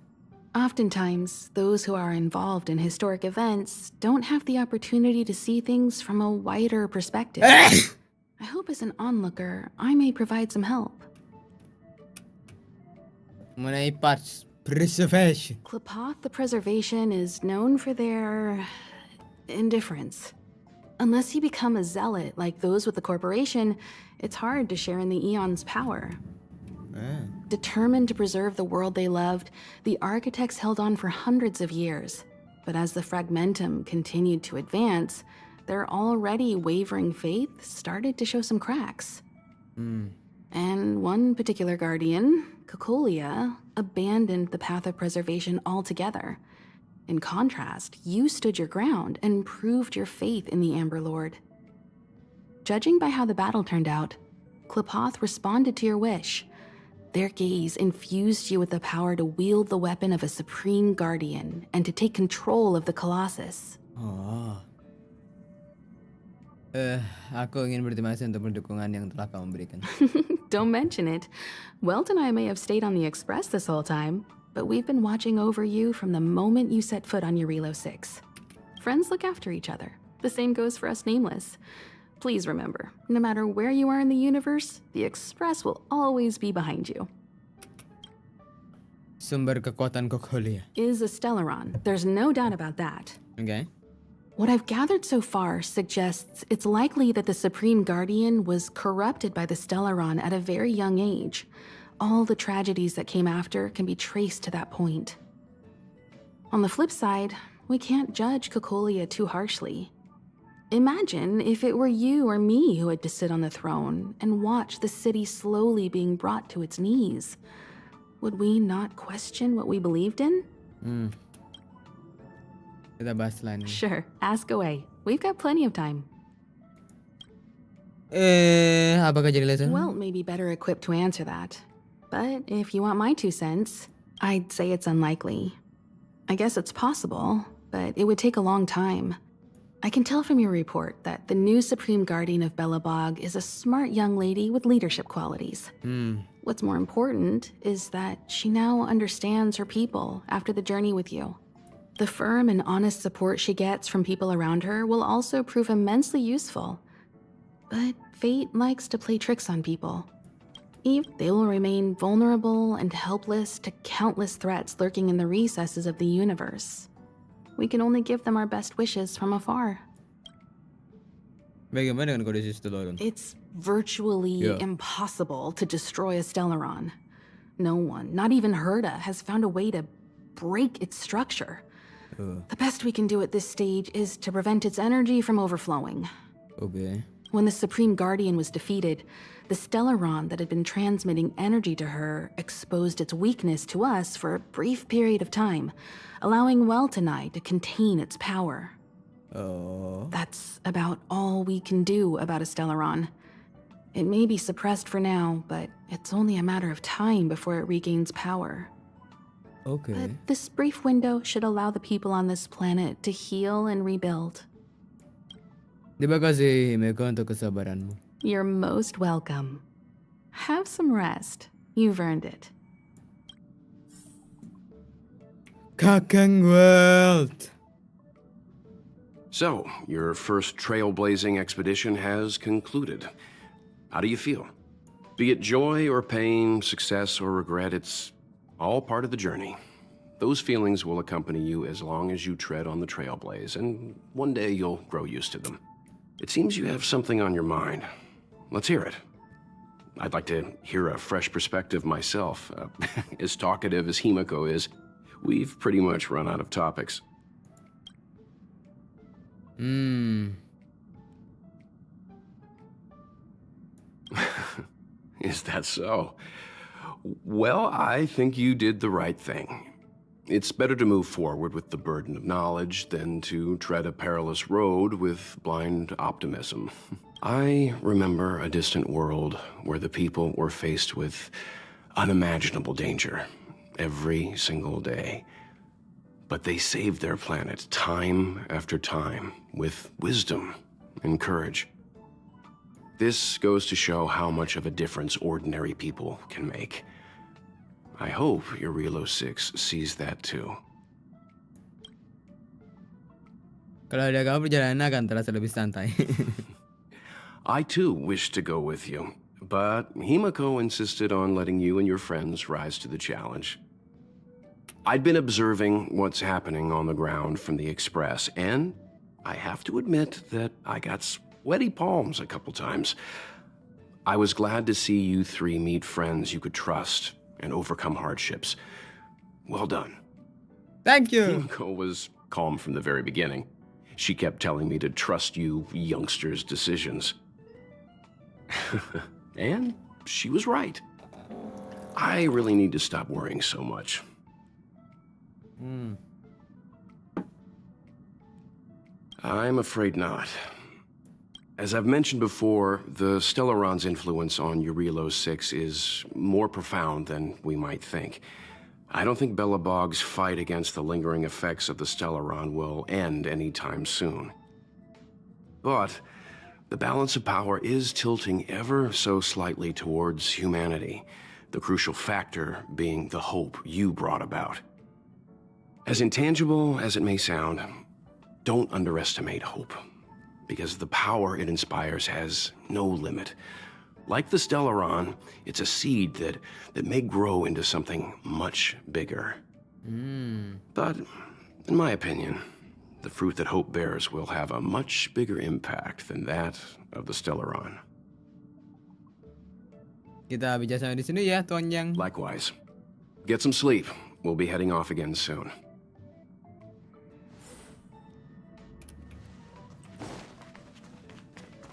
Oftentimes, those who are involved in historic events don't have the opportunity to see things from a wider perspective. I hope as an onlooker, I may provide some help. Mengenai parts preservation. Klapoth the Preservation is known for their indifference. Unless you become a zealot like those with the corporation, it's hard to share in the Eon's power. Determined to preserve the world they loved, the architects held on for hundreds of years. But as the fragmentum continued to advance, their already wavering faith started to show some cracks. And one particular guardian, Kokolia, abandoned the path of preservation altogether. In contrast, you stood your ground and proved your faith in the Amber Lord. Judging by how the battle turned out, Klapoth responded to your wish. Their gaze infused you with the power to wield the weapon of a supreme guardian and to take control of the Colossus. Oh. Aku ingin berterima kasih untuk pendukungan yang telah kamu berikan. Don't mention it. Welt and I may have stayed on the Express this whole time, but we've been watching over you from the moment you set foot on Eurilo 6. Friends look after each other. The same goes for us Nameless. Please remember, no matter where you are in the universe, the Express will always be behind you. Sumber kekuatan Kokolia Is a Stellaron. There's no doubt about that. Okay. What I've gathered so far suggests it's likely that the Supreme Guardian was corrupted by the Stellaron at a very young age. All the tragedies that came after can be traced to that point. On the flip side, we can't judge Kokolia too harshly. Imagine if it were you or me who had to sit on the throne and watch the city slowly being brought to its knees. Would we not question what we believed in? Kita bahas lain. Sure, ask away. We've got plenty of time. Apakah jadi lesson? Well, may be better equipped to answer that. But if you want my 2 cents, I'd say it's unlikely. I guess it's possible, but it would take a long time. I can tell from your report that the new Supreme Guardian of Belobog is a smart young lady with leadership qualities. What's more important is that she now understands her people after the journey with you. The firm and honest support she gets from people around her will also prove immensely useful. But fate likes to play tricks on people. They will remain vulnerable and helpless to countless threats lurking in the recesses of the universe. We can only give them our best wishes from afar. Bagaimana dengan kondisi Stellaron? It's virtually impossible to destroy a Stellaron. No one, not even Herda, has found a way to break its structure. The best we can do at this stage is to prevent its energy from overflowing. Okay. When the Supreme Guardian was defeated, the Stellaron that had been transmitting energy to her exposed its weakness to us for a brief period of time, allowing Welt and I to contain its power. Oh. That's about all we can do about Stellaron. It may be suppressed for now, but it's only a matter of time before it regains power. Okay. But this brief window should allow the people on this planet to heal and rebuild. Terima kasih Himeko untuk kesabaranmu. You're most welcome. Have some rest. You've earned it. Kakang World. So, your first trailblazing expedition has concluded. How do you feel? Be it joy or pain, success or regret, it's all part of the journey. Those feelings will accompany you as long as you tread on the trailblaze, and one day you'll grow used to them. It seems you have something on your mind. Let's hear it. I'd like to hear a fresh perspective myself. As talkative as Himeko is, we've pretty much run out of topics. Is that so? Well, I think you did the right thing. It's better to move forward with the burden of knowledge than to tread a perilous road with blind optimism. I remember a distant world where the people were faced with unimaginable danger every single day. But they saved their planet time after time with wisdom and courage. This goes to show how much of a difference ordinary people can make. I hope your Relo 6 sees that too. Kalau ada kamu perjalanan akan terasa lebih santai. I too wished to go with you, but Himeko insisted on letting you and your friends rise to the challenge. I'd been observing what's happening on the ground from the Express, and I have to admit that I got sweaty palms a couple times. I was glad to see you three meet friends you could trust and overcome hardships. Well done. Thank you. Himeko was calm from the very beginning. She kept telling me to trust you youngsters' decisions. And she was right. I really need to stop worrying so much. I'm afraid not. As I've mentioned before, the Stellaron's influence on Eurelo 6 is more profound than we might think. I don't think Belobog's fight against the lingering effects of the Stellaron will end anytime soon. But the balance of power is tilting ever so slightly towards humanity, the crucial factor being the hope you brought about. As intangible as it may sound, don't underestimate hope, because the power it inspires has no limit. Like the Stellaron, it's a seed that may grow into something much bigger. But, in my opinion, the fruit that hope bears will have a much bigger impact than that of the Stellaron. Kita bicara sampai di sini ya, Tuan Yang. Likewise. Get some sleep. We'll be heading off again soon.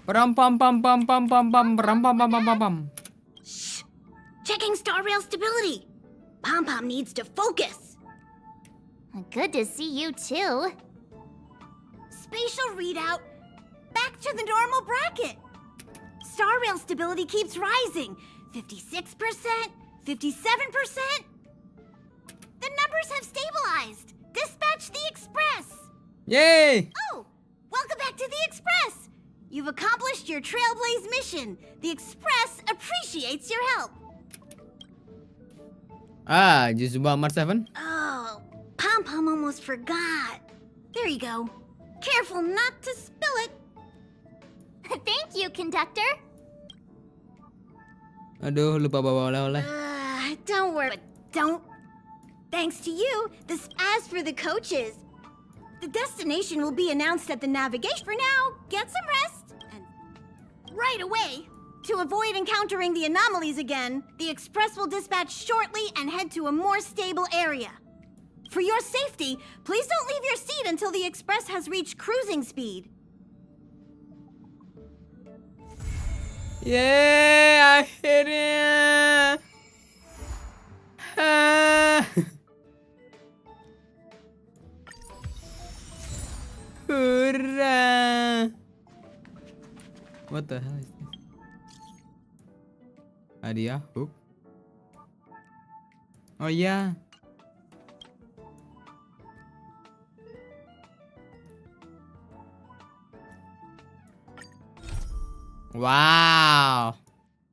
Pam pam pam pam pam pam pam pam pam pam pam pam. Checking star rail stability. Pom Pom needs to focus. Good to see you too. Spatial readout. Back to the normal bracket. Star rail stability keeps rising. 56%, 57%. The numbers have stabilized. Dispatch the Express. Yay! Oh, welcome back to the Express. You've accomplished your Trailblaze mission. The Express appreciates your help. Just Mark 7. Oh, Pom Pom almost forgot. There you go. Careful not to spill it. Thank you, conductor. Aduh, lupa bawa oleh-oleh. Don't worry. Don't. Thanks to you, as for the coaches, the destination will be announced at the navigation. For now, get some rest. And right away, to avoid encountering the anomalies again, the Express will dispatch shortly and head to a more stable area. For your safety, please don't leave your seat until the Express has reached cruising speed. Yeay, akhirnya. Hurra. What the hell is this? Hadiah hook. Oh iya. Wow.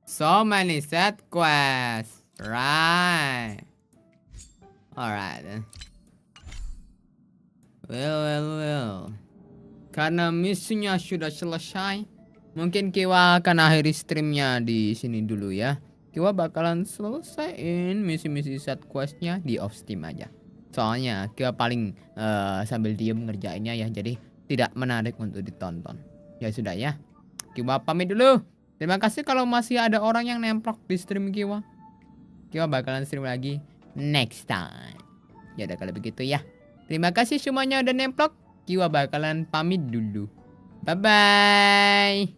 So many set quests. Right. Alright then. Well. Karena misinya sudah selesai, mungkin Kiwa akan akhiri streamnya di sini dulu ya. Kiwa bakalan selesaiin misi-misi set questnya di off stream aja. Soalnya Kiwa paling sambil diem ngerjainnya ya, jadi tidak menarik untuk ditonton. Ya sudah ya. Kiwa pamit dulu. Terima kasih kalau masih ada orang yang nemplok di stream Kiwa. Kiwa bakalan stream lagi next time. Ya udah kalau begitu ya. Terima kasih semuanya udah nemplok. Kiwa bakalan pamit dulu. Bye bye.